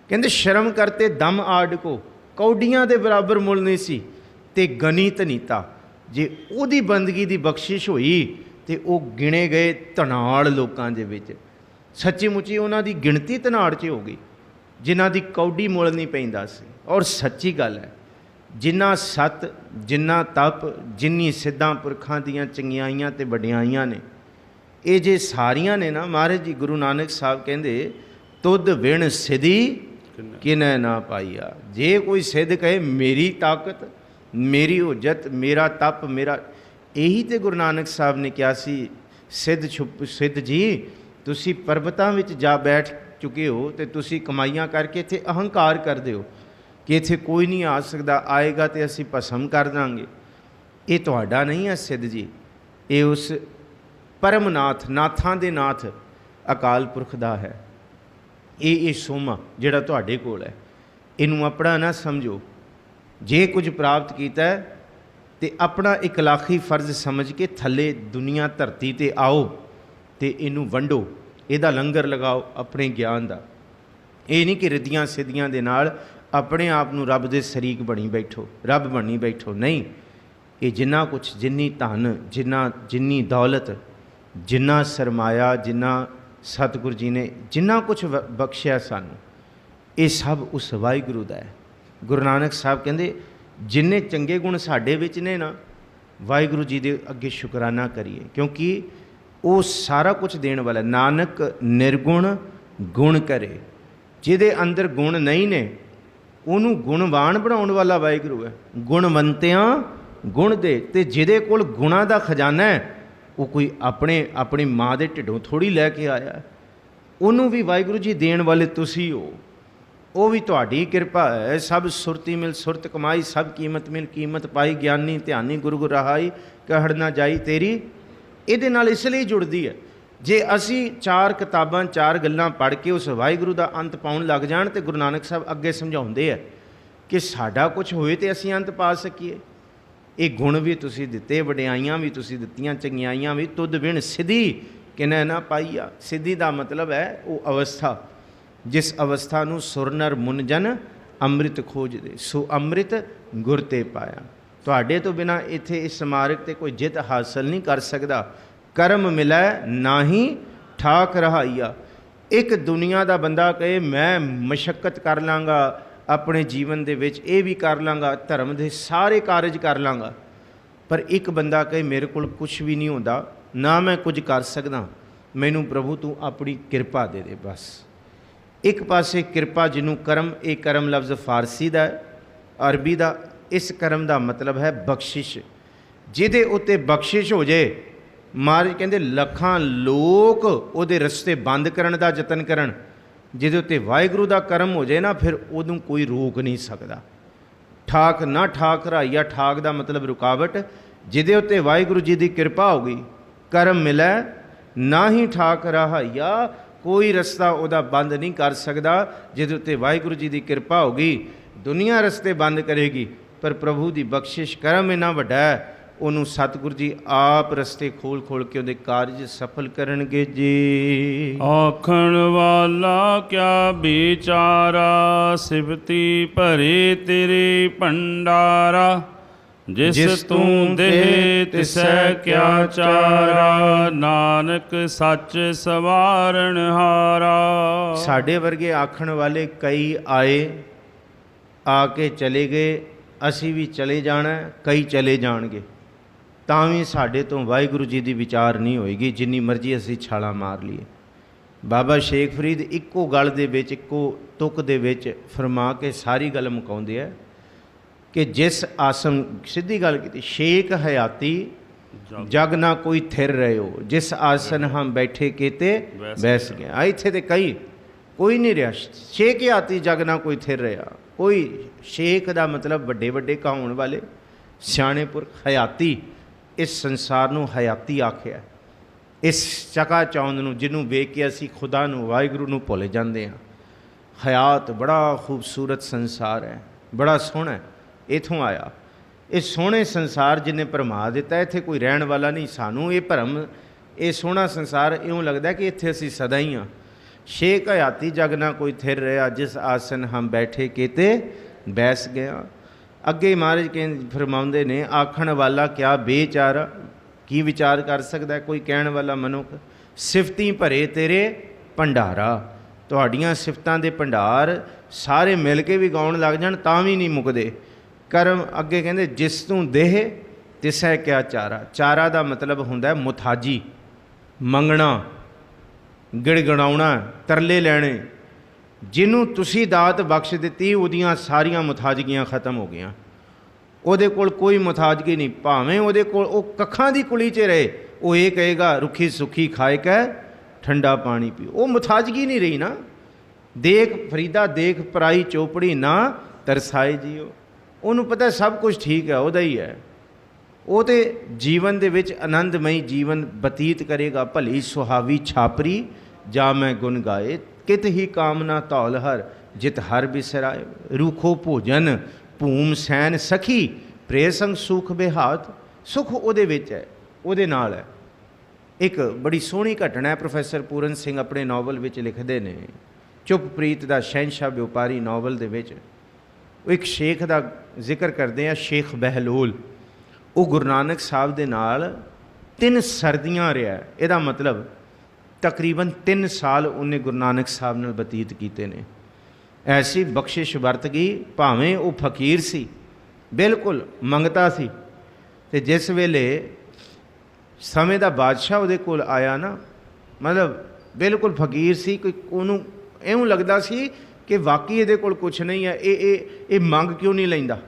ਕਹਿੰਦੇ ਸ਼ਰਮ ਕਰਤੇ ਦਮ ਆੜਕੋ, ਕੌਡੀਆਂ ਦੇ ਬਰਾਬਰ ਮੁੱਲ ਨਹੀਂ ਸੀ। ਤੇ ਗਨੀ ਤਨੀਤਾ, ਜੇ ਉਹਦੀ ਬੰਦਗੀ ਦੀ ਬਖਸ਼ਿਸ਼ ਹੋਈ ਤੇ ਉਹ ਗਿਣੇ ਗਏ ਧਨਾੜ ਲੋਕਾਂ ਦੇ ਵਿੱਚ। ਸੱਚੀ ਮੁੱਚੀ ਉਹਨਾਂ ਦੀ ਗਿਣਤੀ ਧਨਾੜ 'ਚ ਹੋ ਗਈ, ਜਿਨ੍ਹਾਂ ਦੀ ਕੌਡੀ ਮੁੱਲ ਨਹੀਂ ਪੈਂਦਾ ਸੀ। ਔਰ ਸੱਚੀ ਗੱਲ ਹੈ, ਜਿੰਨਾ ਸੱਤ, ਜਿੰਨਾ ਤਪ, ਜਿੰਨੀ ਸਿੱਧਾਂ ਪੁਰਖਾਂ ਦੀਆਂ ਚੰਗਿਆਈਆਂ ਤੇ ਵਡਿਆਈਆਂ ਨੇ, ਇਹ ਜੇ ਸਾਰੀਆਂ ਨੇ ਨਾ, ਮਹਾਰਾਜ ਜੀ ਗੁਰੂ ਨਾਨਕ ਸਾਹਿਬ ਕਹਿੰਦੇ ਤੁਧ ਵਿਣ ਸਿਧੀ ਕਿਨੈ ਨਾ ਪਾਈਆ। ਜੇ ਕੋਈ ਸਿੱਧ ਕਹੇ ਮੇਰੀ ਤਾਕਤ, ਮੇਰੀ ਹੁਜਤ, ਮੇਰਾ ਤਪ, ਮੇਰਾ, ਇਹੀ ਤੇ ਗੁਰੂ ਨਾਨਕ ਸਾਹਿਬ ਨੇ ਕਿਹਾ ਸੀ, ਸਿੱਧ ਜੀ ਤੁਸੀਂ ਪਰਬਤਾਂ ਵਿੱਚ ਜਾ ਬੈਠ ਚੁੱਕੇ ਹੋ ਤੇ ਤੁਸੀਂ ਕਮਾਈਆਂ ਕਰਕੇ ਇੱਥੇ ਅਹੰਕਾਰ ਕਰਦੇ ਹੋ ਕਿ ਇੱਥੇ ਕੋਈ ਨਹੀਂ ਆ ਸਕਦਾ, ਆਏਗਾ ਤੇ ਅਸੀਂ ਭਸਮ ਕਰ ਦਾਂਗੇ। ਇਹ ਤੁਹਾਡਾ ਨਹੀਂ ਹੈ ਸਿੱਧ ਜੀ, ਇਹ ਉਸ ਪਰਮਨਾਥ, ਨਾਥਾਂ ਦੇ ਨਾਥ ਅਕਾਲ ਪੁਰਖ ਦਾ ਹੈ। ਇਹ ਸੋਮਾ ਜਿਹੜਾ ਤੁਹਾਡੇ ਕੋਲ ਹੈ, ਇਹਨੂੰ ਆਪਣਾ ਨਾ ਸਮਝੋ। ਜੇ ਕੁਝ ਪ੍ਰਾਪਤ ਕੀਤਾ ਤੇ ਆਪਣਾ ਇਕਲਾਖੀ ਫਰਜ਼ ਸਮਝ ਕੇ ਥੱਲੇ ਦੁਨੀਆ ਧਰਤੀ 'ਤੇ ਆਓ ਤੇ ਇਹਨੂੰ ਵੰਡੋ, ਇਹਦਾ ਲੰਗਰ ਲਗਾਓ ਆਪਣੇ ਗਿਆਨ ਦਾ। ਇਹ ਨਹੀਂ ਕਿ ਰਿੱਧੀਆਂ ਸਿੱਧੀਆਂ ਦੇ ਨਾਲ ਆਪਣੇ ਆਪ ਨੂੰ ਰੱਬ ਦੇ ਸ਼ਰੀਕ ਬਣੀ ਬੈਠੋ, ਰੱਬ ਬਣੀ ਬੈਠੋ। ਨਹੀਂ, ਇਹ ਜਿੰਨਾ ਕੁਛ, ਜਿੰਨੀ ਧਨ, ਜਿੰਨੀ ਦੌਲਤ, ਜਿੰਨਾ ਸਰਮਾਇਆ, ਜਿੰਨਾ ਸਤਿਗੁਰੂ ਜੀ ਨੇ ਜਿੰਨਾ ਕੁਛ ਬਖਸ਼ਿਆ ਸਾਨੂੰ, ਇਹ ਸਭ ਉਸ ਵਾਹਿਗੁਰੂ ਦਾ ਹੈ। ਗੁਰੂ ਨਾਨਕ ਸਾਹਿਬ ਕਹਿੰਦੇ ਜਿੰਨੇ ਚੰਗੇ ਗੁਣ ਸਾਡੇ ਵਿੱਚ ਨੇ ਨਾ, ਵਾਹਿਗੁਰੂ ਜੀ ਦੇ ਅੱਗੇ ਸ਼ੁਕਰਾਨਾ ਕਰੀਏ, ਕਿਉਂਕਿ ਉਹ ਸਾਰਾ ਕੁਝ ਦੇਣ ਵਾਲਾ। ਨਾਨਕ ਨਿਰਗੁਣ ਗੁਣ ਕਰੇ, ਜਿਹਦੇ ਅੰਦਰ ਗੁਣ ਨਹੀਂ ਨੇ ਉਹਨੂੰ ਗੁਣਵਾਨ ਬਣਾਉਣ ਵਾਲਾ ਵਾਹਿਗੁਰੂ ਹੈ। ਗੁਣਵੰਤਿਆਂ ਗੁਣ ਦੇ, ਤੇ ਜਿਹਦੇ ਕੋਲ ਗੁਣਾਂ ਦਾ ਖਜ਼ਾਨਾ ਹੈ ਉਹ ਕੋਈ ਆਪਣੀ ਮਾਂ ਦੇ ਢਿੱਡੋਂ ਥੋੜ੍ਹੀ ਲੈ ਕੇ ਆਇਆ, ਉਹਨੂੰ ਵੀ ਵਾਹਿਗੁਰੂ ਜੀ ਦੇਣ ਵਾਲੇ ਤੁਸੀਂ ਹੋ। ਉਹ ਵੀ ਤੁਹਾਡੀ ਕਿਰਪਾ ਹੈ। ਸਭ ਸੁਰਤੀ ਮਿਲ ਸੁਰਤ ਕਮਾਈ, ਸਭ ਕੀਮਤ ਮਿਲ ਕੀਮਤ ਪਾਈ, ਗਿਆਨੀ ਧਿਆਨੀ ਗੁਰੂ ਗੁਰ ਰਹਾਈ, ਕਹਿੜ ਨਾ ਜਾਈ ਤੇਰੀ। ਇਹਦੇ ਨਾਲ ਇਸ ਲਈ ਜੁੜਦੀ ਹੈ। ਜੇ ਅਸੀਂ 4 ਕਿਤਾਬਾਂ 4 ਗੱਲਾਂ ਪੜ੍ਹ ਕੇ ਉਸ ਵਾਹਿਗੁਰੂ ਦਾ ਅੰਤ ਪਾਉਣ ਲੱਗ ਜਾਣ, ਤੇ ਗੁਰੂ ਨਾਨਕ ਸਾਹਿਬ ਅੱਗੇ ਸਮਝਾਉਂਦੇ ਹੈ ਕਿ ਸਾਡਾ ਕੁਝ ਹੋਏ ਤੇ ਅਸੀਂ ਅੰਤ ਪਾ ਸਕੀਏ। ਇਹ ਗੁਣ ਵੀ ਤੁਸੀਂ ਦਿੱਤੇ, ਵਡਿਆਈਆਂ ਵੀ ਤੁਸੀਂ ਦਿੱਤੀਆਂ, ਚੰਗਿਆਈਆਂ ਵੀ। ਤੁਧ ਵਿਣ ਸਿਧੀ ਕਿਨੈ ਨਾ ਪਾਈਆ। ਸਿੱਧੀ ਦਾ ਮਤਲਬ ਹੈ ਉਹ ਅਵਸਥਾ, ਜਿਸ ਅਵਸਥਾ ਨੂੰ ਸੁਰ ਨਰ ਮੁਨ ਜਨ ਅੰਮ੍ਰਿਤ ਖੋਜਦੇ, ਸੋ ਅੰਮ੍ਰਿਤ ਗੁਰ ਤੇ ਪਾਇਆ। ਤੁਹਾਡੇ ਤੋਂ ਬਿਨਾਂ ਇੱਥੇ ਇਸ ਸਮਾਰਕ 'ਤੇ ਕੋਈ ਜਿੱਤ ਹਾਸਲ ਨਹੀਂ ਕਰ ਸਕਦਾ। ਕਰਮ ਮਿਲੈ ਨਾਹੀ ਠਾਕ ਰਹਾਈਆ। ਇੱਕ ਦੁਨੀਆ ਦਾ ਬੰਦਾ ਕਹੇ ਮੈਂ ਮਸ਼ੱਕਤ ਕਰ ਲਾਂਗਾ ਆਪਣੇ ਜੀਵਨ ਦੇ ਵਿੱਚ, ਇਹ ਵੀ ਕਰ ਲਾਂਗਾ, ਧਰਮ ਦੇ ਸਾਰੇ ਕਾਰਜ ਕਰ ਲਾਂਗਾ, ਪਰ ਇੱਕ ਬੰਦਾ ਕਹੇ ਮੇਰੇ ਕੋਲ ਕੁਛ ਵੀ ਨਹੀਂ ਹੁੰਦਾ, ਨਾ ਮੈਂ ਕੁਝ ਕਰ ਸਕਦਾ, ਮੈਨੂੰ ਪ੍ਰਭੂ ਤੂੰ ਆਪਣੀ ਕਿਰਪਾ ਦੇ ਦੇ ਬਸ। ਇੱਕ ਪਾਸੇ ਕਿਰਪਾ ਜਿਹਨੂੰ ਕਰਮ, ਇਹ ਕਰਮ ਲਫ਼ਜ਼ ਫਾਰਸੀ ਦਾ ਹੈ, ਅਰਬੀ ਦਾ। ਇਸ ਕਰਮ ਦਾ ਮਤਲਬ ਹੈ ਬਖਸ਼ਿਸ਼। ਜਿਹਦੇ ਉੱਤੇ ਬਖਸ਼ਿਸ਼ ਹੋ ਜਾਏ, ਮਹਾਰਾਜ ਕਹਿੰਦੇ ਲੱਖਾਂ ਲੋਕ ਉਹਦੇ ਰਸਤੇ ਬੰਦ ਕਰਨ ਦਾ ਯਤਨ ਕਰਨ। ਜਿਹਦੇ ਉੱਤੇ ਵਾਹਿਗੁਰੂ ਦਾ ਕਰਮ ਹੋ ਜਾਏ ਨਾ, ਫਿਰ ਉਹਨੂੰ ਕੋਈ ਰੋਕ ਨਹੀਂ ਸਕਦਾ। ਠਾਕ ਨਾ ਠਾਕ ਰਾਈਆ, ਠਾਕ ਦਾ ਮਤਲਬ ਰੁਕਾਵਟ। ਜਿਹਦੇ ਉੱਤੇ ਵਾਹਿਗੁਰੂ ਜੀ ਦੀ ਕਿਰਪਾ ਹੋ ਗਈ, ਕਰਮ ਮਿਲੈ ਨਾ ਹੀ ਠਾਕ ਰਹਾਈਆ, ਕੋਈ ਰਸਤਾ ਉਹਦਾ ਬੰਦ ਨਹੀਂ ਕਰ ਸਕਦਾ। ਜਿਹਦੇ ਉੱਤੇ ਵਾਹਿਗੁਰੂ ਜੀ ਦੀ ਕਿਰਪਾ ਹੋ ਗਈ, ਦੁਨੀਆ ਰਸਤੇ ਬੰਦ ਕਰੇਗੀ, ਪਰ ਪ੍ਰਭੂ ਦੀ ਬਖਸ਼ਿਸ਼ ਕਰਮ ਇੰਨਾ ਵੱਡਾ ਹੈ, ਉਹਨੂੰ ਸਤਿਗੁਰੂ ਜੀ ਆਪ ਰਸਤੇ ਖੋਲ ਖੋਲ ਕੇ ਉਹਦੇ ਕਾਰਜ ਸਫਲ ਕਰਨਗੇ ਜੀ। ਆਖਣ ਵਾਲਾ ਕਿਆ ਵਿਚਾਰਾ, ਸਿਫਤੀ ਭਰੇ ਤੇਰੇ ਭੰਡਾਰਾ, ਜਿਸ ਤੂੰ ਦੇ ਤਿਸੈ ਕਿਆ ਚਾਰਾ, ਨਾਨਕ ਸੱਚ ਸਵਾਰਨ ਹਾਰਾ। ਸਾਡੇ ਵਰਗੇ ਆਖਣ ਵਾਲੇ ਕਈ ਆਏ, ਆ ਕੇ ਚਲੇ ਗਏ, ਅਸੀਂ ਵੀ ਚਲੇ ਜਾਣਾ, ਕਈ ਚਲੇ ਜਾਣਗੇ, ਤਾਂ ਵੀ ਸਾਡੇ ਤੋਂ ਵਾਹਿਗੁਰੂ ਜੀ ਦੀ ਵਿਚਾਰ ਨਹੀਂ ਹੋਏਗੀ, ਜਿੰਨੀ ਮਰਜ਼ੀ ਅਸੀਂ ਛਾਲਾਂ ਮਾਰ ਲਈਏ। ਬਾਬਾ ਸ਼ੇਖ ਫਰੀਦ ਇੱਕੋ ਗੱਲ ਦੇ ਵਿੱਚ, ਇੱਕੋ ਤੁਕ ਦੇ ਵਿੱਚ ਫਰਮਾ ਕੇ ਸਾਰੀ ਗੱਲ ਮੁਕਾਉਂਦੇ ਆ ਕਿ ਜਿਸ ਆਸਨ, ਸਿੱਧੀ ਗੱਲ ਕੀਤੀ, ਸ਼ੇਖ ਹਯਾਤੀ ਜਗ ਨਾ ਕੋਈ ਥਿਰ ਰਹਿਓ, ਜਿਸ ਆਸਨ ਹਮ ਬੈਠੇ ਕੀਤੇ ਬੈਸ ਗਏ। ਇੱਥੇ ਤੇ ਕੋਈ ਨਹੀਂ ਰਿਹਾ, ਸ਼ੇਖ ਹਯਾਤੀ ਜਗ ਨਾ ਕੋਈ ਥਿਰ ਰਿਹਾ। ਕੋਈ ਸ਼ੇਖ ਦਾ ਮਤਲਬ ਵੱਡੇ ਵੱਡੇ ਕਹਾਉਣ ਵਾਲੇ, ਸਿਆਣੇ ਪੁਰਖ। ਹਯਾਤੀ, ਇਸ ਸੰਸਾਰ ਨੂੰ ਹਯਾਤੀ ਆਖਿਆ, ਇਸ ਚਕਾ ਚੌਂਦ ਨੂੰ, ਜਿਹਨੂੰ ਵੇਖ ਕੇ ਅਸੀਂ ਖੁਦਾ ਨੂੰ, ਵਾਹਿਗੁਰੂ ਨੂੰ ਭੁੱਲ ਜਾਂਦੇ ਹਾਂ। ਹਯਾਤ ਬੜਾ ਖੂਬਸੂਰਤ ਸੰਸਾਰ ਹੈ, ਬੜਾ ਸੋਹਣਾ, ਇੱਥੋਂ ਆਇਆ। ਇਹ ਸੋਹਣੇ ਸੰਸਾਰ ਜਿਹਨੇ ਭਰਮਾ ਦਿੱਤਾ, ਇੱਥੇ ਕੋਈ ਰਹਿਣ ਵਾਲਾ ਨਹੀਂ। ਸਾਨੂੰ ਇਹ ਭਰਮ, ਇਹ ਸੋਹਣਾ ਸੰਸਾਰ ਇਉਂ ਲੱਗਦਾ ਕਿ ਇੱਥੇ ਅਸੀਂ ਸਦਾ ਹੀ ਹਾਂ। ਛੇ ਹਯਾਤੀ ਜਗ ਨਾ ਕੋਈ ਥਿਰ ਰਿਹਾ, ਜਿਸ ਆਸਨ ਹਮ ਬੈਠੇ ਕੀਤੇ ਬੈਸ ਗਿਆ। ਅੱਗੇ ਮਹਾਰਾਜ ਫਰਮਾਉਂਦੇ ਨੇ, ਆਖਣ ਵਾਲਾ ਕਿਆ ਬੇਚਾਰਾ, ਕੀ ਵਿਚਾਰ ਕਰ ਸਕਦਾ ਕੋਈ ਕਹਿਣ ਵਾਲਾ ਮਨੁੱਖ। ਸਿਫਤੀ ਭਰੇ ਤੇਰੇ ਭੰਡਾਰਾ, ਤੁਹਾਡੀਆਂ ਸਿਫਤਾਂ ਦੇ ਭੰਡਾਰ ਸਾਰੇ ਮਿਲ ਕੇ ਵੀ ਗਾਉਣ ਲੱਗ ਜਾਣ ਤਾਂ ਵੀ ਨਹੀਂ ਮੁੱਕਦੇ। ਕਰਮ ਅੱਗੇ ਕਹਿੰਦੇ, ਜਿਸ ਤੂੰ ਦੇਹ ਤਿਸੈ ਕਿਆ ਚਾਰਾ। ਚਾਰਾ ਦਾ ਮਤਲਬ ਹੁੰਦਾ ਮੁਥਾਜੀ, ਮੰਗਣਾ, ਗਿੜਗਿੜਾਉਣਾ, ਤਰਲੇ ਲੈਣੇ। ਜਿਹਨੂੰ ਤੁਸੀਂ ਦਾਤ ਬਖਸ਼ ਦਿੱਤੀ, ਉਹਦੀਆਂ ਸਾਰੀਆਂ ਮੁਥਾਜਗੀਆਂ ਖਤਮ ਹੋ ਗਈਆਂ। ਉਹਦੇ ਕੋਲ ਕੋਈ ਮੁਥਾਜਗੀ ਨਹੀਂ। ਭਾਵੇਂ ਉਹਦੇ ਕੋਲ ਉਹ ਕੱਖਾਂ ਦੀ ਕੁਲੀ 'ਚ ਰਹੇ, ਉਹ ਇਹ ਕਹੇਗਾ ਰੁੱਖੀ ਸੁੱਖੀ ਖਾਏ ਕੈ ਠੰਡਾ ਪਾਣੀ ਪੀਓ। ਉਹ ਮੁਥਾਜਗੀ ਨਹੀਂ ਰਹੀ ਨਾ। ਦੇਖ ਫਰੀਦਾ ਦੇਖ ਪਰਾਈ ਚੋਪੜੀ ਨਾ ਤਰਸਾਏ ਜੀਓ। ਉਹਨੂੰ ਪਤਾ ਸਭ ਕੁਝ ਠੀਕ ਹੈ, ਉਹਦਾ ਹੀ ਹੈ। ਉਹ ਤੇ ਜੀਵਨ ਦੇ ਵਿੱਚ ਆਨੰਦਮਈ ਜੀਵਨ ਬਤੀਤ ਕਰੇਗਾ। ਭਲੀ ਸੁਹਾਵੀ ਛਾਪਰੀ ਜਾ ਮੈਂ ਗੁਣ ਗਾਏ, ਕਿਤ ਹੀ ਕਾਮਨਾ ਧੌਲ ਹਰ ਜਿਤ ਹਰ ਬਿਸਰਾਏ। ਰੂਖੋ ਭੋਜਨ ਭੂਮ ਸੈਨ ਸਖੀ, ਪ੍ਰੇ ਸੰਗ ਸੁਖ ਬਿਹਾਤ। ਸੁਖ ਉਹਦੇ ਵਿੱਚ ਹੈ, ਉਹਦੇ ਨਾਲ ਹੈ। ਇੱਕ ਬੜੀ ਸੋਹਣੀ ਘਟਨਾ ਹੈ, ਪ੍ਰੋਫੈਸਰ ਪੂਰਨ ਸਿੰਘ ਆਪਣੇ ਨਾਵਲ ਵਿੱਚ ਲਿਖਦੇ ਨੇ, ਚੁੱਪ ਪ੍ਰੀਤ ਦਾ ਸ਼ਹਿਨਸ਼ਾਹ ਵਪਾਰੀ ਨਾਵਲ ਦੇ ਵਿੱਚ। ਉਹ ਇੱਕ ਸ਼ੇਖ ਦਾ ਜ਼ਿਕਰ ਕਰਦੇ ਆ, ਸ਼ੇਖ ਬਹਿਲੋਲ। ਉਹ ਗੁਰੂ ਨਾਨਕ ਸਾਹਿਬ ਦੇ ਨਾਲ 3 ਸਰਦੀਆਂ ਰਿਹਾ। ਇਹਦਾ ਮਤਲਬ ਤਕਰੀਬਨ 3 ਸਾਲ ਉਹਨੇ ਗੁਰੂ ਨਾਨਕ ਸਾਹਿਬ ਨਾਲ ਬਤੀਤ ਕੀਤੇ ਨੇ। ਐਸੀ ਬਖਸ਼ਿਸ਼ ਵਰਤ ਗਈ। ਭਾਵੇਂ ਉਹ ਫਕੀਰ ਸੀ, ਬਿਲਕੁਲ ਮੰਗਤਾ ਸੀ, ਅਤੇ ਜਿਸ ਵੇਲੇ ਸਮੇਂ ਦਾ ਬਾਦਸ਼ਾਹ ਉਹਦੇ ਕੋਲ ਆਇਆ ਨਾ, ਮਤਲਬ ਬਿਲਕੁਲ ਫਕੀਰ ਸੀ। ਕੋਈ ਉਹਨੂੰ ਇਉਂ ਲੱਗਦਾ ਸੀ ਕਿ ਵਾਕਈ ਇਹਦੇ ਕੋਲ ਕੁਛ ਨਹੀਂ ਹੈ, ਇਹ ਮੰਗ ਕਿਉਂ ਨਹੀਂ ਲੈਂਦਾ।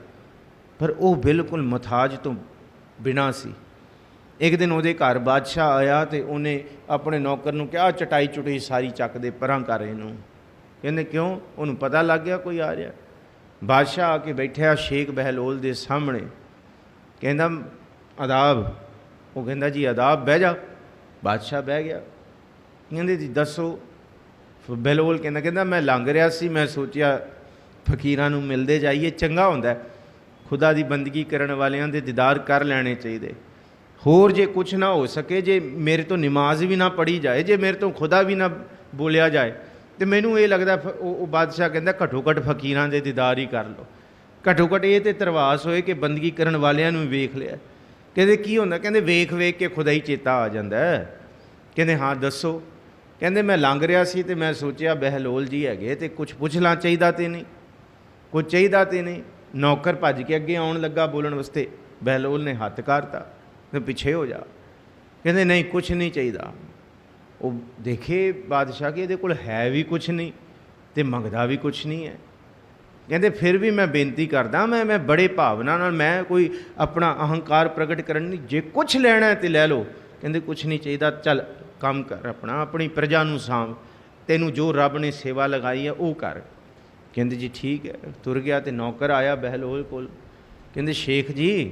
ਪਰ ਉਹ ਬਿਲਕੁਲ ਮੁਥਾਜ ਤੋਂ ਬਿਨਾਂ ਸੀ। ਇੱਕ ਦਿਨ ਉਹਦੇ ਘਰ ਬਾਦਸ਼ਾਹ ਆਇਆ ਅਤੇ ਉਹਨੇ ਆਪਣੇ ਨੌਕਰ ਨੂੰ ਕਿਹਾ, ਚਟਾਈ ਚੁਟਾਈ ਸਾਰੀ ਚੱਕ ਦੇ, ਪਰਾਂ ਕਰ ਇਹਨੂੰ। ਕਹਿੰਦੇ ਕਿਉਂ? ਉਹਨੂੰ ਪਤਾ ਲੱਗ ਗਿਆ ਕੋਈ ਆ ਰਿਹਾ। ਬਾਦਸ਼ਾਹ ਆ ਕੇ ਬੈਠਿਆ ਸ਼ੇਖ ਬਹਿਲੋਲ ਦੇ ਸਾਹਮਣੇ। ਕਹਿੰਦਾ ਆਦਾਬ। ਉਹ ਕਹਿੰਦਾ ਜੀ ਆਦਾਬ, ਬਹਿ ਜਾ। ਬਾਦਸ਼ਾਹ ਬਹਿ ਗਿਆ। ਕਹਿੰਦੇ ਜੀ ਦੱਸੋ। ਬਹਿਲੋਲ ਕਹਿੰਦਾ ਮੈਂ ਲੰਘ ਰਿਹਾ ਸੀ, ਮੈਂ ਸੋਚਿਆ ਫਕੀਰਾਂ ਨੂੰ ਮਿਲਦੇ ਜਾਈਏ, ਚੰਗਾ ਹੁੰਦਾ। ਖੁਦਾ ਦੀ ਬੰਦਗੀ ਕਰਨ ਵਾਲਿਆਂ ਦੇ ਦੀਦਾਰ ਕਰ ਲੈਣੇ ਚਾਹੀਦੇ। ਹੋਰ ਜੇ ਕੁਛ ਨਾ ਹੋ ਸਕੇ, ਜੇ ਮੇਰੇ ਤੋਂ ਨਮਾਜ਼ ਵੀ ਨਾ ਪੜ੍ਹੀ ਜਾਏ, ਜੇ ਮੇਰੇ ਤੋਂ ਖੁਦਾ ਵੀ ਨਾ ਬੋਲਿਆ ਜਾਏ, ਤੇ ਮੈਨੂੰ ਇਹ ਲੱਗਦਾ ਉਹ ਬਾਦਸ਼ਾਹ ਕਹਿੰਦਾ ਘੱਟੋ ਘੱਟ ਫਕੀਰਾਂ ਦੇ ਦੀਦਾਰ ਹੀ ਕਰ ਲਓ। ਘੱਟੋ ਘੱਟ ਇਹ ਤਾਂ ਤਰਵਾਸ ਹੋਏ ਕਿ ਬੰਦਗੀ ਕਰਨ ਵਾਲਿਆਂ ਨੂੰ ਵੇਖ ਲਿਆ। ਕਹਿੰਦੇ ਕੀ ਹੁੰਦਾ? ਕਹਿੰਦੇ ਵੇਖ ਵੇਖ ਕੇ ਖੁਦਾ ਹੀ ਚੇਤਾ ਆ ਜਾਂਦਾ। ਕਹਿੰਦੇ ਹਾਂ ਦੱਸੋ। ਕਹਿੰਦੇ ਮੈਂ ਲੰਘ ਰਿਹਾ ਸੀ ਅਤੇ ਮੈਂ ਸੋਚਿਆ ਬਹਿਲੋਲ ਜੀ ਹੈਗੇ ਅਤੇ ਕੁਛ ਪੁੱਛਣਾ ਚਾਹੀਦਾ ਤੇ ਨਹੀਂ, ਕੁਛ ਚਾਹੀਦਾ ਤੇ ਨਹੀਂ। ਨੌਕਰ ਭੱਜ ਕੇ ਅੱਗੇ ਆਉਣ ਲੱਗਾ ਬੋਲਣ ਵਾਸਤੇ। ਬਹਿਲੋਲ ਨੇ ਹੱਥ ਕਰਤਾ ਤੇ ਪਿੱਛੇ ਹੋ ਜਾ। ਕਹਿੰਦੇ ਨਹੀਂ ਕੁਛ ਨਹੀਂ ਚਾਹੀਦਾ। ਉਹ ਦੇਖੇ ਬਾਦਸ਼ਾਹ ਕਿ ਇਹਦੇ ਕੋਲ ਹੈ ਵੀ ਕੁਛ ਨਹੀਂ ਅਤੇ ਮੰਗਦਾ ਵੀ ਕੁਛ ਨਹੀਂ ਹੈ। ਕਹਿੰਦੇ ਫਿਰ ਵੀ ਮੈਂ ਬੇਨਤੀ ਕਰਦਾ, ਮੈਂ ਬੜੇ ਭਾਵਨਾ ਨਾਲ, ਮੈਂ ਕੋਈ ਆਪਣਾ ਅਹੰਕਾਰ ਪ੍ਰਗਟ ਕਰਨ ਨਹੀਂ, ਜੇ ਕੁਛ ਲੈਣਾ ਤੇ ਲੈ ਲਓ। ਕਹਿੰਦੇ ਕੁਛ ਨਹੀਂ ਚਾਹੀਦਾ, ਚੱਲ ਕੰਮ ਕਰ ਆਪਣਾ, ਆਪਣੀ ਪ੍ਰਜਾ ਨੂੰ ਸਾਂਭ, ਤੈਨੂੰ ਜੋ ਰੱਬ ਨੇ ਸੇਵਾ ਲਗਾਈ ਹੈ ਉਹ ਕਰ। ਕਹਿੰਦੇ ਜੀ ਠੀਕ ਹੈ। ਤੁਰ ਗਿਆ ਅਤੇ ਨੌਕਰ ਆਇਆ ਬਹਿਲੋਲ ਕੋਲ। ਕਹਿੰਦੇ ਸ਼ੇਖ ਜੀ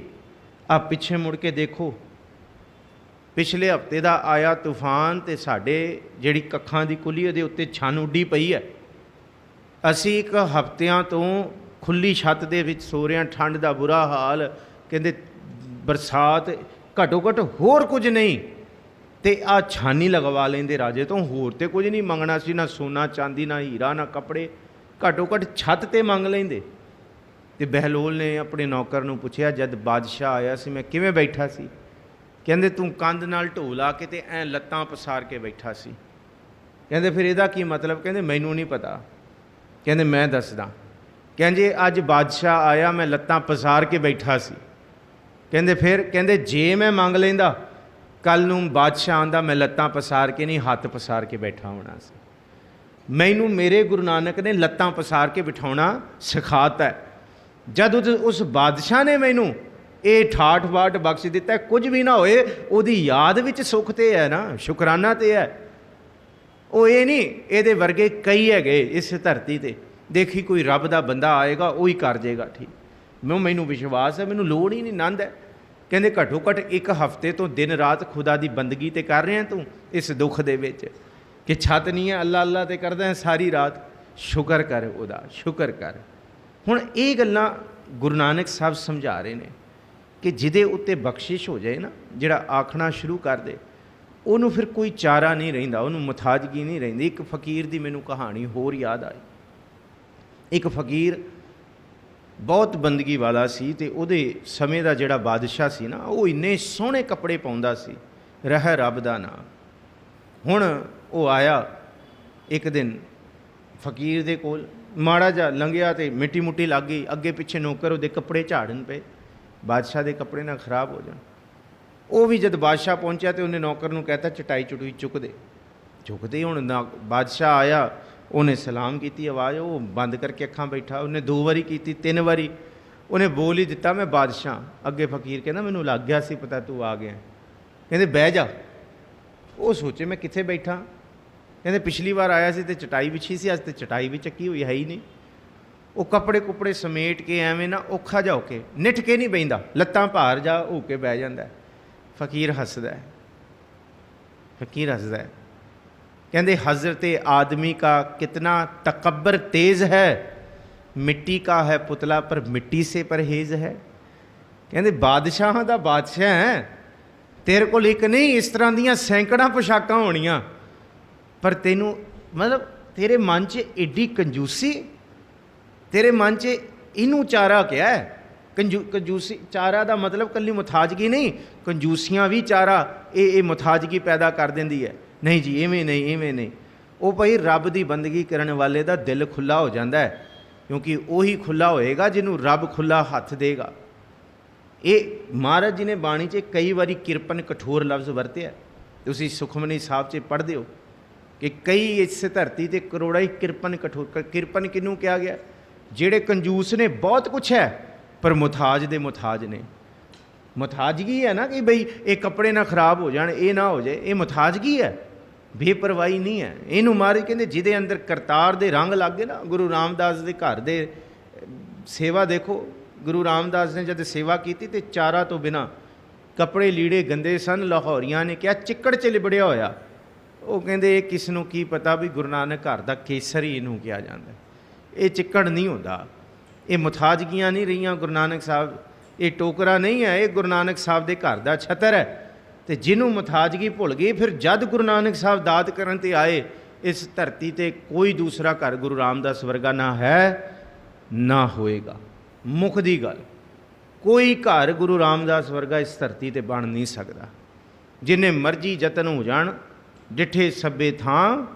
ਆਹ ਪਿੱਛੇ ਮੁੜ ਕੇ ਦੇਖੋ, ਪਿਛਲੇ ਹਫ਼ਤੇ ਦਾ ਆਇਆ ਤੂਫਾਨ ਅਤੇ ਸਾਡੇ ਜਿਹੜੀ ਕੱਖਾਂ ਦੀ ਕੁਲੀ ਉਹਦੇ ਉੱਤੇ ਛੰਨ ਉੱਡੀ ਪਈ ਹੈ। ਅਸੀਂ 1 ਹਫ਼ਤਿਆਂ ਤੋਂ ਖੁੱਲ੍ਹੀ ਛੱਤ ਦੇ ਵਿੱਚ ਸੋ ਰਹੇ ਹਾਂ, ਠੰਡ ਦਾ ਬੁਰਾ ਹਾਲ। ਕਹਿੰਦੇ ਬਰਸਾਤ, ਘੱਟੋ ਘੱਟ ਹੋਰ ਕੁਝ ਨਹੀਂ ਅਤੇ ਆਹ ਛਾਨੀ ਲਗਵਾ ਲੈਂਦੇ ਰਾਜੇ ਤੋਂ, ਹੋਰ ਤਾਂ ਕੁਝ ਨਹੀਂ ਮੰਗਣਾ ਸੀ, ਨਾ ਸੋਨਾ ਚਾਂਦੀ, ਨਾ ਹੀਰਾ, ਨਾ ਕੱਪੜੇ, ਘੱਟੋ ਘੱਟ ਛੱਤ 'ਤੇ ਮੰਗ ਲੈਂਦੇ। ਅਤੇ ਬਹਿਲੋਲ ਨੇ ਆਪਣੇ ਨੌਕਰ ਨੂੰ ਪੁੱਛਿਆ, ਜਦ ਬਾਦਸ਼ਾਹ ਆਇਆ ਸੀ ਮੈਂ ਕਿਵੇਂ ਬੈਠਾ ਸੀ? ਕਹਿੰਦੇ ਤੂੰ ਕੰਧ ਨਾਲ ਢੋ ਲਾ ਕੇ ਅਤੇ ਐਂ ਲੱਤਾਂ ਪਸਾਰ ਕੇ ਬੈਠਾ ਸੀ। ਕਹਿੰਦੇ ਫਿਰ ਇਹਦਾ ਕੀ ਮਤਲਬ? ਕਹਿੰਦੇ ਮੈਨੂੰ ਨਹੀਂ ਪਤਾ। ਕਹਿੰਦੇ ਮੈਂ ਦੱਸਦਾ। ਕਹਿੰਦੇ ਅੱਜ ਬਾਦਸ਼ਾਹ ਆਇਆ, ਮੈਂ ਲੱਤਾਂ ਪਸਾਰ ਕੇ ਬੈਠਾ ਸੀ। ਕਹਿੰਦੇ ਫਿਰ? ਕਹਿੰਦੇ ਜੇ ਮੈਂ ਮੰਗ ਲੈਂਦਾ, ਕੱਲ੍ਹ ਨੂੰ ਬਾਦਸ਼ਾਹ ਆਉਂਦਾ, ਮੈਂ ਲੱਤਾਂ ਪਸਾਰ ਕੇ ਨਹੀਂ, ਹੱਥ ਪਸਾਰ ਕੇ ਬੈਠਾ ਹੋਣਾ ਸੀ। ਮੈਨੂੰ ਮੇਰੇ ਗੁਰੂ ਨਾਨਕ ਨੇ ਲੱਤਾਂ ਪਸਾਰ ਕੇ ਬਿਠਾਉਣਾ ਸਿਖਾਤਾ। ਜਦ ਉਸ ਬਾਦਸ਼ਾਹ ਨੇ ਮੈਨੂੰ ਇਹ ਠਾਠ ਬਾਠ ਬਖਸ਼ ਦਿੱਤਾ, ਕੁਝ ਵੀ ਨਾ ਹੋਏ, ਉਹਦੀ ਯਾਦ ਵਿੱਚ ਸੁੱਖ ਤੇ ਹੈ ਨਾ, ਸ਼ੁਕਰਾਨਾ ਤੇ ਹੈ। ਉਹ ਇਹ ਨਹੀਂ ਇਹਦੇ ਵਰਗੇ ਕਈ ਹੈਗੇ ਇਸ ਧਰਤੀ 'ਤੇ। ਦੇਖੀ ਕੋਈ ਰੱਬ ਦਾ ਬੰਦਾ ਆਏਗਾ, ਉਹ ਹੀ ਕਰ ਜਾਏਗਾ ਠੀਕ। ਮੈਨੂੰ ਵਿਸ਼ਵਾਸ ਹੈ, ਮੈਨੂੰ ਲੋੜ ਹੀ ਨਹੀਂ, ਆਨੰਦ ਹੈ। ਕਹਿੰਦੇ ਘੱਟੋ ਘੱਟ 1 ਹਫ਼ਤੇ ਤੋਂ ਦਿਨ ਰਾਤ ਖੁਦਾ ਦੀ ਬੰਦਗੀ ਤੇ ਕਰ ਰਿਹਾ ਤੂੰ ਇਸ ਦੁੱਖ ਦੇ ਵਿੱਚ, ਕਿ ਛੱਤ ਨਹੀਂ ਹੈ, ਅੱਲਾ ਅੱਲਾ ਤੇ ਕਰਦਾ ਹੈ ਸਾਰੀ ਰਾਤ। ਸ਼ੁਕਰ ਕਰ ਉਹਦਾ, ਸ਼ੁਕਰ ਕਰ। ਹੁਣ ਇਹ ਗੱਲਾਂ ਗੁਰੂ ਨਾਨਕ ਸਾਹਿਬ ਸਮਝਾ ਰਹੇ ਨੇ कि जिहदे उत्ते बख्शिश हो जाए ना, जिहड़ा आखना शुरू कर दे, ਉਹਨੂੰ ਫਿਰ ਕੋਈ ਚਾਰਾ नहीं रहिंदा, ਉਹਨੂੰ ਮੁਥਾਜਗੀ नहीं रहिंदी। एक फकीर ਦੀ ਮੈਨੂੰ कहानी होर याद आई। एक फकीर बहुत बंदगी वाला सी ते ਉਹਦੇ ਸਮੇਂ ਦਾ ਜਿਹੜਾ ਬਾਦਸ਼ਾਹ ਸੀ ਨਾ, ਉਹ ਇੰਨੇ ਸੋਹਣੇ ਕੱਪੜੇ ਪਾਉਂਦਾ ਸੀ, ਰਹਿ ਰੱਬ ਦਾ ਨਾਮ। ਹੁਣ ਉਹ ਆਇਆ ਇੱਕ ਦਿਨ ਫਕੀਰ ਦੇ ਕੋਲ, ਮਾੜਾ ਜਿਹਾ ਲੰਘਿਆ ਤੇ ਮਿੱਟੀ ਮੁੱਟੀ ਲੱਗ ਗਈ, ਅੱਗੇ ਪਿੱਛੇ ਨੌਕਰ ਉਹਦੇ ਕੱਪੜੇ ਝਾੜਨ ਪਏ, ਬਾਦਸ਼ਾਹ ਦੇ ਕੱਪੜੇ ਨਾ ਖਰਾਬ ਹੋ ਜਾਣ। ਉਹ ਵੀ ਜਦ ਬਾਦਸ਼ਾਹ ਪਹੁੰਚਿਆ ਤੇ ਉਹਨੇ ਨੌਕਰ ਨੂੰ ਕਹਿਤਾ ਚਟਾਈ ਚਟੂਈ ਚੁੱਕਦੇ ਹੁਣ ਨਾ। ਬਾਦਸ਼ਾਹ ਆਇਆ, ਉਹਨੇ ਸਲਾਮ ਕੀਤੀ, ਆਵਾਜ਼ ਉਹ ਬੰਦ ਕਰਕੇ ਅੱਖਾਂ ਬੈਠਾ। ਉਹਨੇ 2 ਵਾਰੀ ਕੀਤੀ, 3 ਵਾਰੀ ਉਹਨੇ ਬੋਲ ਹੀ ਦਿੱਤਾ, ਮੈਂ ਬਾਦਸ਼ਾਹ। ਅੱਗੇ ਫਕੀਰ ਕਹਿੰਦਾ ਮੈਨੂੰ ਲੱਗ ਗਿਆ ਸੀ ਪਤਾ ਤੂੰ ਆ ਗਿਆ। ਕਹਿੰਦੇ ਬਹਿ ਜਾ। ਉਹ ਸੋਚੇ ਮੈਂ ਕਿੱਥੇ ਬੈਠਾ। ਕਹਿੰਦੇ ਪਿਛਲੀ ਵਾਰ ਆਇਆ ਸੀ ਤੇ ਚਟਾਈ ਵਿਛੀ ਸੀ, ਅੱਜ ਤੇ ਚਟਾਈ ਵੀ ਚੱਕੀ ਹੋਈ ਹੈ ਹੀ ਨਹੀਂ। ਉਹ ਕੱਪੜੇ ਕੁੱਪੜੇ ਸਮੇਟ ਕੇ ਐਵੇਂ ਨਾ ਔਖਾ ਜਾ ਹੋ ਕੇ, ਨਿੱਠ ਕੇ ਨਹੀਂ ਬਹਿੰਦਾ, ਲੱਤਾਂ ਭਾਰ ਜਾ ਹੋ ਕੇ ਬਹਿ ਜਾਂਦਾ। ਫਕੀਰ ਹੱਸਦਾ ਹੈ, कहते हज़रत आदमी का कितना तकब्बर तेज़ है, मिट्टी का है पुतला पर मिट्टी से परहेज़ है। कहते बादशाह दा बादशाह है, तेरे को एक नहीं इस तरह दियाँ सैकड़ा पोशाकां होणियां, पर तेनू मतलब तेरे मन च एडी कंजूसी, तेरे मन च इनू चारा क्या है। कंजूसी चारा का मतलब कल्ली मुथाजगी नहीं, कंजूसियाँ भी चारा ये मुथाजगी पैदा कर देंदी है। नहीं जी इवें नहीं। वो भाई रब की बंदगी करने वाले का दिल खुला हो जाता है, क्योंकि वही खुला होएगा जिन्हों रब खुला हथ देगा। ये महाराज जी ने बाणी च कई बारी किरपन कठोर लफ्ज़ वरते है, तुसीं सुखमनी साहब च पढ़ते हो कि कई इस धरती ते करोड़ा ही किरपन कठोर। किरपन किनू कहा गया, जेड़े कंजूस ने बहुत कुछ है पर मुथाज दे मुथाज ने। मुथाजगी है ना कि बई ये कपड़े ना खराब हो जाए, ये ना हो जाए, ये मुथाजगी है, बेपरवाही नहीं है। इनू महाराज कहते जिदे अंदर करतार दे रंग लग गए ना। गुरु रामदास दे घर दे सेवा देखो, गुरु रामदास ने जब सेवा की तो चारा तो बिना कपड़े लीड़े गंदे सन। लाहौरियां ने क्या चिक्कड़ च लिबड़िया होया। वो कहते ये किस नूं की पता भी गुरु नानक घर दा केसर ही इनू कहा जाता, ये चिक्कड़ नहीं होता। ये मुथाजगियाँ नहीं रही गुरु नानक साहब, ये टोकरा नहीं है, ये गुरु नानक साहब के घर का छतर है। तो जिन्हों मुथाजगी भुल गई, फिर जद गुरु नानक साहब दात करन ते आए, इस धरती ते कोई दूसरा घर गुरु रामदास वर्गा ना है ना होएगा। मुख दी गल, कोई घर गुरु रामदास वर्गा इस धरती ते बन नहीं सकता। जिन्हें मर्जी जतन हो जान, डिठे सभे थां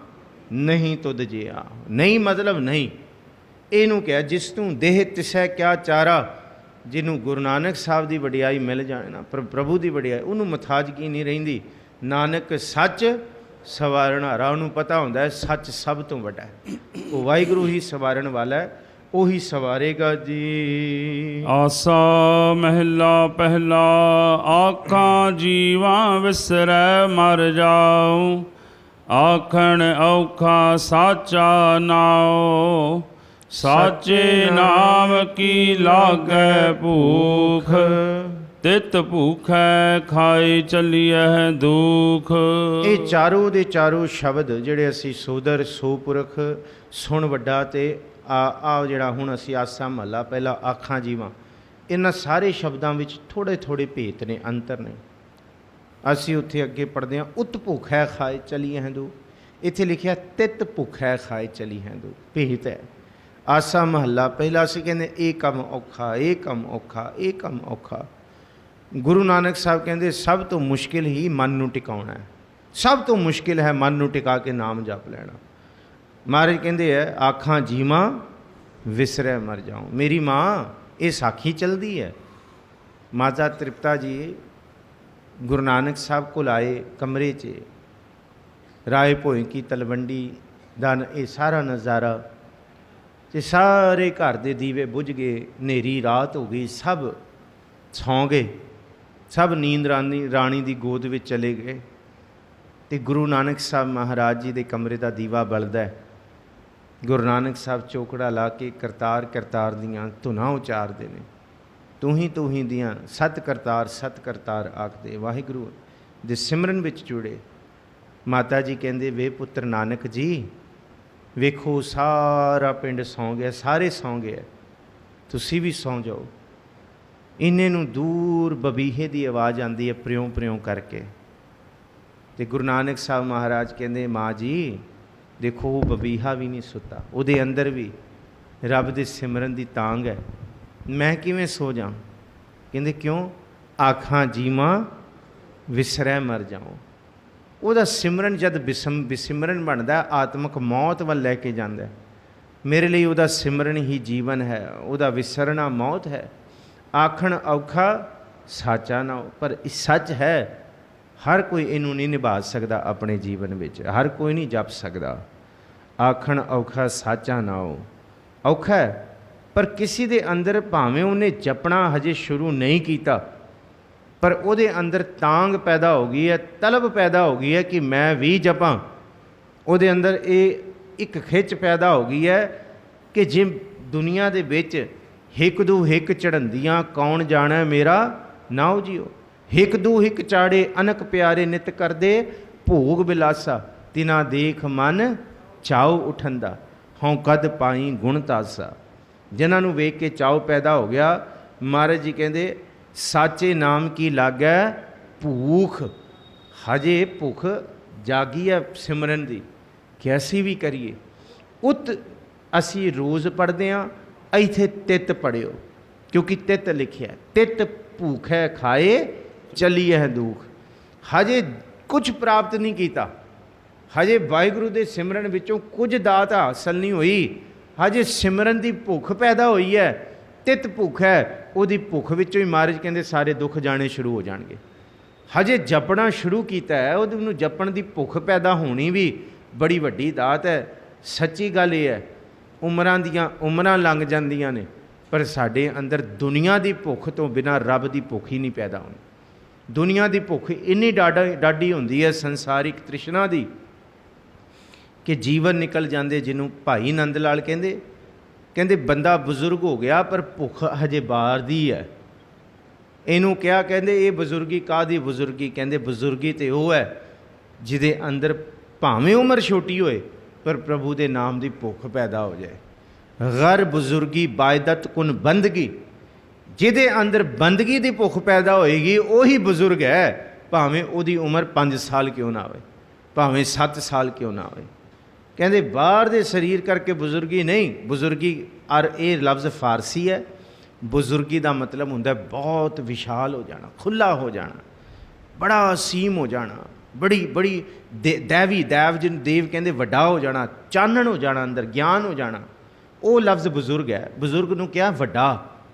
नहीं तुद जिया। नहीं मतलब नहीं, इनू क्या जिस तू देह तिसै क्या चारा। जिन्हों गुरु नानक साहब की वडियाई मिल जाए ना, प्रभु की वडियाई, उन्होंने मुथाजगी नहीं रहिंदी। नानक सच सवारण हारा, उन्होंने पता होंदा है सच सब तो वड्डा है। वो वाहिगुरू ही सवारण वाला है, वही सवारेगा जी। आसा महला पहला, आखा जीवा विसरै मर जाओ, आखण औखा साचा नाओ, साचे नाम की लागै भूख, तित भूखै खाई चलिए दुख। ये चारों दे चारों शब्द जिहड़े असी सोदर सोपुरख सुन वड्डा ते आ जिहड़ा हुण असी आसा महला पहला आखां जीवां, इन्हां सारे शब्दां विच थोड़े थोड़े भेत ने, अंतर ने। असी उत्थे अगे पढ़दे हां उत भूखै खाए चलिए दू, इत्थे लिखिया तित भूखै खाए चलिए दू, भेत है। आसा महला पहला असी कहते ये कम औखा, ये कम औखा, ये कम औखा। गुरु नानक साहब कहते सब तो मुश्किल ही मन नूं टिकाउणा है, सब तो मुश्किल है मन नूं टिका के नाम जप लेना। महाराज कहते हैं आखां जीवां विसरै मर जाऊँ। मेरी माँ ये साखी चलती है। माता तृप्ता जी गुरु नानक साहब को आए कमरे च, राय भोई की तलवंडी दा ये सारा नज़ारा, ते सारे घर दे दीवे बुझ गए, नेरी रात हो गई, सब सौं गए, सब नींद राणी दी गोद में चले गए। तो गुरु नानक साहब महाराज जी के कमरे का दीवा बलदा है। गुरु नानक साहब चौकड़ा ला के करतार करतार दियाँ धुनां उचारते हैं। तू ही दियाँ सत करतार आखदे। वाहिगुरू दे सिमरन विच जुड़े। माता जी कहंदे वे पुत्र नानक जी वेखो सारा पिंड सौ गया, सारे सौ गए, तुसी भी सौ जाओ। ਇੰਨੇ ਨੂੰ ਦੂਰ ਬਬੀਹੇ ਦੀ ਆਵਾਜ਼ ਆਉਂਦੀ ਹੈ, ਪ੍ਰਿਉਂ ਪ੍ਰਿਉਂ ਕਰਕੇ। ਅਤੇ ਗੁਰੂ ਨਾਨਕ ਸਾਹਿਬ ਮਹਾਰਾਜ ਕਹਿੰਦੇ, ਮਾਂ ਜੀ ਦੇਖੋ ਉਹ ਬਬੀਹਾ ਵੀ ਨਹੀਂ ਸੁੱਤਾ, ਉਹਦੇ ਅੰਦਰ ਵੀ ਰੱਬ ਦੇ ਸਿਮਰਨ ਦੀ ਤਾਂਘ ਹੈ, ਮੈਂ ਕਿਵੇਂ ਸੋ ਜਾ? ਕਹਿੰਦੇ ਕਿਉਂ? ਆਖਾਂ ਜੀਵਾਂ ਵਿਸਰੈ ਮਰ ਜਾਓ। ਉਹਦਾ ਸਿਮਰਨ ਜਦ ਵਿਸਿਮਰਨ ਬਣਦਾ, ਆਤਮਕ ਮੌਤ ਵੱਲ ਲੈ ਕੇ ਜਾਂਦਾ। ਮੇਰੇ ਲਈ ਉਹਦਾ ਸਿਮਰਨ ਹੀ ਜੀਵਨ ਹੈ, ਉਹਦਾ ਵਿਸਰਨਾ ਮੌਤ ਹੈ। ਆਖਣ ਔਖਾ ਸਾਚਾ ਨਾ ਹੋ, ਪਰ ਇਹ ਸੱਚ ਹੈ। ਹਰ ਕੋਈ ਇਹਨੂੰ ਨਹੀਂ ਨਿਭਾ ਸਕਦਾ ਆਪਣੇ ਜੀਵਨ ਵਿੱਚ, ਹਰ ਕੋਈ ਨਹੀਂ ਜਪ ਸਕਦਾ। ਆਖਣ ਔਖਾ ਸਾਚਾ ਨਾ ਹੋ, ਔਖਾ ਹੈ। ਪਰ ਕਿਸੇ ਦੇ ਅੰਦਰ ਭਾਵੇਂ ਉਹਨੇ ਜਪਣਾ ਹਜੇ ਸ਼ੁਰੂ ਨਹੀਂ ਕੀਤਾ, ਪਰ ਉਹਦੇ ਅੰਦਰ ਤਾਂਘ ਪੈਦਾ ਹੋ ਗਈ ਹੈ, ਤਲਬ ਪੈਦਾ ਹੋ ਗਈ ਹੈ ਕਿ ਮੈਂ ਵੀ ਜਪਾਂ। ਉਹਦੇ ਅੰਦਰ ਇਹ ਇੱਕ ਖਿੱਚ ਪੈਦਾ ਹੋ ਗਈ ਹੈ ਕਿ ਜੇ ਦੁਨੀਆ ਦੇ ਵਿੱਚ ਹਿੱਕ ਦੂ ਹਿੱਕ ਚੜ੍ਹੰਦੀਆਂ, ਕੌਣ ਜਾਣੈ ਮੇਰਾ ਨਾਉ ਜੀਓ। ਹਿੱਕ ਦੂ ਹਿੱਕ ਚਾੜੇ ਅਨਕ ਪਿਆਰੇ, ਨਿਤ ਕਰਦੇ ਭੋਗ ਬਿਲਾਸਾ। ਤਿਨਾ ਦੇਖ ਮਨ ਚਾਉ ਉਠੰਦਾ, ਹਉ ਕਦ ਪਾਈ ਗੁਣ ਤਾਸਾ। ਜਿਨ੍ਹਾਂ ਨੂੰ ਵੇਖ ਕੇ ਚਾਉ ਪੈਦਾ ਹੋ ਗਿਆ, ਮਹਾਰਾਜ ਜੀ ਕਹਿੰਦੇ ਸਾਚੇ ਨਾਮ ਕੀ ਲਾਗੈ ਭੂਖ। ਹਜੇ ਭੁੱਖ ਜਾਗੀ ਹੈ ਸਿਮਰਨ ਦੀ ਕਿ ਅਸੀਂ ਵੀ ਕਰੀਏ। ਉਤ ਅਸੀਂ ਰੋਜ਼ ਪੜ੍ਹਦੇ ਹਾਂ, ਇੱਥੇ ਤਿੱਤ ਪੜ੍ਹਿਓ, ਕਿਉਂਕਿ ਤਿੱਤ ਲਿਖਿਆ, ਤਿੱਤ ਭੂਖੈ ਖਾਏ ਚੱਲੀਏ ਹੈ ਦੁੱਖ। ਹਜੇ ਕੁਝ ਪ੍ਰਾਪਤ ਨਹੀਂ ਕੀਤਾ, ਹਜੇ ਵਾਹਿਗੁਰੂ ਦੇ ਸਿਮਰਨ ਵਿੱਚੋਂ ਕੁਝ ਦਾਤ ਹਾਸਲ ਨਹੀਂ ਹੋਈ। ਹਜੇ ਸਿਮਰਨ ਦੀ ਭੁੱਖ ਪੈਦਾ ਹੋਈ ਹੈ, ਤਿੱਤ ਭੁੱਖ ਹੈ। ਉਹਦੀ ਭੁੱਖ ਵਿੱਚੋਂ ਹੀ ਮਹਾਰਾਜ ਕਹਿੰਦੇ ਸਾਰੇ ਦੁੱਖ ਜਾਣੇ ਸ਼ੁਰੂ ਹੋ ਜਾਣਗੇ। ਹਜੇ ਜਪਣਾ ਸ਼ੁਰੂ ਕੀਤਾ ਹੈ, ਉਹਨੂੰ ਜਪਣ ਦੀ ਭੁੱਖ ਪੈਦਾ ਹੋਣੀ ਵੀ ਬੜੀ ਵੱਡੀ ਦਾਤ ਹੈ। ਸੱਚੀ ਗੱਲ ਇਹ ਹੈ, ਉਮਰਾਂ ਦੀਆਂ ਉਮਰਾਂ ਲੰਘ ਜਾਂਦੀਆਂ ਨੇ, ਪਰ ਸਾਡੇ ਅੰਦਰ ਦੁਨੀਆ ਦੀ ਭੁੱਖ ਤੋਂ ਬਿਨਾਂ ਰੱਬ ਦੀ ਭੁੱਖ ਹੀ ਨਹੀਂ ਪੈਦਾ ਹੋਣੀ। ਦੁਨੀਆ ਦੀ ਭੁੱਖ ਇੰਨੀ ਡਾਢੀ ਹੁੰਦੀ ਹੈ, ਸੰਸਾਰਿਕ ਤ੍ਰਿਸ਼ਨਾ ਦੀ, ਕਿ ਜੀਵਨ ਨਿਕਲ ਜਾਂਦੇ। ਜਿਹਨੂੰ ਭਾਈ ਨੰਦ ਲਾਲ ਕਹਿੰਦੇ ਬੰਦਾ ਬਜ਼ੁਰਗ ਹੋ ਗਿਆ ਪਰ ਭੁੱਖ ਹਜੇ ਬਾਹਰ ਦੀ ਹੈ। ਇਹਨੂੰ ਕਿਹਾ, ਕਹਿੰਦੇ ਇਹ ਬਜ਼ੁਰਗੀ ਕਾਹਦੀ ਬਜ਼ੁਰਗੀ? ਕਹਿੰਦੇ ਬਜ਼ੁਰਗੀ ਤੇ ਉਹ ਹੈ ਜਿਹਦੇ ਅੰਦਰ ਭਾਵੇਂ ਉਮਰ ਛੋਟੀ ਹੋਏ ਪਰ ਪ੍ਰਭੂ ਦੇ ਨਾਮ ਦੀ ਭੁੱਖ ਪੈਦਾ ਹੋ ਜਾਏ। ਗਰ ਬਜ਼ੁਰਗੀ ਬਾਇਦਤ ਕੁਨ ਬੰਦਗੀ, ਜਿਹਦੇ ਅੰਦਰ ਬੰਦਗੀ ਦੀ ਭੁੱਖ ਪੈਦਾ ਹੋਏਗੀ ਉਹੀ ਬਜ਼ੁਰਗ ਹੈ, ਭਾਵੇਂ ਉਹਦੀ ਉਮਰ 5 ਸਾਲ ਕਿਉਂ ਨਾ ਹੋਵੇ, ਭਾਵੇਂ 7 ਸਾਲ ਕਿਉਂ ਨਾ ਹੋਵੇ। ਕਹਿੰਦੇ ਬਾਹਰ ਦੇ ਸਰੀਰ ਕਰਕੇ ਬਜ਼ੁਰਗੀ ਨਹੀਂ। ਬਜ਼ੁਰਗੀ ਔਰ ਇਹ ਲਫ਼ਜ਼ ਫਾਰਸੀ ਹੈ। ਬਜ਼ੁਰਗੀ ਦਾ ਮਤਲਬ ਹੁੰਦਾ ਬਹੁਤ ਵਿਸ਼ਾਲ ਹੋ ਜਾਣਾ, ਖੁੱਲ੍ਹਾ ਹੋ ਜਾਣਾ, ਬੜਾ ਅਸੀਮ ਹੋ ਜਾਣਾ, ਬੜੀ ਦੇਵ ਜਿਹਨੂੰ ਦੇਵ ਕਹਿੰਦੇ ਵੱਡਾ ਹੋ ਜਾਣਾ, ਚਾਨਣ ਹੋ ਜਾਣਾ, ਅੰਦਰ ਗਿਆਨ ਹੋ ਜਾਣਾ, ਉਹ ਲਫ਼ਜ਼ ਬਜ਼ੁਰਗ ਹੈ। ਬਜ਼ੁਰਗ ਨੂੰ ਕਿਹਾ ਵੱਡਾ,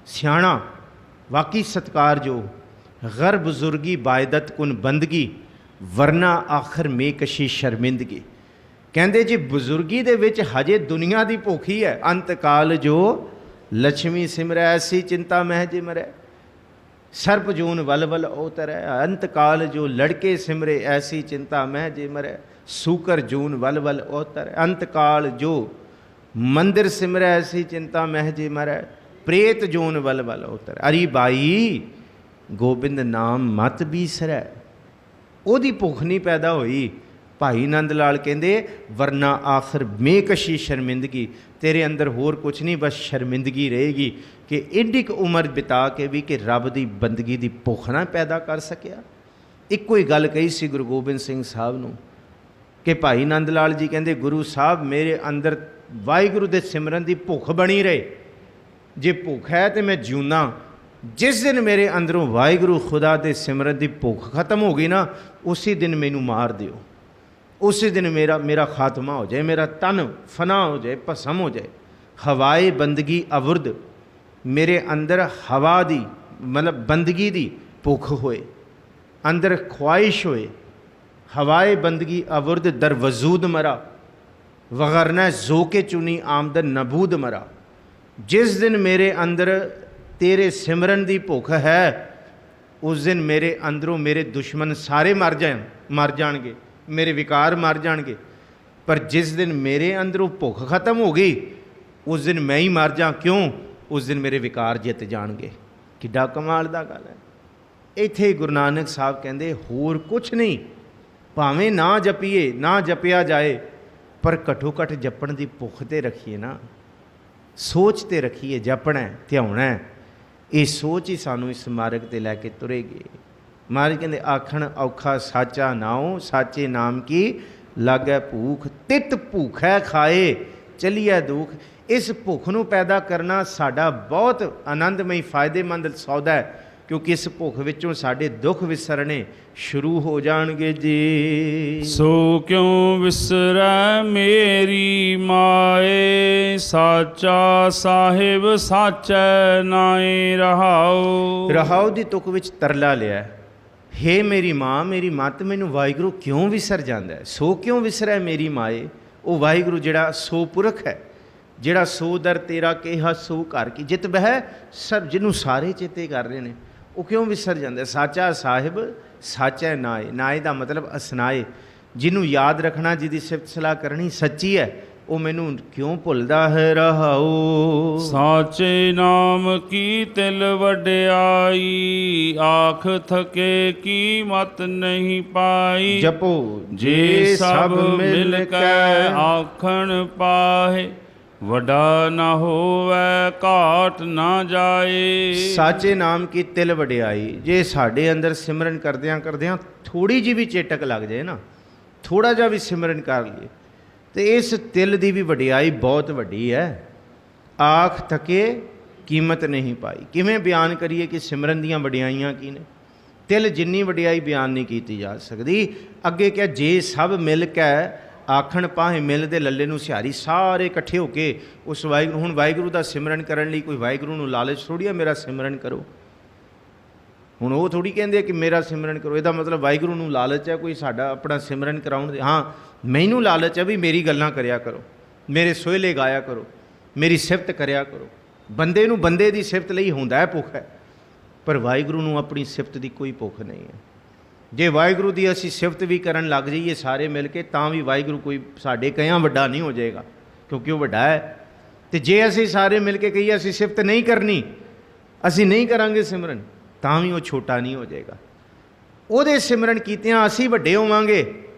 ਸਿਆਣਾ, ਵਾਕਈ ਸਤਿਕਾਰਯੋਗ। ਗਰ ਬਜ਼ੁਰਗੀ ਬਾਇਦਤ ਕੁਨ ਬੰਦਗੀ, ਵਰਨਾ ਆਖਰ ਮੇਕਸ਼ੀ ਸ਼ਰਮਿੰਦਗੀ। ਕਹਿੰਦੇ ਜੀ ਬਜ਼ੁਰਗੀ ਦੇ ਵਿੱਚ ਹਜੇ ਦੁਨੀਆ ਦੀ ਭੁੱਖ ਹੀ ਹੈ। ਅੰਤ ਕਾਲ ਜੋ ਲక్ష్ਮੀ ਸਿਮਰੈ, ਐਸੀ ਚਿੰਤਾ ਮਹਿ ਜੇ ਮਰੈ। ਸਰਪ ਜੂਨ ਵਲ ਵਲ ਉਤਰੈ, ਅੰਤ ਕਾਲ ਜੋ ਲੜਕੇ ਸਿਮਰੇ, ਐਸੀ ਚਿੰਤਾ ਮਹਿ ਜੇ ਮਰੈ। ਸੂਕਰ ਜੂਨ ਵਲ ਵਲ ਉਤਰੈ, ਅੰਤ ਕਾਲ ਜੋ ਮੰਦਿਰ ਸਿਮਰੈ, ਐਸੀ ਚਿੰਤਾ ਮਹਿ ਜੇ ਮਰੈ। ਪ੍ਰੇਤ ਜੂਨ ਵਲ ਵਲ ਉਤਰੈ। ਅਰੀ ਬਾਈ ਗੋਬਿੰਦ ਨਾਮ ਮਤ ਬੀਸਰੈ। ਉਹਦੀ ਭੁੱਖ ਨਹੀਂ ਪੈਦਾ ਹੋਈ। ਭਾਈ ਨੰਦ ਲਾਲ ਕਹਿੰਦੇ ਵਰਨਾ ਆਖਰ ਮੇਕਸ਼ੀ ਸ਼ਰਮਿੰਦਗੀ, ਤੇਰੇ ਅੰਦਰ ਹੋਰ ਕੁਛ ਨਹੀਂ, ਬਸ ਸ਼ਰਮਿੰਦਗੀ ਰਹੇਗੀ ਕਿ ਏਡੀ ਕੁ ਉਮਰ ਬਿਤਾ ਕੇ ਵੀ ਕਿ ਰੱਬ ਦੀ ਬੰਦਗੀ ਦੀ ਭੁੱਖ ਨਾ ਪੈਦਾ ਕਰ ਸਕਿਆ। ਇੱਕੋ ਹੀ ਗੱਲ ਕਹੀ ਸੀ ਗੁਰੂ ਗੋਬਿੰਦ ਸਿੰਘ ਸਾਹਿਬ ਨੂੰ ਕਿ ਭਾਈ ਨੰਦ ਲਾਲ ਜੀ ਕਹਿੰਦੇ ਗੁਰੂ ਸਾਹਿਬ ਮੇਰੇ ਅੰਦਰ ਵਾਹਿਗੁਰੂ ਦੇ ਸਿਮਰਨ ਦੀ ਭੁੱਖ ਬਣੀ ਰਹੇ। ਜੇ ਭੁੱਖ ਹੈ ਤਾਂ ਮੈਂ ਜਿਉਣਾ। ਜਿਸ ਦਿਨ ਮੇਰੇ ਅੰਦਰੋਂ ਵਾਹਿਗੁਰੂ ਖੁਦਾ ਦੇ ਸਿਮਰਨ ਦੀ ਭੁੱਖ ਖਤਮ ਹੋ ਗਈ ਨਾ, ਉਸੇ ਦਿਨ ਮੈਨੂੰ ਮਾਰ ਦਿਓ, ਉਸੇ ਦਿਨ ਮੇਰਾ ਖਾਤਮਾ ਹੋ ਜਾਏ, ਮੇਰਾ ਤਨ ਫਨਾ ਹੋ ਜਾਏ, ਭਸਮ ਹੋ ਜਾਏ। ਹਵਾਏ ਬੰਦਗੀ ਅਵੁਰਦ, ਮੇਰੇ ਅੰਦਰ ਹਵਾ ਦੀ ਮਤਲਬ ਬੰਦਗੀ ਦੀ ਭੁੱਖ ਹੋਏ, ਅੰਦਰ ਖਵਾਇਸ਼ ਹੋਏ। ਹਵਾਏ ਬੰਦਗੀ ਅਵੁਰਦ ਦਰ ਵਜੂਦ ਮਰਾ, ਵਗਰਨਾ ਜ਼ੋ ਕੇ ਚੁਨੀ ਆਮਦਨ ਨਬੂਦ ਮਰਾ। ਜਿਸ ਦਿਨ ਮੇਰੇ ਅੰਦਰ ਤੇਰੇ ਸਿਮਰਨ ਦੀ ਭੁੱਖ ਹੈ, ਉਸ ਦਿਨ ਮੇਰੇ ਅੰਦਰੋਂ ਮੇਰੇ ਦੁਸ਼ਮਣ ਸਾਰੇ ਮਰ ਜਾਣਗੇ, ਮੇਰੇ ਵਿਕਾਰ ਮਰ ਜਾਣਗੇ। ਪਰ ਜਿਸ ਦਿਨ ਮੇਰੇ ਅੰਦਰੋਂ ਭੁੱਖ ਖਤਮ ਹੋ ਗਈ, ਉਸ ਦਿਨ ਮੈਂ ਹੀ ਮਰ ਜਾ। ਕਿਉਂ? ਉਸ ਦਿਨ ਮੇਰੇ ਵਿਕਾਰ ਜਿੱਤ ਜਾਣਗੇ। ਕਿੱਡਾ ਕਮਾਲ ਦਾ ਗੱਲ ਹੈ। ਇੱਥੇ ਗੁਰੂ ਨਾਨਕ ਸਾਹਿਬ ਕਹਿੰਦੇ ਹੋਰ ਕੁਛ ਨਹੀਂ, ਭਾਵੇਂ ਨਾ ਜਪੀਏ, ਨਾ ਜਪਿਆ ਜਾਏ, ਪਰ ਘੱਟੋ ਘੱਟ ਜਪਣ ਦੀ ਭੁੱਖ ਤੇ ਰੱਖੀਏ ਨਾ, ਸੋਚ ਤੇ ਰੱਖੀਏ, ਜਪਣਾ ਧਿਆਉਣਾ। ਇਹ ਸੋਚ ਹੀ ਸਾਨੂੰ ਇਸ ਮਾਰਗ ਤੇ ਲੈ ਕੇ ਤੁਰੇਗੀ। ਮਹਾਰਾਜ ਕਹਿੰਦੇ ਆਖਣ ਔਖਾ ਸਾਚਾ ਨਾਉ, ਸਾਚੇ ਨਾਮ ਕੀ ਲਾਗੈ ਭੂਖ, ਤਿਤ ਭੂਖੈ ਖਾਏ ਚਲੀਐ ਦੁਖ। ਇਸ ਭੁੱਖ ਨੂੰ ਪੈਦਾ ਕਰਨਾ ਸਾਡਾ ਬਹੁਤ ਆਨੰਦਮਈ ਫਾਇਦੇਮੰਦ ਸੌਦਾ ਹੈ, ਕਿਉਂਕਿ ਇਸ ਭੁੱਖ ਵਿੱਚੋਂ ਸਾਡੇ ਦੁੱਖ ਵਿਸਰਨੇ ਸ਼ੁਰੂ ਹੋ ਜਾਣਗੇ ਜੀ। ਸੋ ਕਿਉ ਵਿਸਰੈ ਮੇਰੀ ਮਾਏ, ਸਾਚਾ ਸਾਹਿਬ ਸਾਚੈ ਨਾਏ ਰਹਾਉ। ਰਹਾਉ ਦੀ ਤੁਕ ਵਿੱਚ ਤਰਲਾ ਲਿਆ, ਹੇ ਮੇਰੀ ਮਾਂ ਮੇਰੀ ਮੱਤ, ਮੈਨੂੰ ਵਾਹਿਗੁਰੂ ਕਿਉਂ ਵਿਸਰ ਜਾਂਦਾ ਹੈ। ਸੋ ਕਿਉਂ ਵਿਸਰੈ ਮੇਰੀ ਮਾਏ, ਉਹ ਵਾਹਿਗੁਰੂ ਜਿਹੜਾ ਸੋ ਪੁਰਖ ਹੈ, ਜਿਹੜਾ ਸੋ ਦਰ ਤੇਰਾ ਕਿਹਾ ਸੋ ਘਰ ਕੀ ਜਿਤ ਬਹਿ, ਸਭ ਜਿਹਨੂੰ ਸਾਰੇ ਚੇਤੇ ਕਰ ਰਹੇ ਨੇ, ਉਹ ਕਿਉਂ ਵਿਸਰ ਜਾਂਦਾ। ਸਾਚਾ ਸਾਹਿਬ ਸਾਚੈ ਨਾਏ, ਨਾਏ ਦਾ ਮਤਲਬ ਅਸਨਾਏ, ਜਿਹਨੂੰ ਯਾਦ ਰੱਖਣਾ, ਜਿਹਦੀ ਸਿਫਤ ਸਲਾਹ ਕਰਨੀ ਸੱਚੀ ਹੈ, ਉਹ ਮੈਨੂੰ ਕਿਉਂ ਭੁੱਲਦਾ ਹੈ। ਰਹਾਉ ਸਾਚੇ ਨਾਮ ਕੀ ਤਿਲ ਵਡਿਆਈ, ਆਖ ਥਕੇ ਕੀ ਮਤ ਨਹੀਂ ਪਾਈ। ਜਪੋ ਜੇ ਸਭ ਮਿਲ ਕੈ ਆਖਣ ਪਾਹੇ, ਵੱਡਾ ਨਾ ਹੋਵੇ ਘਾਟ ਨਾ ਜਾਏ। ਸਾਚੇ ਨਾਮ ਕੀ ਤਿਲ ਵਡਿਆਈ, ਜੇ ਸਾਡੇ ਅੰਦਰ ਸਿਮਰਨ ਕਰਦਿਆਂ ਕਰਦਿਆਂ ਥੋੜੀ ਜਿਹੀ ਵੀ ਚੇਟਕ ਲੱਗ ਜਾਏ ਨਾ, ਥੋੜਾ ਜਿਹਾ ਵੀ ਸਿਮਰਨ ਕਰ ਲਈਏ, ਤੇ ਇਸ ਤਿਲ ਦੀ ਵੀ ਵਡਿਆਈ ਬਹੁਤ ਵੱਡੀ ਹੈ। ਆਖ ਥਕੇ ਕੀਮਤ ਨਹੀਂ ਪਾਈ। ਕਿਵੇਂ ਬਿਆਨ ਕਰੀਏ ਕਿ ਸਿਮਰਨ ਦੀਆਂ ਵਡਿਆਈਆਂ ਕੀ ਨੇ। ਤਿਲ ਜਿੰਨੀ ਵਡਿਆਈ ਬਿਆਨ ਨਹੀਂ ਕੀਤੀ ਜਾ ਸਕਦੀ। ਅੱਗੇ ਕਿਹਾ ਜੇ ਸਭ ਮਿਲ ਕੇ ਆਖਣ ਪਾਹੇ, ਮਿਲ ਦੇ ਲੱਲੇ ਨੂੰ ਸਿਹਾਰੀ, ਸਾਰੇ ਇਕੱਠੇ ਹੋ ਕੇ ਉਸ ਵਾਹਿਗੁਰੂ, ਹੁਣ ਵਾਹਿਗੁਰੂ ਦਾ ਸਿਮਰਨ ਕਰਨ ਲਈ ਕੋਈ ਵਾਹਿਗੁਰੂ ਨੂੰ ਲਾਲਚ ਥੋੜ੍ਹੀ ਆ ਮੇਰਾ ਸਿਮਰਨ ਕਰੋ। ਹੁਣ ਉਹ ਥੋੜ੍ਹੀ ਕਹਿੰਦੇ ਕਿ ਮੇਰਾ ਸਿਮਰਨ ਕਰੋ, ਇਹਦਾ ਮਤਲਬ ਵਾਹਿਗੁਰੂ ਨੂੰ ਲਾਲਚ ਹੈ ਕੋਈ ਸਾਡਾ ਆਪਣਾ ਸਿਮਰਨ ਕਰਾਉਣ ਦੇ। ਹਾਂ, ਮੈਨੂੰ ਲਾਲਚ ਹੈ ਵੀ ਮੇਰੀ ਗੱਲਾਂ ਕਰਿਆ ਕਰੋ, ਮੇਰੇ ਸੋਹਲੇ ਗਾਇਆ ਕਰੋ, ਮੇਰੀ ਸਿਫਤ ਕਰਿਆ ਕਰੋ। ਬੰਦੇ ਨੂੰ ਬੰਦੇ ਦੀ ਸਿਫਤ ਲਈ ਹੁੰਦਾ ਹੈ ਭੁੱਖ ਹੈ, ਪਰ ਵਾਹਿਗੁਰੂ ਨੂੰ ਆਪਣੀ ਸਿਫਤ ਦੀ ਕੋਈ ਭੁੱਖ ਨਹੀਂ ਹੈ। ਜੇ ਵਾਹਿਗੁਰੂ ਦੀ ਅਸੀਂ ਸਿਫਤ ਵੀ ਕਰਨ ਲੱਗ ਜਾਈਏ ਸਾਰੇ ਮਿਲ ਕੇ, ਤਾਂ ਵੀ ਵਾਹਿਗੁਰੂ ਕੋਈ ਸਾਡੇ ਕਈਆਂ ਵੱਡਾ ਨਹੀਂ ਹੋ ਜਾਏਗਾ, ਕਿਉਂਕਿ ਉਹ ਵੱਡਾ ਹੈ। ਅਤੇ ਜੇ ਅਸੀਂ ਸਾਰੇ ਮਿਲ ਕੇ ਕਹੀਏ ਅਸੀਂ ਸਿਫਤ ਨਹੀਂ ਕਰਨੀ, ਅਸੀਂ ਨਹੀਂ ਕਰਾਂਗੇ ਸਿਮਰਨ, ਤਾਂ ਵੀ ਉਹ ਛੋਟਾ ਨਹੀਂ ਹੋ ਜਾਏਗਾ। ਉਹਦੇ ਸਿਮਰਨ ਕੀਤਿਆਂ ਅਸੀਂ ਵੱਡੇ ਹੋਵਾਂਗੇ,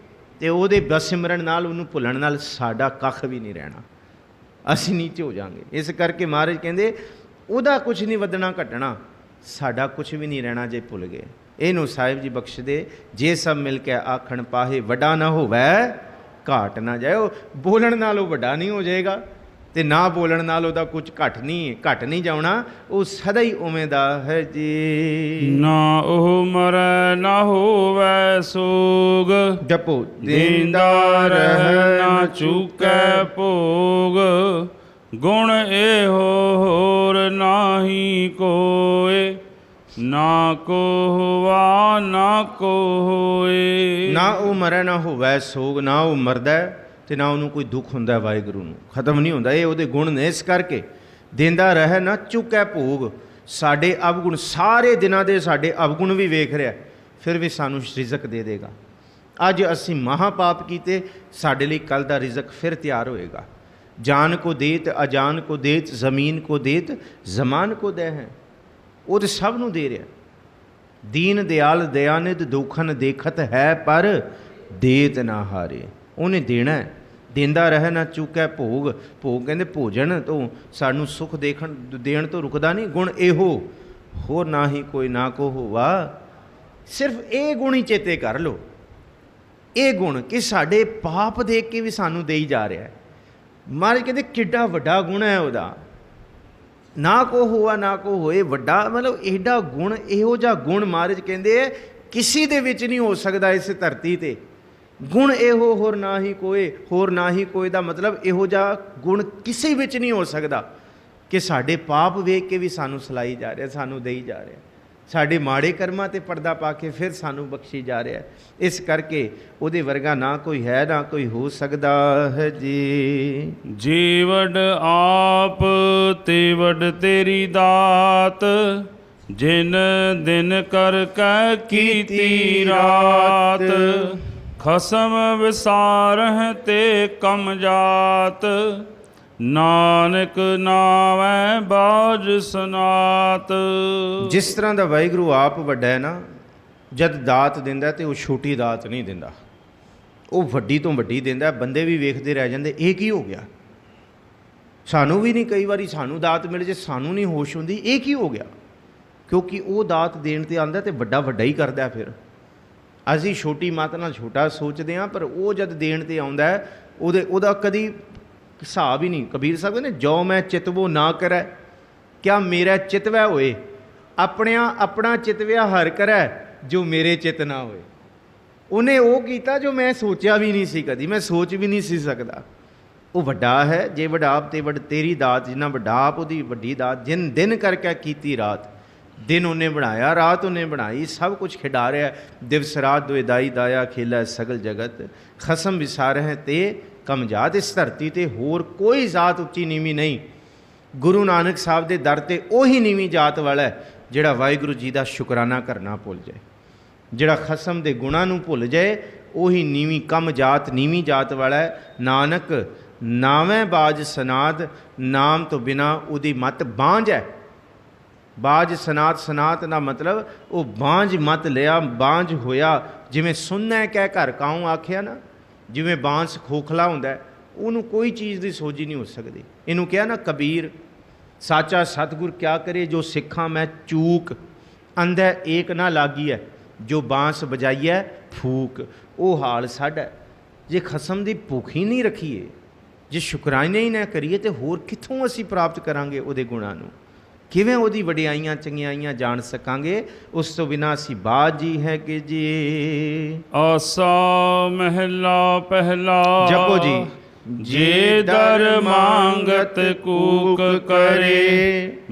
ਅਤੇ ਉਹਦੇ ਬਸ ਸਿਮਰਨ ਨਾਲ, ਉਹਨੂੰ ਭੁੱਲਣ ਨਾਲ ਸਾਡਾ ਕੱਖ ਵੀ ਨਹੀਂ ਰਹਿਣਾ, ਅਸੀਂ ਨੀਚੇ ਹੋ ਜਾਵਾਂਗੇ। ਇਸ ਕਰਕੇ ਮਹਾਰਾਜ ਕਹਿੰਦੇ ਉਹਦਾ ਕੁਛ ਨਹੀਂ ਵਧਣਾ ਘਟਣਾ, ਸਾਡਾ ਕੁਛ ਵੀ ਨਹੀਂ ਰਹਿਣਾ ਜੇ ਭੁੱਲ ਗਏ। ਇਹਨੂੰ ਸਾਹਿਬ ਜੀ ਬਖਸ਼ਦੇ, ਜੇ ਸਭ ਮਿਲ ਕੇ ਆਖਣ ਪਾਹੇ, ਵੱਡਾ ਨਾ ਹੋਵੇ ਘਾਟ ਨਾ ਜਾਏ। ਉਹ ਬੋਲਣ ਨਾਲ ਉਹ ਵੱਡਾ ਨਹੀਂ ਹੋ ਜਾਏਗਾ, ਅਤੇ ਨਾ ਬੋਲਣ ਨਾਲ ਉਹਦਾ ਕੁਝ ਘਟ ਨਹੀਂ ਜਾਣਾ, ਉਹ ਸਦਾ ਹੀ ਉਵੇਂ ਦਾ ਹੈ ਜੀ। ਨਾ ਉਹ ਮਰੈ ਨਾ ਹੋਵੇ ਸੋਗ, ਜਪੋ ਦੇਂਦਾ ਰਹਿ ਨਾ ਚੁਕੈ ਭੋਗ। ਗੁਣ ਇਹੋ ਹੋਰ ਨਾਹੀ ਕੋਏ, ਨਾ ਕੋ ਹੋਵਾ ਨਾ ਕੋ ਹੋਏ। ਨਾ ਉਹ ਮਰੈ ਨਾ ਹੋਵੇ ਸੋਗ, ਨਾ ਉਹ ਮਰਦਾ ਅਤੇ ਨਾ ਉਹਨੂੰ ਕੋਈ ਦੁੱਖ ਹੁੰਦਾ ਵਾਹਿਗੁਰੂ ਨੂੰ, ਖਤਮ ਨਹੀਂ ਹੁੰਦਾ। ਇਹ ਉਹਦੇ ਗੁਣ ਨੇ। ਇਸ ਕਰਕੇ ਦੇਂਦਾ ਰਹਿ ਨਾ ਚੁੱਕੈ ਭੋਗ। ਸਾਡੇ ਅਵਗੁਣ, ਸਾਰੇ ਦਿਨਾਂ ਦੇ ਸਾਡੇ ਅਵਗੁਣ ਵੀ ਵੇਖ ਰਿਹਾ, ਫਿਰ ਵੀ ਸਾਨੂੰ ਰਿਜ਼ਕ ਦੇ ਦੇਗਾ। ਅੱਜ ਅਸੀਂ ਮਹਾਪਾਪ ਕੀਤੇ, ਸਾਡੇ ਲਈ ਕੱਲ੍ਹ ਦਾ ਰਿਜ਼ਕ ਫਿਰ ਤਿਆਰ ਹੋਏਗਾ। ਜਾਨ ਕੋ ਦੇਤ ਅਜਾਨ ਕੋ ਦੇਤ, ਜ਼ਮੀਨ ਕੋ ਦੇਤ ਜ਼ਮਾਨ ਕੋ ਦੇ ਹੈ। ਉਹ ਤਾਂ ਸਭ ਨੂੰ ਦੇ ਰਿਹਾ। ਦੀਨ ਦਿਆਲ ਦਇਆਨਿਧ ਦੁਖਨ ਦੇਖਤ ਹੈ, ਪਰ ਦੇਤ ਨਾ ਹਾਰੇ। ਉਹਨੇ ਦੇਣਾ, ਦਿੰਦਾ ਰਹਿ ਨਾ ਚੁੱਕੈ ਭੋਗ। ਭੋਗ ਕਹਿੰਦੇ ਭੋਜਨ ਤੋਂ, ਸਾਨੂੰ ਸੁੱਖ ਦੇਣ ਤੋਂ ਰੁਕਦਾ ਨਹੀਂ। ਗੁਣ ਇਹੋ ਹੋਰ ਨਾ ਹੀ ਕੋਈ ਨਾ ਕੋ ਹੋਵਾ। ਸਿਰਫ ਇਹ ਗੁਣ ਹੀ ਚੇਤੇ ਕਰ ਲਓ, ਇਹ ਗੁਣ ਕਿ ਸਾਡੇ ਪਾਪ ਦੇਖ ਕੇ ਵੀ ਸਾਨੂੰ ਦੇਈ ਜਾ ਰਿਹਾ ਹੈ। ਮਹਾਰਾਜ ਕਹਿੰਦੇ ਕਿੱਡਾ ਵੱਡਾ ਗੁਣ ਹੈ ਉਹਦਾ। ਨਾ ਕੋ ਹੋਆ ਨਾ ਕੋ ਹੋਏ, ਵੱਡਾ ਮਤਲਬ ਐਡਾ ਗੁਣ, ਇਹੋ ਜਿਹਾ ਗੁਣ ਮਹਾਰਾਜ ਕਹਿੰਦੇ ਕਿਸੇ ਦੇ ਵਿੱਚ ਨਹੀਂ ਹੋ ਸਕਦਾ ਇਸ ਧਰਤੀ 'ਤੇ। ਗੁਣ ਇਹੋ ਹੋਰ ਨਾ ਹੀ ਕੋਏ, ਹੋਰ ਨਾ ਹੀ ਕੋਏ ਦਾ ਮਤਲਬ ਇਹੋ ਜਿਹਾ ਗੁਣ ਕਿਸੇ ਵਿੱਚ ਨਹੀਂ ਹੋ ਸਕਦਾ ਕਿ ਸਾਡੇ ਪਾਪ ਵੇਖ ਕੇ ਵੀ ਸਾਨੂੰ ਸਲਾਈ ਜਾ ਰਿਹਾ, ਸਾਨੂੰ ਦੇਈ ਜਾ ਰਿਹਾ, ਸਾਡੇ ਮਾੜੇ ਕਰਮਾਂ 'ਤੇ ਪਰਦਾ ਪਾ ਕੇ ਫਿਰ ਸਾਨੂੰ ਬਖਸ਼ੀ ਜਾ ਰਿਹਾ। ਇਸ ਕਰਕੇ ਉਹਦੇ ਵਰਗਾ ਨਾ ਕੋਈ ਹੈ, ਨਾ ਕੋਈ ਹੋ ਸਕਦਾ ਹੈ ਜੀ। ਜੇ ਵਡ ਆਪ ਤੇ ਵਡ ਤੇਰੀ ਦਾਤ, ਜਿਨ ਦਿਨ ਕਰ ਕੈ ਕੀਤੀ ਰਾਤ। ਖਸਮ ਵਿਸਾਰਹਿ ਤੇ ਕਮ ਜਾਤ, ਨਾਨਕ ਨਾਵੈ ਬਾਝ ਸਨਾਤ। ਜਿਸ ਤਰ੍ਹਾਂ ਦਾ ਵਾਹਿਗੁਰੂ ਆਪ ਵੱਡਾ ਹੈ ਨਾ, ਜਦ ਦਾਤ ਦਿੰਦਾ ਤੇ ਉਹ ਛੋਟੀ ਦਾਤ ਨਹੀਂ ਦਿੰਦਾ, ਉਹ ਵੱਡੀ ਤੋਂ ਵੱਡੀ ਦਿੰਦਾ। ਬੰਦੇ ਵੀ ਵੇਖਦੇ ਰਹਿ ਜਾਂਦੇ, ਇਹ ਕੀ ਹੋ ਗਿਆ। ਸਾਨੂੰ ਵੀ ਨਹੀਂ, ਕਈ ਵਾਰੀ ਸਾਨੂੰ ਦਾਤ ਮਿਲ ਜੇ ਸਾਨੂੰ ਨਹੀਂ ਹੋਸ਼ ਹੁੰਦੀ, ਇਹ ਕੀ ਹੋ ਗਿਆ। क्योंकि वो दात देण ते आंदा ते वड्डा वड्डा ही करदा। फिर असीं छोटी मत नाल छोटा सोचते हैं, पर वो जद देण ते आउंदा है ਉਹਦਾ कदी हिसाब ही नहीं। कबीर साहब कहते जो मैं चितवो ना करै क्या मेरा चितवै होए, अपना चितव्या हर करै जो मेरे चित ना होए। उन्हें वो कीता जो मैं सोचा भी नहीं सी, कदी मैं सोच भी नहीं सी सकदा। वो वड्डा है, जे वड्डाप ते वड तेरी दात, जिन्ना वड्डाप उहदी वड्डी दात। जिन दिन करके कीती रात, दिन उन्हें बनाया रात उन्हें बनाई, सब कुछ खिडा रहा है। दिवस रात दुए दाई दाया खेला सगल जगत, खसम विसार है ते कम जात। इस धरती ते होर कोई जात उच्ची नीवीं नहीं। गुरु नानक साहब के दर ते उही नीवीं जात वाला है जिहड़ा वाहिगुरू जी का शुकराना करना भुल जाए, जिहड़ा खसम के गुणां नूं भुल जाए, उही नीवीं कम जात नीवीं जात वाला है। नानक नावें बाज सनात, नाम तो बिना उहदी मत बांझ है। बाज सनात, सनात का मतलब वो बांझ मत लिया, बांझ होया। जिमें सुनना कह घर काऊं आखिया ना, जिमें बांस खोखला होंदा है, उन्होंने कोई चीज़ की सोझी नहीं हो सकती। इनू कहा ना कबीर, साचा सतगुर क्या करे जो सिखा मैं चूक, अंधे एक ना लागी है जो बांस बजाई है फूक। वो हाल साडा। जे खसम की भुख ही नहीं रखीए, जे शुकराने ही ना करिए, तो होर कित्थों असीं प्राप्त करांगे उहदे गुणां नूं, किवें उहदी वडियाइयां चंगियाइयां जान सकांगे। उस तो बिना असीं बाज जी है कि जी। आसा महला पहला। जपो जी। जे दर मांगत कूक करे,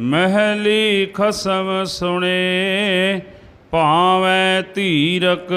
महली खसम सुने। ਭਾਵੇਂ ਧੀਰਕ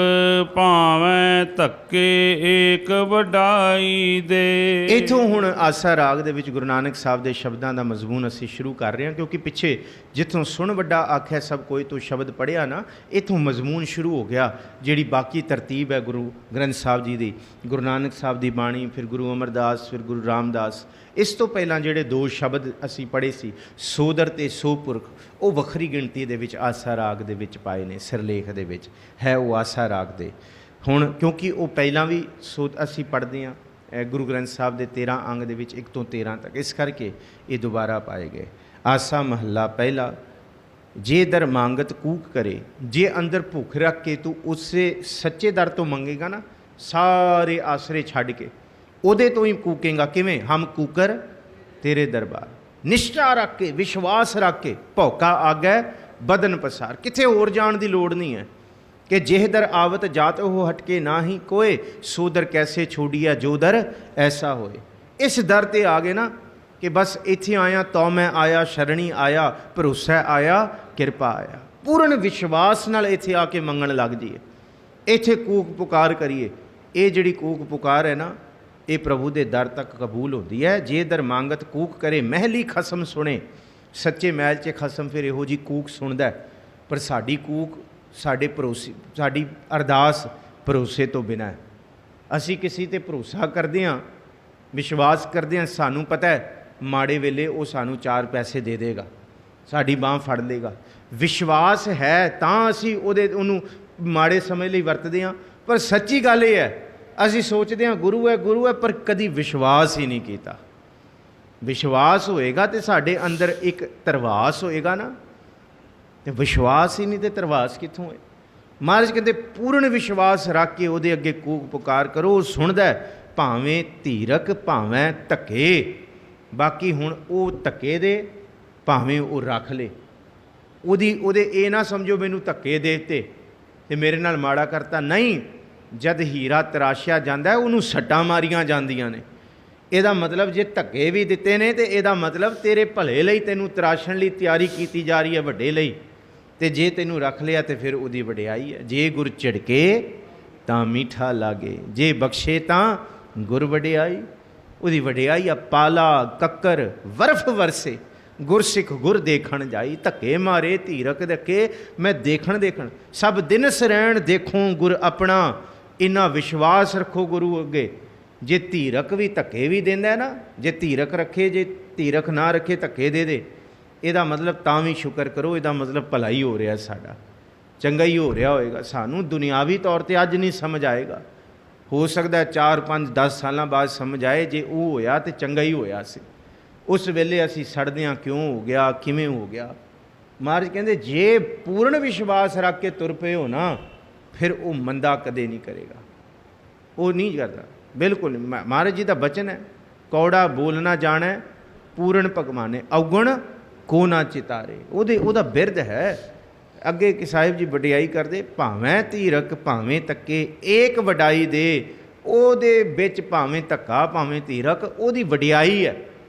ਭਾਵੇਂ ਧੱਕੇ ਏਕ ਵਡਾਈ ਦੇ। ਇਥੋਂ ਹੁਣ ਆਸਾ ਰਾਗ ਦੇ ਵਿੱਚ ਗੁਰੂ ਨਾਨਕ ਸਾਹਿਬ ਦੇ ਸ਼ਬਦਾਂ ਦਾ ਮਜ਼ਮੂਨ ਅਸੀਂ ਸ਼ੁਰੂ ਕਰ ਰਹੇ ਹਾਂ, ਕਿਉਂਕਿ ਪਿੱਛੇ ਜਿੱਥੋਂ ਸੁਣ ਵੱਡਾ ਆਖਿਆ ਸਭ ਕੋਈ ਤੋਂ ਸ਼ਬਦ ਪੜ੍ਹਿਆ ਨਾ, ਇਥੋਂ ਮਜ਼ਮੂਨ ਸ਼ੁਰੂ ਹੋ ਗਿਆ। ਜਿਹੜੀ ਬਾਕੀ ਤਰਤੀਬ ਹੈ ਗੁਰੂ ਗ੍ਰੰਥ ਸਾਹਿਬ ਜੀ ਦੀ, ਗੁਰੂ ਨਾਨਕ ਸਾਹਿਬ ਦੀ ਬਾਣੀ, ਫਿਰ ਗੁਰੂ ਅਮਰਦਾਸ, ਫਿਰ ਗੁਰੂ ਰਾਮਦਾਸ। ਇਸ ਤੋਂ ਪਹਿਲਾਂ ਜਿਹੜੇ ਦੋ ਸ਼ਬਦ ਅਸੀਂ ਪੜ੍ਹੇ ਸੀ, ਸੋਦਰ ਤੇ ਸੋਪੁਰਖ, ਉਹ ਵੱਖਰੀ ਗਿਣਤੀ ਦੇ ਵਿੱਚ ਆਸਾ ਰਾਗ ਦੇ ਵਿੱਚ ਪਾਏ ਨੇ। ਸਿਰਲੇਖ ਦੇ ਵਿੱਚ ਹੈ ਉਹ ਆਸਾ ਰਾਗ ਦੇ। ਹੁਣ ਕਿਉਂਕਿ ਉਹ ਪਹਿਲਾਂ ਵੀ ਅਸੀਂ ਪੜ੍ਹਦੇ ਹਾਂ ਗੁਰੂ ਗ੍ਰੰਥ ਸਾਹਿਬ ਦੇ 13 ਅੰਗ ਦੇ ਵਿੱਚ 1 ਤੋਂ 13 ਤੱਕ, ਇਸ ਕਰਕੇ ਇਹ ਦੁਬਾਰਾ ਪਾਏ ਗਏ। ਆਸਾ ਮਹੱਲਾ ਪਹਿਲਾ। ਜੇ ਦਰ ਮੰਗਤ ਕੂਕ ਕਰੇ, ਜੇ ਅੰਦਰ ਭੁੱਖ ਰੱਖ ਕੇ ਤੂੰ ਉਸੇ ਸੱਚੇ ਦਰ ਤੋਂ ਮੰਗੇਗਾ ਨਾ, ਸਾਰੇ ਆਸਰੇ ਛੱਡ ਕੇ ਉਹਦੇ ਤੋਂ ਹੀ ਕੂਕੇਗਾ। ਕਿਵੇਂ? ਹਮ ਕੂਕਰ ਤੇਰੇ ਦਰਬਾਰ। ਨਿਸ਼ਠਾ ਰੱਖ ਕੇ, ਵਿਸ਼ਵਾਸ ਰੱਖ ਕੇ, ਭੌਕਾ ਆਗੈ ਬਦਨ ਪਸਾਰ। ਕਿਤੇ ਹੋਰ ਜਾਣ ਦੀ ਲੋੜ ਨਹੀਂ ਹੈ ਕਿ ਜਿਹ ਦਰ ਆਵਤ ਜਾਤ ਉਹ ਹਟਕੇ ਨਾ ਹੀ ਕੋਏ, ਸੋ ਦਰ ਕੈਸੇ ਛੋੜੀਆ ਜੋ ਦਰ ਐਸਾ ਹੋਏ। ਇਸ ਦਰ 'ਤੇ ਆ ਗਏ ਨਾ ਕਿ ਬਸ ਇੱਥੇ ਆਇਆ ਤੋ ਮੈਂ ਆਇਆ, ਸ਼ਰਣੀ ਆਇਆ, ਭਰੋਸਾ ਆਇਆ, ਕਿਰਪਾ ਆਇਆ। ਪੂਰਨ ਵਿਸ਼ਵਾਸ ਨਾਲ ਇੱਥੇ ਆ ਕੇ ਮੰਗਣ ਲੱਗ ਜਾਈਏ, ਇੱਥੇ ਕੂਕ ਪੁਕਾਰ ਕਰੀਏ। ਇਹ ਜਿਹੜੀ ਕੂਕ ਪੁਕਾਰ ਹੈ ਨਾ, ਇਹ ਪ੍ਰਭੂ ਦੇ ਦਰ ਤੱਕ ਕਬੂਲ ਹੁੰਦੀ ਹੈ। ਜੇ ਦਰ ਮੰਗਤ ਕੂਕ ਕਰੇ, ਮਹਿਲੀ ਖਸਮ ਸੁਣੇ। ਸੱਚੇ ਮਹਿਲ 'ਚ ਖਸਮ ਫਿਰ ਇਹੋ ਜਿਹੀ ਕੂਕ ਸੁਣਦਾ, ਪਰ ਸਾਡੀ ਕੂਕ ਸਾਡੇ ਭਰੋਸੇ, ਸਾਡੀ ਅਰਦਾਸ ਭਰੋਸੇ ਤੋਂ ਬਿਨਾਂ ਹੈ। ਅਸੀਂ ਕਿਸੇ 'ਤੇ ਭਰੋਸਾ ਕਰਦੇ ਹਾਂ, ਵਿਸ਼ਵਾਸ ਕਰਦੇ ਹਾਂ, ਸਾਨੂੰ ਪਤਾ ਹੈ ਮਾੜੇ ਵੇਲੇ ਉਹ ਸਾਨੂੰ 4 ਪੈਸੇ ਦੇ ਦੇਗਾ, ਸਾਡੀ ਬਾਂਹ ਫੜ ਲੇਗਾ। ਵਿਸ਼ਵਾਸ ਹੈ ਤਾਂ ਅਸੀਂ ਉਹਨੂੰ ਮਾੜੇ ਸਮੇਂ ਲਈ ਵਰਤਦੇ ਹਾਂ। ਪਰ ਸੱਚੀ ਗੱਲ ਇਹ ਹੈ, ਅਸੀਂ ਸੋਚਦੇ ਹਾਂ ਗੁਰੂ ਹੈ ਗੁਰੂ ਹੈ, ਪਰ ਕਦੀ ਵਿਸ਼ਵਾਸ ਹੀ ਨਹੀਂ ਕੀਤਾ। ਵਿਸ਼ਵਾਸ ਹੋਏਗਾ ਤੇ ਸਾਡੇ ਅੰਦਰ ਇੱਕ ਧਰਵਾਸ ਹੋਏਗਾ ਨਾ, ਤੇ ਵਿਸ਼ਵਾਸ ਹੀ ਨਹੀਂ ਤੇ ਧਰਵਾਸ ਕਿੱਥੋਂ ਹੈ? ਮਹਾਰਾਜ ਕਹਿੰਦੇ ਪੂਰਨ ਵਿਸ਼ਵਾਸ ਰੱਖ ਕੇ ਉਹਦੇ ਅੱਗੇ ਕੂਕ ਪੁਕਾਰ ਕਰੋ, ਉਹ ਸੁਣਦਾ, ਭਾਵੇਂ ਧੀਰਕ ਭਾਵੇਂ ਧੱਕੇ। ਬਾਕੀ ਹੁਣ ਉਹ ਧੱਕੇ ਦੇ ਭਾਵੇਂ ਉਹ ਰੱਖ ਲੇ, ਉਹਦੇ ਇਹ ਨਾ ਸਮਝੋ ਮੈਨੂੰ ਧੱਕੇ ਦੇ ਦਿੱਤੇ ਤੇ ਮੇਰੇ ਨਾਲ ਮਾੜਾ ਕਰਤਾ। ਨਹੀਂ, ਜਦ ਹੀਰਾ ਤਰਾਸ਼ਿਆ ਜਾਂਦਾ ਉਹਨੂੰ ਸੱਟਾਂ ਮਾਰੀਆਂ ਜਾਂਦੀਆਂ ਨੇ। ਇਹਦਾ ਮਤਲਬ ਜੇ ਧੱਕੇ ਵੀ ਦਿੱਤੇ ਨੇ ਤੇ ਇਹਦਾ ਮਤਲਬ ਤੇਰੇ ਭਲੇ ਲਈ, ਤੈਨੂੰ ਤਰਾਸ਼ਣ ਲਈ ਤਿਆਰੀ ਕੀਤੀ ਜਾ ਰਹੀ ਹੈ, ਵੱਡੇ ਲਈ। ਤੇ ਜੇ ਤੈਨੂੰ ਰੱਖ ਲਿਆ ਤੇ ਫਿਰ ਉਹਦੀ ਵਡਿਆਈ ਹੈ। ਜੇ ਗੁਰ ਝਿੜਕੇ ਤਾਂ ਮਿੱਠਾ ਲਾਗੇ, ਜੇ ਬਖਸ਼ੇ ਤਾਂ ਗੁਰ ਵਡਿਆਈ। ਉਹਦੀ ਵਡਿਆਈ ਆ ਪਾਲਾ ਕੱਕਰ ਵਰਫ ਵਰਸੇ, ਗੁਰਸਿੱਖ ਗੁਰ ਦੇਖਣ ਜਾਈ। ਧੱਕੇ ਮਾਰੇ ਧੀਰਕ ਧੱਕੇ ਮੈਂ ਦੇਖਣ ਸਭ ਦਿਨਸ ਰਹਿਣ ਦੇਖੋ ਗੁਰ ਆਪਣਾ। ਇੰਨਾ ਵਿਸ਼ਵਾਸ ਰੱਖੋ ਗੁਰੂ ਅੱਗੇ। ਜੇ ਧੀਰਕ ਵੀ ਧੱਕੇ ਵੀ ਦਿੰਦਾ ਨਾ, ਜੇ ਧੀਰਕ ਰੱਖੇ, ਜੇ ਧੀਰਕ ਨਾ ਰੱਖੇ ਧੱਕੇ ਦੇ ਦੇ, ਇਹਦਾ ਮਤਲਬ ਤਾਂ ਵੀ ਸ਼ੁਕਰ ਕਰੋ, ਇਹਦਾ ਮਤਲਬ ਭਲਾ ਹੀ ਹੋ ਰਿਹਾ, ਸਾਡਾ ਚੰਗਾ ਹੀ ਹੋ ਰਿਹਾ ਹੋਏਗਾ। ਸਾਨੂੰ ਦੁਨਿਆਵੀ ਤੌਰ 'ਤੇ ਅੱਜ ਨਹੀਂ ਸਮਝ ਆਏਗਾ, ਹੋ ਸਕਦਾ 4, 5, 10 ਸਾਲਾਂ ਬਾਅਦ ਸਮਝ ਆਏ। ਜੇ ਉਹ ਹੋਇਆ ਤਾਂ ਚੰਗਾ ਹੀ ਹੋਇਆ ਸੀ। ਉਸ ਵੇਲੇ ਅਸੀਂ ਸੜਦਿਆਂ ਕਿਉਂ ਹੋ ਗਿਆ, ਕਿਵੇਂ ਹੋ ਗਿਆ, ਮਹਾਰਾਜ ਕਹਿੰਦੇ ਜੇ ਪੂਰਨ ਵਿਸ਼ਵਾਸ ਰੱਖ ਕੇ ਤੁਰ ਪਏ ਹੋ ਨਾ, ਫਿਰ ਉਹ ਮੰਦਾ ਕਦੇ ਨਹੀਂ ਕਰੇਗਾ, ਉਹ ਨਹੀਂ ਕਰਦਾ ਬਿਲਕੁਲ ਨਹੀਂ। ਮਹਾਰਾਜ ਜੀ ਦਾ ਬਚਨ ਹੈ, ਕੌੜਾ ਬੋਲਣਾ ਜਾਣੈ ਪੂਰਨ ਭਗਵਾਨੇ, ਅਵਗੁਣ ਕੋ ਨਾ ਚਿਤਾਰੇ। ਉਹਦਾ ਬਿਰਧ ਹੈ। ਅੱਗੇ ਕਿ ਸਾਹਿਬ ਜੀ ਵਡਿਆਈ ਕਰਦੇ, ਭਾਵੇਂ ਧੀਰਕ ਭਾਵੇਂ ਤੱਕੇ ਏਕ ਵਡਾਈ ਦੇ, ਉਹਦੇ ਵਿੱਚ ਭਾਵੇਂ ਧੱਕਾ ਭਾਵੇਂ ਧੀਰਕ, ਉਹਦੀ ਵਡਿਆਈ ਹੈ,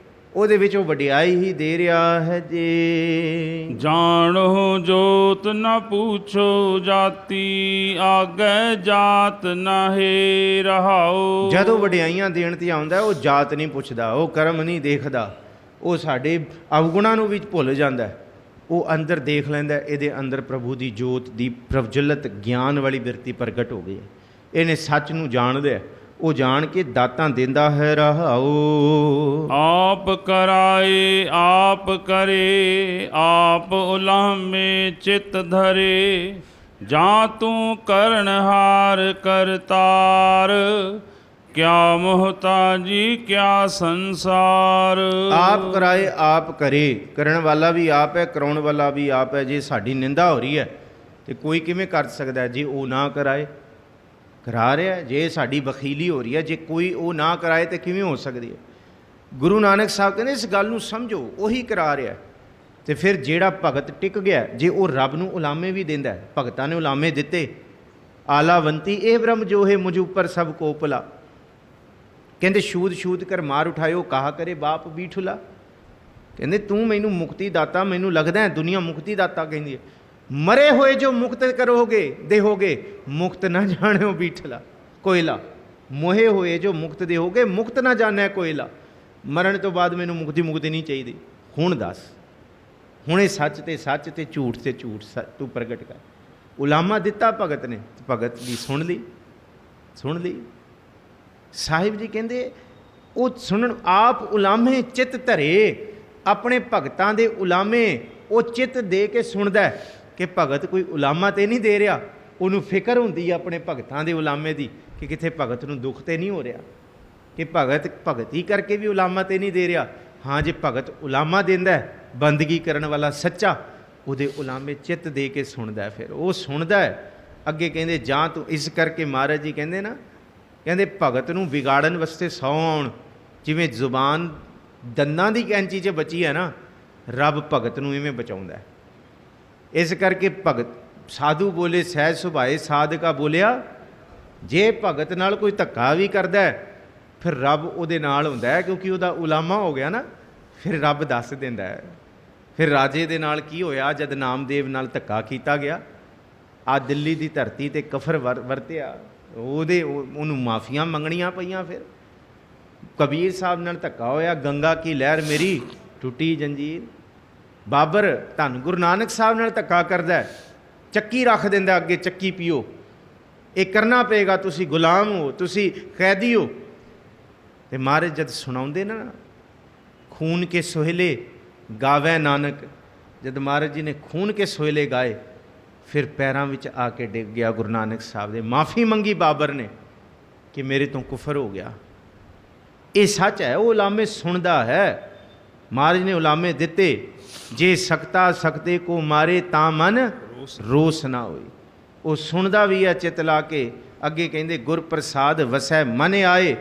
ਉਹਦੇ ਵਿੱਚ ਉਹ ਵਡਿਆਈ ਹੀ ਦੇ ਰਿਹਾ ਹੈ। ਜੇ ਜਾਣੋ ਜੋਤ ਨ ਪੂਛੋ ਜਾਤੀ, ਆਗੈ ਜਾਤ ਨਾਹੀ ਰਹਾਉ। ਜਦੋਂ ਵਡਿਆਈਆਂ ਦੇਣ ਤੇ ਆਉਂਦਾ ਉਹ ਜਾਤ ਨਹੀਂ ਪੁੱਛਦਾ, ਉਹ ਕਰਮ ਨਹੀਂ ਦੇਖਦਾ, ਉਹ ਸਾਡੇ ਅਵਗੁਣਾਂ ਨੂੰ ਵੀ ਭੁੱਲ ਜਾਂਦਾ, ਉਹ ਅੰਦਰ ਦੇਖ ਲੈਂਦਾ ਇਹਦੇ ਅੰਦਰ ਪ੍ਰਭੂ ਦੀ ਜੋਤ ਦੀ ਪ੍ਰਵਜਲਤ ਗਿਆਨ ਵਾਲੀ ਬਿਰਤੀ ਪ੍ਰਗਟ ਹੋ ਗਈ ਹੈ, ਇਹਨੇ ਸੱਚ ਨੂੰ ਜਾਣਦਾ, ਉਹ ਜਾਣ ਕੇ ਦਾਤਾਂ ਦਿੰਦਾ ਹੈ ਰਹਾਉ। ਆਪ ਕਰਾਏ ਆਪ ਕਰੇ, ਆਪ ਉਲਾਮੇ ਚਿਤ ਧਰੇ, ਜਾਂ ਤੂੰ ਕਰਨਹਾਰ ਕਰਤਾਰ, ਕਿਆ ਮੁਹਤਾਜੀ ਕਿਆ ਸੰਸਾਰ। ਆਪ ਕਰਾਏ ਆਪ ਕਰੇ, ਕਰਨ ਵਾਲਾ ਵੀ ਆਪ ਹੈ, ਕਰਾਉਣ ਵਾਲਾ ਵੀ ਆਪ ਹੈ। ਜੇ ਸਾਡੀ ਨਿੰਦਾ ਹੋ ਰਹੀ ਹੈ ਤੇ ਕੋਈ ਕਿਵੇਂ ਕਰ ਸਕਦਾ ਜੇ ਉਹ ਨਾ ਕਰਾਏ? ਕਰਾ ਰਿਹਾ। ਜੇ ਸਾਡੀ ਵਖੀਲੀ ਹੋ ਰਹੀ ਹੈ, ਜੇ ਕੋਈ ਉਹ ਨਾ ਕਰਾਏ ਤੇ ਕਿਵੇਂ ਹੋ ਸਕਦੀ ਹੈ? ਗੁਰੂ ਨਾਨਕ ਸਾਹਿਬ ਕਹਿੰਦੇ ਇਸ ਗੱਲ ਨੂੰ ਸਮਝੋ, ਉਹੀ ਕਰਾ ਰਿਹਾ। ਤੇ ਫਿਰ ਜਿਹੜਾ ਭਗਤ ਟਿਕ ਗਿਆ, ਜੇ ਉਹ ਰੱਬ ਨੂੰ ਉਲਾਮੇ ਵੀ ਦਿੰਦਾ, ਭਗਤਾਂ ਨੇ ਉਲਾਮੇ ਦਿੱਤੇ, ਆਲਾਵੰਤੀ ਇਹ ਬ੍ਰਹਮ ਜੋ ਹੈ ਮੁਝ ਉੱਪਰ ਸਭ ਕੋ ਭਲਾ। ਕਹਿੰਦੇ ਛੂਤ ਛੂਤ ਕਰ ਮਾਰ ਉਠਾਇਓ, ਕਹਾ ਕਰੇ ਬਾਪ ਬੀਠੁਲਾ। ਕਹਿੰਦੇ ਤੂੰ ਮੈਨੂੰ ਮੁਕਤੀ ਦਾਤਾ, ਮੈਨੂੰ ਲੱਗਦਾ ਹੈ ਦੁਨੀਆ ਮੁਕਤੀ ਦਾਤਾ ਕਹਿੰਦੀ ਹੈ। ਮਰੇ ਹੋਏ ਜੋ ਮੁਕਤ ਕਰੋਗੇ ਦੇਹੋਗੇ, ਮੁਕਤ ਨਾ ਜਾਣਿਓ ਬੀਠਲਾ ਕੋਇਲਾ। ਮੋਹੇ ਹੋਏ ਜੋ ਮੁਕਤ ਦੇਹੋਗੇ, ਮੁਕਤ ਨਾ ਜਾਣਿਆ ਕੋਇਲਾ। ਮਰਨ ਤੋਂ ਬਾਅਦ ਮੈਨੂੰ ਮੁਕਤੀ ਨਹੀਂ ਚਾਹੀਦੀ। ਹੁਣ ਦੱਸ, ਹੁਣ ਇਹ ਸੱਚ ਤੇ ਸੱਚ ਤੇ ਝੂਠ ਤੇ ਝੂਠ ਤੂੰ ਪ੍ਰਗਟ ਕਰ। ਉਲਾਮਾ ਦਿੱਤਾ ਭਗਤ ਨੇ, ਭਗਤ ਦੀ ਸੁਣ ਲਈ। ਸਾਹਿਬ ਜੀ ਕਹਿੰਦੇ ਉਹ ਸੁਣਨ, ਆਪ ਉਲਾਮੇ ਚਿੱਤ ਧਰੇ, ਆਪਣੇ ਭਗਤਾਂ ਦੇ ਉਲਾਮੇ ਉਹ ਚਿੱਤ ਦੇ ਕੇ ਸੁਣਦਾ ਕਿ ਭਗਤ ਕੋਈ ਉਲਾਮਾ ਤੇ ਨਹੀਂ ਦੇ ਰਿਹਾ। ਉਹਨੂੰ ਫਿਕਰ ਹੁੰਦੀ ਹੈ ਆਪਣੇ ਭਗਤਾਂ ਦੇ ਉਲਾਮੇ ਦੀ ਕਿ ਕਿਤੇ ਭਗਤ ਨੂੰ ਦੁੱਖ ਤੇ ਨਹੀਂ ਹੋ ਰਿਹਾ, ਕਿ ਭਗਤ ਭਗਤੀ ਕਰਕੇ ਵੀ ਉਲਾਮਾ ਤੇ ਨਹੀਂ ਦੇ ਰਿਹਾ। ਹਾਂ, ਜੇ ਭਗਤ ਉਲਾਮਾ ਦਿੰਦਾ, ਬੰਦਗੀ ਕਰਨ ਵਾਲਾ ਸੱਚਾ, ਉਹਦੇ ਉਲਾਮੇ ਚਿੱਤ ਦੇ ਕੇ ਸੁਣਦਾ, ਫਿਰ ਉਹ ਸੁਣਦਾ ਹੈ। ਅੱਗੇ ਕਹਿੰਦੇ ਜਾਂ ਤੂੰ, ਇਸ ਕਰਕੇ ਮਹਾਰਾਜ ਜੀ ਕਹਿੰਦੇ ਨਾ, ਕਹਿੰਦੇ ਭਗਤ ਨੂੰ ਵਿਗਾੜਨ ਵਾਸਤੇ 100 ਆਉਣ। ਜਿਵੇਂ ਜ਼ੁਬਾਨ ਦੰਦਾਂ ਦੀ ਕੈਂਚੀ 'ਚ ਬਚੀ ਹੈ ਨਾ, ਰੱਬ ਭਗਤ ਨੂੰ ਇਵੇਂ ਬਚਾਉਂਦਾ। ਇਸ ਕਰਕੇ ਭਗਤ ਸਾਧੂ ਬੋਲੇ ਸਹਿਜ ਸੁਭਾਏ, ਸਾਧਕਾ ਬੋਲਿਆ। ਜੇ ਭਗਤ ਨਾਲ ਕੋਈ ਧੱਕਾ ਵੀ ਕਰਦਾ, ਫਿਰ ਰੱਬ ਉਹਦੇ ਨਾਲ ਹੁੰਦਾ ਹੈ, ਕਿਉਂਕਿ ਉਹਦਾ ਉਲਾਮਾ ਹੋ ਗਿਆ ਨਾ। ਫਿਰ ਰੱਬ ਦੱਸ ਦਿੰਦਾ ਹੈ। ਫਿਰ ਰਾਜੇ ਦੇ ਨਾਲ ਕੀ ਹੋਇਆ ਜਦ ਨਾਮਦੇਵ ਨਾਲ ਧੱਕਾ ਕੀਤਾ ਗਿਆ? ਆ ਦਿੱਲੀ ਦੀ ਧਰਤੀ 'ਤੇ ਕਫਰ ਵਰਤਿਆ, ਉਹਨੂੰ ਮਾਫੀਆਂ ਮੰਗਣੀਆਂ ਪਈਆਂ। ਫਿਰ ਕਬੀਰ ਸਾਹਿਬ ਨਾਲ ਧੱਕਾ ਹੋਇਆ, ਗੰਗਾ ਕੀ ਲਹਿਰ ਮੇਰੀ ਟੁੱਟੀ ਜੰਜੀਰ। ਬਾਬਰ ਧੰਨ ਗੁਰੂ ਨਾਨਕ ਸਾਹਿਬ ਨਾਲ ਧੱਕਾ ਕਰਦਾ, ਚੱਕੀ ਰੱਖ ਦਿੰਦਾ ਅੱਗੇ, ਚੱਕੀ ਪੀਓ, ਇਹ ਕਰਨਾ ਪਏਗਾ, ਤੁਸੀਂ ਗੁਲਾਮ ਹੋ, ਤੁਸੀਂ ਕੈਦੀ ਹੋ। ਤੇ ਮਹਾਰਾਜ ਜਦ ਸੁਣਾਉਂਦੇ ਨਾ, ਖੂਨ ਕੇ ਸੋਹਿਲੇ ਗਾਵੇ ਨਾਨਕ, ਜਦ ਮਹਾਰਾਜ ਜੀ ਨੇ ਖੂਨ ਕੇ ਸੋਹਿਲੇ ਗਾਏ, ਫਿਰ ਪੈਰਾਂ ਵਿੱਚ ਆ ਕੇ ਡਿੱਗ ਗਿਆ ਗੁਰੂ ਨਾਨਕ ਸਾਹਿਬ ਦੇ। ਮਾਫੀ ਮੰਗੀ ਬਾਬਰ ਨੇ ਕਿ ਮੇਰੇ ਤੋਂ ਕੁਫਰ ਹੋ ਗਿਆ। ਇਹ ਸੱਚ ਹੈ, ਉਹ ਉਲਾਮੇ ਸੁਣਦਾ ਹੈ। ਮਹਾਰਾਜ ਨੇ ਉਲਾਮੇ ਦਿੱਤੇ, ਜੇ ਸਕਤਾ ਸਕਤੇ ਕੋ ਮਾਰੇ ਤਾਂ ਮਨ ਰੋਸ ਨਾ ਹੋਈ। ਉਹ ਸੁਣਦਾ ਵੀ ਹੈ ਚਿੱਤ ਲਾ ਕੇ। ਅੱਗੇ ਕਹਿੰਦੇ ਗੁਰ ਪ੍ਰਸਾਦ ਵਸੈ ਮਨ ਆਏ,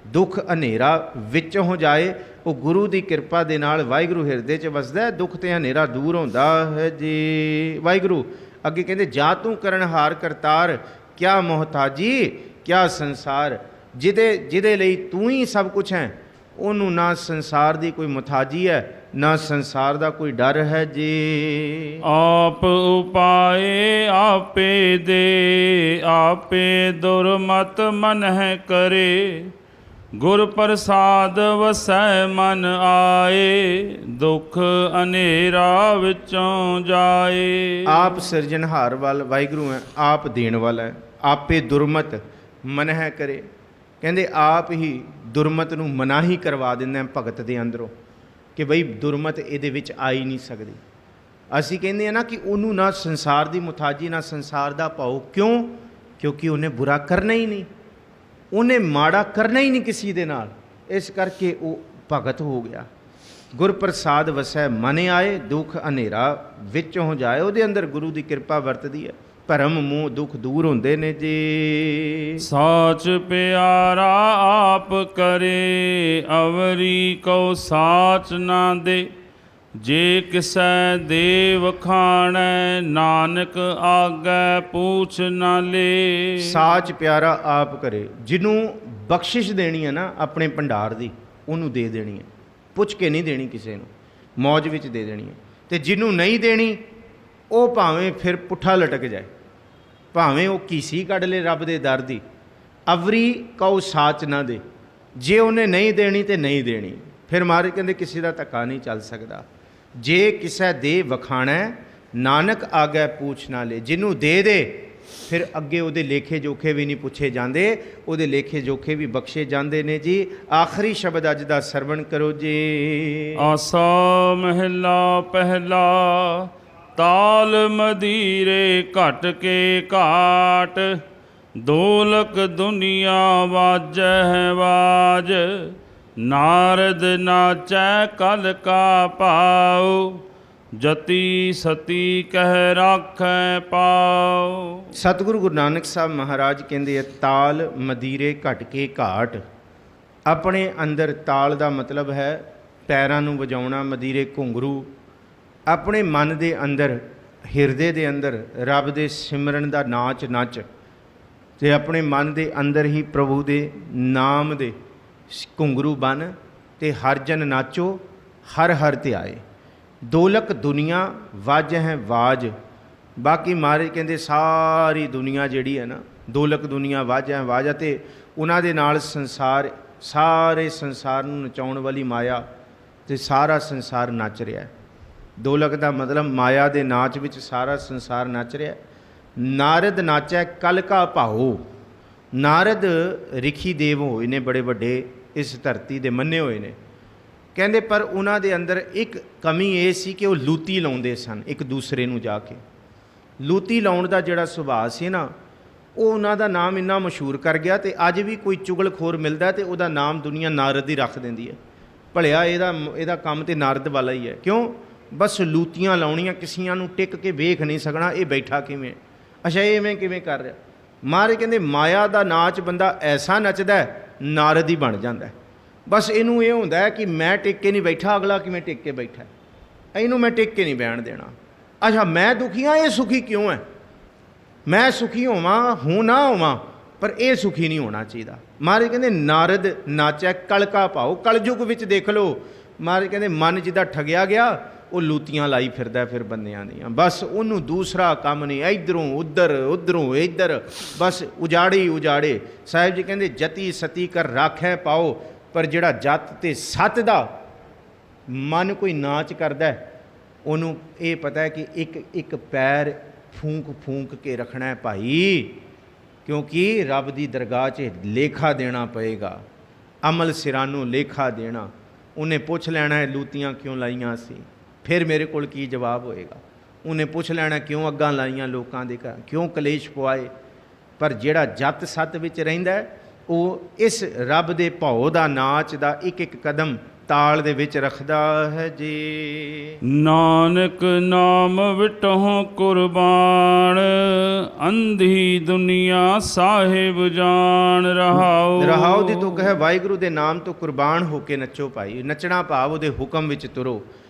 ਦੁੱਖ ਹਨੇਰਾ ਵਿੱਚ ਹੋ ਜਾਏ। ਉਹ ਗੁਰੂ ਦੀ ਕਿਰਪਾ ਦੇ ਨਾਲ ਵਾਹਿਗੁਰੂ ਹਿਰਦੇ 'ਚ ਵਸਦਾ, ਦੁੱਖ ਤੇ ਹਨੇਰਾ ਦੂਰ ਹੁੰਦਾ ਹੈ ਜੀ। ਵਾਹਿਗੁਰੂ ਅੱਗੇ ਕਹਿੰਦੇ ਜਾ ਤੂੰ ਕਰਨਹਾਰ ਕਰਤਾਰ, ਕਿਆ ਮੁਹਤਾਜੀ ਕਿਆ ਸੰਸਾਰ। ਜਿਹਦੇ ਲਈ ਤੂੰ ਹੀ ਸਭ ਕੁਛ ਹੈ, ਉਹਨੂੰ ਨਾ ਸੰਸਾਰ ਦੀ ਕੋਈ ਮੁਹਤਾਜੀ ਹੈ, ਨਾ ਸੰਸਾਰ ਦਾ ਕੋਈ ਡਰ ਹੈ ਜੀ। ਆਪ ਉਪਾਏ ਆਪੇ ਦੇ, ਆਪੇ ਦੁਰਮਤ ਮਨ ਹੈ ਕਰੇ। ਗੁਰ ਪ੍ਰਸਾਦ ਵਸੈ ਮਨ ਆਏ, ਦੁੱਖ ਹਨੇਰਾ ਵਿੱਚੋਂ ਜਾਏ। ਆਪ ਸਿਰਜਣਹਾਰ ਵਾਲ ਵਾਹਿਗੁਰੂ ਹੈ, ਆਪ ਦੇਣ ਵਾਲਾ ਹੈ। ਆਪੇ ਦੁਰਮਤ ਮਨ ਹੈ ਕਰੇ, ਕਹਿੰਦੇ ਆਪ ਹੀ ਦੁਰਮਤ ਨੂੰ ਮਨਾਹੀ ਕਰਵਾ ਦਿੰਦਾ ਭਗਤ ਦੇ ਅੰਦਰੋਂ, ਕਿ ਬਈ ਦੁਰਮਤ ਇਹਦੇ ਵਿੱਚ ਆ ਹੀ ਨਹੀਂ ਸਕਦੀ। ਅਸੀਂ ਕਹਿੰਦੇ ਹਾਂ ਨਾ ਕਿ ਉਹਨੂੰ ਨਾ ਸੰਸਾਰ ਦੀ ਮੁਤਾਜੀ, ਨਾ ਸੰਸਾਰ ਦਾ ਭਾਉ। ਕਿਉਂ? ਕਿਉਂਕਿ ਉਹਨੇ ਬੁਰਾ ਕਰਨਾ ਹੀ ਨਹੀਂ, ਉਹਨੇ ਮਾੜਾ ਕਰਨਾ ਹੀ ਨਹੀਂ ਕਿਸੇ ਦੇ ਨਾਲ। ਇਸ ਕਰਕੇ ਉਹ ਭਗਤ ਹੋ ਗਿਆ। ਗੁਰ ਪ੍ਰਸਾਦ ਵਸੈ ਮਨ ਆਏ, ਦੁੱਖ ਹਨੇਰਾ ਵਿੱਚ ਹੋ ਜਾਏ। ਉਹਦੇ ਅੰਦਰ ਗੁਰੂ ਦੀ ਕਿਰਪਾ ਵਰਤਦੀ ਹੈ, ਭਰਮ ਮੋਹ ਦੁੱਖ ਦੂਰ ਹੁੰਦੇ ਨੇ ਜੀ। ਸਾਚ ਪਿਆਰਾ ਆਪ ਕਰੇ, ਅਵਰੀ ਕਉ ਸਾਚ ਨਾ ਦੇ। ਜੇ ਕਿਸੈ ਦੇਵ ਖਾਣੈ, ਨਾਨਕ ਆਗੈ ਪੂਛ ਨਾ ਲੇ। ਸਾਚ ਪਿਆਰਾ ਆਪ ਕਰੇ, ਜਿਹਨੂੰ ਬਖਸ਼ਿਸ਼ ਦੇਣੀ ਹੈ ਨਾ ਆਪਣੇ ਭੰਡਾਰ ਦੀ, ਉਹਨੂੰ ਦੇ ਦੇਣੀ ਹੈ, ਪੁੱਛ ਕੇ ਨਹੀਂ ਦੇਣੀ ਕਿਸੇ ਨੂੰ, ਮੌਜ ਵਿੱਚ ਦੇ ਦੇਣੀ ਹੈ। ਤੇ ਜਿਹਨੂੰ ਨਹੀਂ ਦੇਣੀ ਉਹ ਭਾਵੇਂ ਫਿਰ ਪੁੱਠਾ ਲਟਕ ਜਾਏ, ਭਾਵੇਂ ਉਹ ਕੀਸੀ ਕੱਢ ਲੇ ਰੱਬ ਦੇ ਦਰ ਦੀ। ਅਵਰੀ ਕਉ ਸਾਚ ਨਾ ਦੇ, ਜੇ ਉਹਨੇ ਨਹੀਂ ਦੇਣੀ ਤੇ ਨਹੀਂ ਦੇਣੀ। ਫਿਰ ਮਹਾਰਾਜ ਕਹਿੰਦੇ ਕਿਸੇ ਦਾ ਧੱਕਾ ਨਹੀਂ ਚੱਲ ਸਕਦਾ। ਜੇ ਕਿਸੇ ਦੇ ਵਖਾਣਾ, ਨਾਨਕ ਆਗੈ ਪੂਛ ਨਾ ਲੇ। ਜਿਹਨੂੰ ਦੇ ਦੇ ਫਿਰ ਅੱਗੇ ਉਹਦੇ ਲੇਖੇ ਜੋਖੇ ਵੀ ਨਹੀਂ ਪੁੱਛੇ ਜਾਂਦੇ, ਉਹਦੇ ਲੇਖੇ ਜੋਖੇ ਵੀ ਬਖਸ਼ੇ ਜਾਂਦੇ ਨੇ ਜੀ। ਆਖਰੀ ਸ਼ਬਦ ਅੱਜ ਦਾ ਸਰਵਣ ਕਰੋ ਜੀ। ਆਸਾ ਮਹਿਲਾ ਪਹਿਲਾ, ਤਾਲ ਮਦੀਰੇ ਘਟ ਕੇ ਘਾਟ। ਦੋਲਕ ਦੁਨੀਆ ਵਾਜੈ ਵਾਜ, ਨਾਰਦ ਨਾਚੈ ਕਲ ਕਾ ਭਾਉ। ਜਤੀ ਸਤੀ ਕਹਿ ਰਾਖੈ ਪਾਉ। ਸਤਿਗੁਰੂ ਗੁਰੂ ਨਾਨਕ ਸਾਹਿਬ ਮਹਾਰਾਜ ਕਹਿੰਦੇ ਆ, ਤਾਲ ਮਦੀਰੇ ਘਟ ਕੇ ਘਾਟ। ਆਪਣੇ ਅੰਦਰ ਤਾਲ ਦਾ ਮਤਲਬ ਹੈ ਪੈਰਾਂ ਨੂੰ ਵਜਾਉਣਾ, ਮਦੀਰੇ ਘੁੰਗਰੂ। ਆਪਣੇ ਮਨ ਦੇ ਅੰਦਰ, ਹਿਰਦੇ ਦੇ ਅੰਦਰ ਰੱਬ ਦੇ ਸਿਮਰਨ ਦਾ ਨਾਚ ਨੱਚ, ਤੇ ਆਪਣੇ ਮਨ ਦੇ ਅੰਦਰ ਹੀ ਪ੍ਰਭੂ ਦੇ ਨਾਮ ਦੇ ਘੁੰਗਰੂ ਬਣ, ਤੇ ਹਰ ਜਨ ਨਾਚੋ ਹਰ ਹਰ ਧਿਆਏ। ਦੋਲਕ ਦੁਨੀਆ ਵਾਜ ਹੈ ਵਾਜ। ਬਾਕੀ ਮਹਾਰਾਜ ਕਹਿੰਦੇ ਸਾਰੀ ਦੁਨੀਆ ਜਿਹੜੀ ਹੈ ਨਾ, ਦੋਲਕ ਦੁਨੀਆ ਵਾਜ ਹੈ ਵਾਜ, ਅਤੇ ਉਹਨਾਂ ਦੇ ਨਾਲ ਸੰਸਾਰ, ਸਾਰੇ ਸੰਸਾਰ ਨੂੰ ਨਚਾਉਣ ਵਾਲੀ ਮਾਇਆ, ਤੇ ਸਾਰਾ ਸੰਸਾਰ ਨੱਚ ਰਿਹਾ। ਦੋਲਕ ਦਾ ਮਤਲਬ ਮਾਇਆ ਦੇ ਨਾਚ ਵਿੱਚ ਸਾਰਾ ਸੰਸਾਰ ਨੱਚ ਰਿਹਾ। ਨਾਰਦ ਨਾਚੈ ਕਲ ਕਾ ਭਾਉ। ਨਾਰਦ ਰਿਖੀ ਦੇਵ ਹੋਏ ਨੇ, ਬੜੇ ਵੱਡੇ ਇਸ ਧਰਤੀ ਦੇ ਮੰਨੇ ਹੋਏ ਨੇ। ਕਹਿੰਦੇ ਪਰ ਉਹਨਾਂ ਦੇ ਅੰਦਰ ਇੱਕ ਕਮੀ ਇਹ ਸੀ ਕਿ ਉਹ ਲੂਤੀ ਲਾਉਂਦੇ ਸਨ ਇੱਕ ਦੂਸਰੇ ਨੂੰ ਜਾ ਕੇ। ਲੂਤੀ ਲਾਉਣ ਦਾ ਜਿਹੜਾ ਸੁਭਾਅ ਸੀ ਨਾ, ਉਹ ਉਹਨਾਂ ਦਾ ਨਾਮ ਇੰਨਾ ਮਸ਼ਹੂਰ ਕਰ ਗਿਆ। ਤੇ ਅੱਜ ਵੀ ਕੋਈ ਚੁਗਲਖੋਰ ਮਿਲਦਾ ਤੇ ਉਹਦਾ ਨਾਮ ਦੁਨੀਆ ਨਾਰਦ ਹੀ ਰੱਖ ਦਿੰਦੀ ਹੈ। ਭਲਿਆ ਇਹਦਾ ਕੰਮ ਤੇ ਨਾਰਦ ਵਾਲਾ ਹੀ ਹੈ। ਕਿਉਂ? ਬਸ ਲੂਤੀਆਂ ਲਾਉਣੀਆਂ, ਕਿਸੀਆਂ ਨੂੰ ਟਿਕ ਕੇ ਵੇਖ ਨਹੀਂ ਸਕਣਾ, ਇਹ ਬੈਠਾ ਕਿਵੇਂ, ਅੱਛਾ ਇਹ ਇਵੇਂ ਕਿਵੇਂ ਕਰ ਰਿਹਾ। ਮਹਾਰਾਜ ਕਹਿੰਦੇ ਮਾਇਆ ਦਾ ਨਾਚ ਬੰਦਾ ਐਸਾ ਨੱਚਦਾ, ਨਾਰਦ ਹੀ ਬਣ ਜਾਂਦਾ। ਬਸ ਇਹਨੂੰ ਇਹ ਹੁੰਦਾ ਹੈ ਕਿ ਮੈਂ ਟਿਕ ਕੇ ਨਹੀਂ ਬੈਠਾ, ਅਗਲਾ ਕਿਵੇਂ ਟਿਕ ਕੇ ਬੈਠਾ, ਇਹਨੂੰ ਮੈਂ ਟਿਕ ਕੇ ਨਹੀਂ ਬਹਿਣ ਦੇਣਾ। ਅੱਛਾ ਮੈਂ ਦੁਖੀ ਹਾਂ, ਇਹ ਸੁਖੀ ਕਿਉਂ ਹੈ? ਮੈਂ ਸੁਖੀ ਹੋਵਾਂ, ਹੂੰ ਨਾ ਹੋਵਾਂ, ਪਰ ਇਹ ਸੁਖੀ ਨਹੀਂ ਹੋਣਾ ਚਾਹੀਦਾ। ਮਹਾਰਾਜ ਕਹਿੰਦੇ ਨਾਰਦ ਨਾਚੈ ਕਲ ਕਾ ਭਾਉ। ਕਲਯੁਗ ਵਿੱਚ ਦੇਖ ਲਓ, ਮਹਾਰਾਜ ਕਹਿੰਦੇ ਮਨ ਜਿੱਦਾਂ ਠਗਿਆ ਗਿਆ, ਉਹ ਲੂਤੀਆਂ ਲਾਈ ਫਿਰਦਾ ਫਿਰ ਬੰਦਿਆਂ ਦੀਆਂ। ਬਸ ਉਹਨੂੰ ਦੂਸਰਾ ਕੰਮ ਨਹੀਂ, ਇੱਧਰੋਂ ਉੱਧਰ, ਉੱਧਰੋਂ ਇੱਧਰ, ਬਸ ਉਜਾੜੇ ਉਜਾੜੇ। ਸਾਹਿਬ ਜੀ ਕਹਿੰਦੇ ਜਤੀ ਸਤੀ ਕਰ ਰਾਖੈ ਪਾਓ। ਪਰ ਜਿਹੜਾ ਜਤ ਤੇ ਸਤ ਦਾ ਮਨ ਕੋਈ ਨਾਚ ਕਰਦਾ, ਉਹਨੂੰ ਇਹ ਪਤਾ ਹੈ ਕਿ ਇੱਕ ਇੱਕ ਪੈਰ ਫੂਕ ਫੂਕ ਕੇ ਰੱਖਣਾ ਹੈ ਭਾਈ, ਕਿਉਂਕਿ ਰੱਬ ਦੀ ਦਰਗਾਹ 'ਚ ਲੇਖਾ ਦੇਣਾ ਪਏਗਾ। ਅਮਲ ਸਿਰਾਂ ਨੂੰ ਲੇਖਾ ਦੇਣਾ। ਉਹਨੇ ਪੁੱਛ ਲੈਣਾ ਹੈ ਲੂਤੀਆਂ ਕਿਉਂ ਲਾਈਆਂ ਸੀ, ਫਿਰ ਮੇਰੇ ਕੋਲ ਕੀ ਜਵਾਬ ਹੋਏਗਾ। ਉਹਨੇ ਪੁੱਛ ਲੈਣਾ ਕਿਉਂ ਅੱਗਾਂ ਲਾਈਆਂ ਲੋਕਾਂ ਦੇ ਘਰ, ਕਿਉਂ ਕਲੇਸ਼ ਪਵਾਏ। ਪਰ ਜਿਹੜਾ ਜਤ ਸਤ ਵਿੱਚ ਰਹਿੰਦਾ, ਉਹ ਇਸ ਰੱਬ ਦੇ ਭਉ ਦਾ ਨਾਚ ਦਾ ਇੱਕ ਇੱਕ ਕਦਮ ਤਾਲ ਦੇ ਵਿੱਚ ਰੱਖਦਾ ਹੈ ਜੀ। ਨਾਨਕ ਨਾਮ ਵਿਟਹੁ ਕੁਰਬਾਨ, ਅੰਧੀ ਦੁਨੀਆ ਸਾਹਿਬ ਜਾਣ ਰਹਾਉ। ਰਹਾਉ ਦੀ ਤੁਕ ਹੈ ਵਾਹਿਗੁਰੂ ਦੇ ਨਾਮ ਤੋਂ ਕੁਰਬਾਨ ਹੋ ਕੇ ਨੱਚੋ ਭਾਈ। ਨੱਚਣਾ ਭਾਵ ਉਹਦੇ ਹੁਕਮ ਵਿੱਚ ਤੁਰੋ।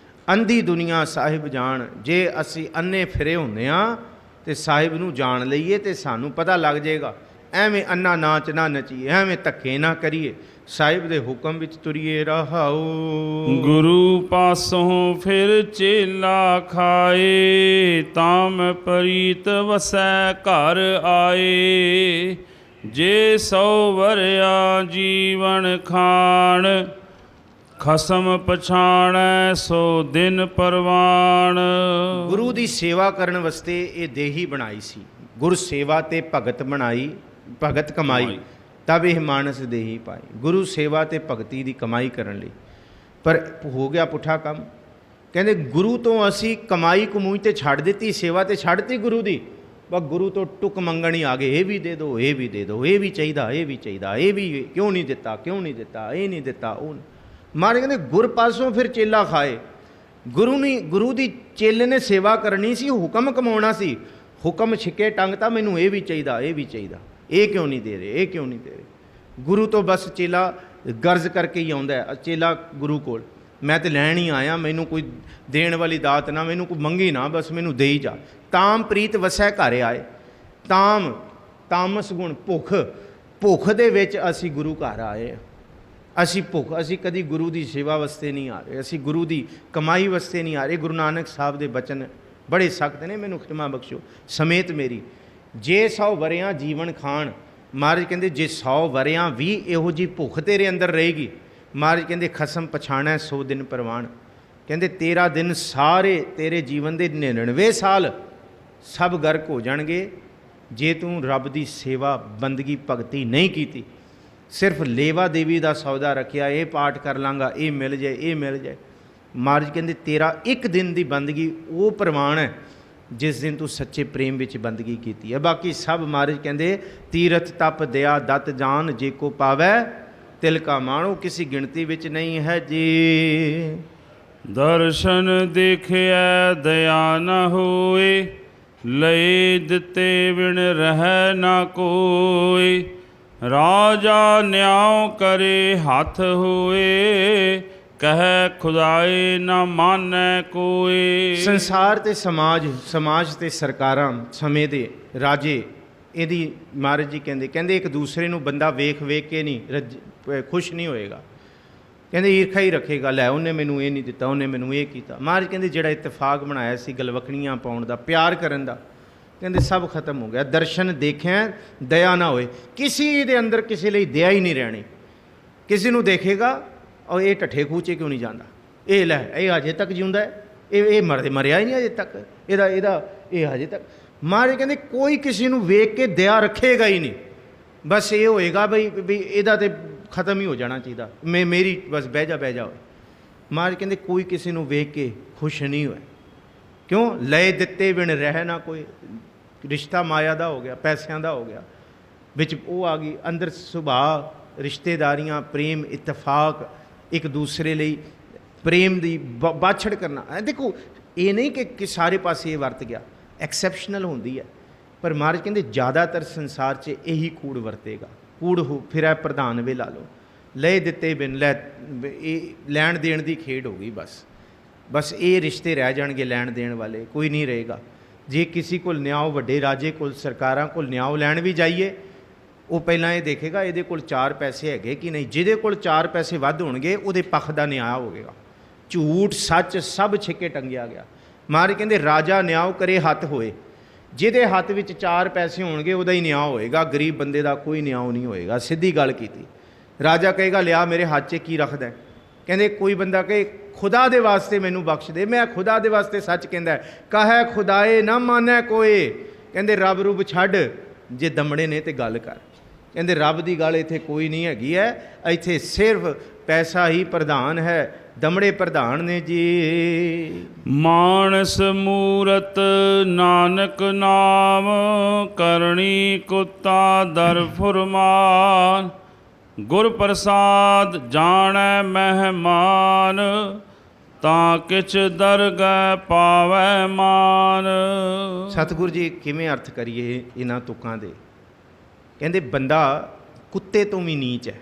ਅੰਧੀ ਦੁਨੀਆ ਸਾਹਿਬ ਜਾਣ। ਜੇ ਅਸੀਂ ਅੰਨੇ ਫਿਰੇ ਹੁੰਦੇ ਹਾਂ ਤੇ ਸਾਹਿਬ ਨੂੰ ਜਾਣ ਲਈਏ ਤੇ ਸਾਨੂੰ ਪਤਾ ਲੱਗ ਜਾਏਗਾ। ਐਵੇਂ ਅੰਨਾ ਨਾਚ ਨਾ ਨੱਚੀਏ, ਐਵੇਂ ਧੱਕੇ ਨਾ ਕਰੀਏ, ਸਾਹਿਬ ਦੇ ਹੁਕਮ ਵਿੱਚ ਤੁਰੀਏ ਰਹਾਉ। ਗੁਰੂ ਪਾਸੋਂ ਫਿਰ ਚੇਲਾ ਖਾਏ, ਤਾਮ ਪ੍ਰੀਤ ਵਸੈ ਘਰ ਆਏ। ਜੇ 100 ਵਰਿਆ ਜੀਵਨ ਖਾਣ, ਖਸਮ ਪਛਾਣੈ ਸੋ ਦਿਨ ਪਰਵਾਣ। ਗੁਰੂ ਦੀ ਸੇਵਾ ਕਰਨ ਵਾਸਤੇ ਇਹ ਦੇਹੀ ਬਣਾਈ ਸੀ। ਗੁਰ ਸੇਵਾ ਤੇ ਭਗਤ ਬਣਾਈ, ਭਗਤ ਕਮਾਈ, ਤਬ ਇਹ ਮਾਨਸ ਦੇਹੀ ਪਾਈ। ਗੁਰੂ ਸੇਵਾ ਤੇ ਭਗਤੀ ਦੀ ਕਮਾਈ ਕਰਨ ਲਈ। ਪਰ ਹੋ ਗਿਆ ਪੁੱਠਾ ਕੰਮ। ਕਹਿੰਦੇ ਗੁਰੂ ਤੋਂ ਅਸੀਂ ਕਮਾਈ ਕਮੂਈ ਤੇ ਛੱਡ ਦਿੱਤੀ, ਸੇਵਾ ਤੇ ਛੱਡਤੀ ਗੁਰੂ ਦੀ। ਬਸ ਗੁਰੂ ਤੋਂ ਟੁੱਕ ਮੰਗਣ ਹੀ ਆ ਗਏ, ਇਹ ਵੀ ਦੇ ਦਿਓ, ਇਹ ਵੀ ਦੇ ਦਿਓ, ਇਹ ਵੀ ਚਾਹੀਦਾ, ਇਹ ਵੀ ਚਾਹੀਦਾ, ਇਹ ਵੀ ਕਿਉਂ ਨਹੀਂ ਦਿੱਤਾ, ਕਿਉਂ ਨਹੀਂ ਦਿੱਤਾ, ਇਹ ਨਹੀਂ ਦਿੱਤਾ, ਉਹ। महाराज कहते गुर पासों फिर चेला खाए। गुरु दी चेले ने सेवा करनी सी, हुक्म कमाना सी, हुक्म छिके टंगता मैनू ये भी चाहिए, ये भी चाहिए, ये क्यों नहीं दे रहे, ये क्यों नहीं दे रहे। गुरु तो बस चेला गर्ज करके ही आउंदा है। चेला गुरु कोल मैं तो लैन ही आया, मैनू कोई देण वाली दात ना, मैनू कोई मंगी ना, बस मैनू दे ही जा। ताम प्रीत वसै घर आए। ताम तामस गुण भुख, भुख दे विच असी गुरु घर आए। असी भुख, असी कदी गुरु की सेवा वास्ते नहीं आ रहे, असी गुरु की कमाई वास्ते नहीं आ रहे। गुरु नानक साहब के बचन बड़े सख्त ने, मैनू खिमा बख्शो समेत मेरी। जे 100 वरियां जीवन खान, महाराज कहते जे 100 वरियां भी इहो जी भुख तेरे अंदर रहेगी, महाराज कहते खसम पछाणै 100 दिन परवान। कहते 13 दिन सारे तेरे जीवन के 99 साल सब गर्क हो जाएंगे जे तू रब की सेवा बंदगी भगती नहीं की। सिर्फ लेवा देवी का सौदा रखिया, ये पाठ कर लाँगा, ये मिल जाए, ये मिल जाए। महाराज कहते तेरा एक दिन की बंदगी वो प्रवान है जिस दिन तू सच्चे प्रेम विच बंदगी की है। बाकी सब महाराज कहते तीरथ तप दया दत जान जे को पावै तिल का मान, वो किसी गिणती विच नहीं है जी। दर्शन देखिया दया न होए, लए दिते बिन रह न कोई। राजा न्याय करे हाथ होए, कह खुदाए न मानै कोई। संसार ते समाज, समाज ते सरकारां समय दे राजे ਇਹਦੀ महाराज जी ਕਹਿੰਦੇ एक दूसरे ਨੂੰ ਬੰਦਾ ਵੇਖ ਵੇਖ ਕੇ ਨਹੀਂ खुश नहीं होएगा। ਕਹਿੰਦੇ ਈਰਖਾ ਹੀ ਰੱਖੇਗਾ, ਲੈ ਉਹਨੇ ਮੈਨੂੰ ਇਹ ਨਹੀਂ ਦਿੱਤਾ, ਉਹਨੇ ਮੈਨੂੰ ਇਹ ਕੀਤਾ। महाराज ਕਹਿੰਦੇ ਜਿਹੜਾ ਇਤਫਾਕ ਬਣਾਇਆ ਸੀ ਗਲਵਕਣੀਆਂ ਪਾਉਣ ਦਾ, ਪਿਆਰ ਕਰਨ ਦਾ, ਕਹਿੰਦੇ ਸਭ ਖਤਮ ਹੋ ਗਿਆ। ਦਰਸ਼ਨ ਦੇਖਿਆ ਦਇਆ ਨਾ ਹੋਏ, ਕਿਸੇ ਦੇ ਅੰਦਰ ਕਿਸੇ ਲਈ ਦਇਆ ਹੀ ਨਹੀਂ ਰਹਿਣੀ। ਕਿਸੇ ਨੂੰ ਦੇਖੇਗਾ और ये ढठे खूचे क्यों नहीं जाता, ये लै ये अजे तक जिंदा है, ये मरिया ही नहीं अजे तक, ये अजे तक। महाराज कहते कोई किसी को वेख के दया रखेगा ही नहीं, बस ये होएगा बई इहदा ते खत्म ही हो जाना चाहिए, मेरी बस बह जा हो। महाराज कहते कोई किसी को वेख के खुश नहीं होए, क्यों लए दिते बिन रह ना कोई। रिश्ता माया का हो गया, पैसों का हो गया, बिच वो आ गई अंदर सुभाव रिश्तेदारियां प्रेम इतफाक एक दूसरे ਲਈ प्रेम ਦੀ ਬਾਛੜ ਕਰਨਾ। देखो ये नहीं कि सारे पासे ये वरत गया, एक्सैप्शनल होंदी है, पर महाराज कहते ज़्यादातर संसार 'ਚ यही कूड़ वरतेगा। कूड़ हो फिर है प्रधान वे ला लो, लए दिते बिन लैण देण की खेड हो गई। बस ये रिश्ते रह जाएंगे लैण देण वाले, कोई नहीं रहेगा। जे किसी को न्याय वड्डे राजे को सरकारां को न्याय लैण भी जाइए, वो पहला ये देखेगा ये कोल 4 पैसे है कि नहीं। जिहदे कोल 4 पैसे वध होणगे उहदे पक्ष का न्याय होगा। झूठ सच सब छिके टंगिया गया। महाराज कहते राजा न्याय करे हथ होए, जिहदे हथ विच 4 पैसे होणगे उहदा ही न्याय होएगा, गरीब बंदे का कोई न्याय नहीं होएगा। सीधी गल कीती। राजा कहेगा लिया मेरे हाथ 'च की रखदा है, कहते कोई बंदा कहे खुदा दे वास्ते मैनू बख्श दे, मैं खुदा दे वास्ते सच कहंदा है, कहे खुदाए ना मानै कोई। कहते रब रूब छड्ड जे दमड़े ने ते गल कर। कहते रब की गल इत्थे कोई नहीं हैगी है, इत्थे सिर्फ पैसा ही प्रधान है, दमड़े प्रधान ने जी। मानस मूरत नानक नाम, करणी कुत्ता दर फुरमान। गुर प्रसाद जानै मेहमान, तां किछ दरगह पावै मान। सतगुरु जी किवें अर्थ करिए इन्हां तुकां दे। कहते बंदा कुत्ते तो भी नीच है।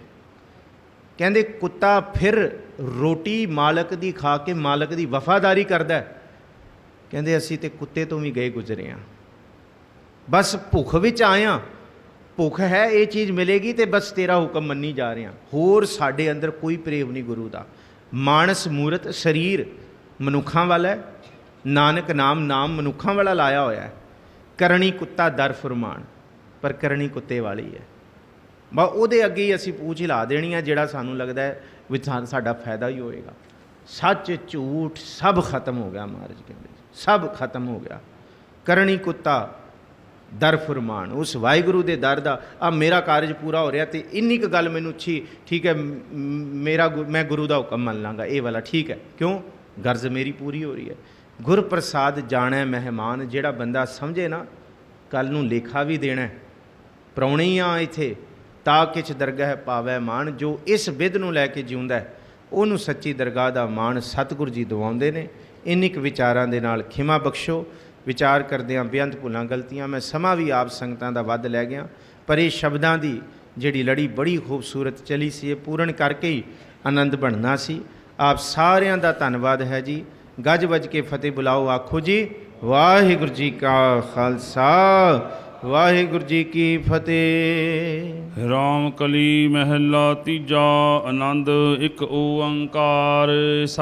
कहते कुत्ता फिर रोटी मालक की खा के मालक की वफादारी करता है। कहते असी तो कुत्ते तो भी गए गुजरे हाँ, बस भुख विच आए हाँ, भुख है ये चीज़ मिलेगी तो बस तेरा हुक्म मन्नी जा रहे हैं। होर साडे अंदर कोई प्रेम नहीं गुरु का। मानस मूरत शरीर मनुखा वाला है, नानक नाम मनुखा वाला लाया होया है। करणी कुत्ता दर फुरमान, पर करनी कुत्ते वाली है। बस ਉਹਦੇ ਅੱਗੇ ही असी पूछ हिला देनी है, ਜਿਹੜਾ ਸਾਨੂੰ लगता है भी साਡਾ फायदा ही होएगा। सच झूठ सब खत्म हो गया। महाराज कहते सब खत्म हो गया। करनी कुत्ता दर फुरमान, उस वाहिगुरु के दर का आ मेरा कारज पूरा हो रहा, तो इन्नी क गल मैनू ठीक है, मैं गुरु का हुक्म मन लाँगा, ये वाला ठीक है, क्यों गर्ज मेरी पूरी हो रही है। गुर प्रसाद जाने मेहमान, जिहड़ा बंदा समझे ना कल नूं लेखा भी देना है, प्राहुणे ही आ इत्थे ता किछ दरगह पावै मान। जो इस विध नूं लैके जिउंदा है ਉਹਨੂੰ ਸੱਚੀ ਦਰਗਾਹ ਦਾ ਮਾਣ ਸਤਿਗੁਰੂ ਜੀ ਦਿਵਾਉਂਦੇ ਨੇ। ਇੰਨੀ ਕੁ ਵਿਚਾਰਾਂ ਦੇ ਨਾਲ ਖਿਮਾ ਬਖਸ਼ੋ। ਵਿਚਾਰ ਕਰਦਿਆਂ ਬੇਅੰਤ ਭੁੱਲਾਂ ਗਲਤੀਆਂ, ਮੈਂ ਸਮਾਂ ਵੀ ਆਪ ਸੰਗਤਾਂ ਦਾ ਵੱਧ ਲੈ ਗਿਆ, ਪਰ ਇਹ ਸ਼ਬਦਾਂ ਦੀ ਜਿਹੜੀ ਲੜੀ ਬੜੀ ਖੂਬਸੂਰਤ ਚਲੀ ਸੀ, ਇਹ ਪੂਰਨ ਕਰਕੇ ਹੀ ਆਨੰਦ ਬਣਨਾ ਸੀ। ਆਪ ਸਾਰਿਆਂ ਦਾ ਧੰਨਵਾਦ ਹੈ ਜੀ। ਗੱਜ ਵੱਜ ਕੇ ਫਤਿਹ ਬੁਲਾਓ, ਆਖੋ ਜੀ ਵਾਹਿਗੁਰੂ ਜੀ ਕਾ ਖਾਲਸਾ ਵਾਹਿਗੁਰੂ ਜੀ ਕੀ ਫਤਿਹ। ਰਾਮ ਕਲੀ ਮਹਿਲਾ ਤੀਜਾ। ਆਨੰਦ ਇੱਕ ਓੰਕਾਰ। ਸਤਿ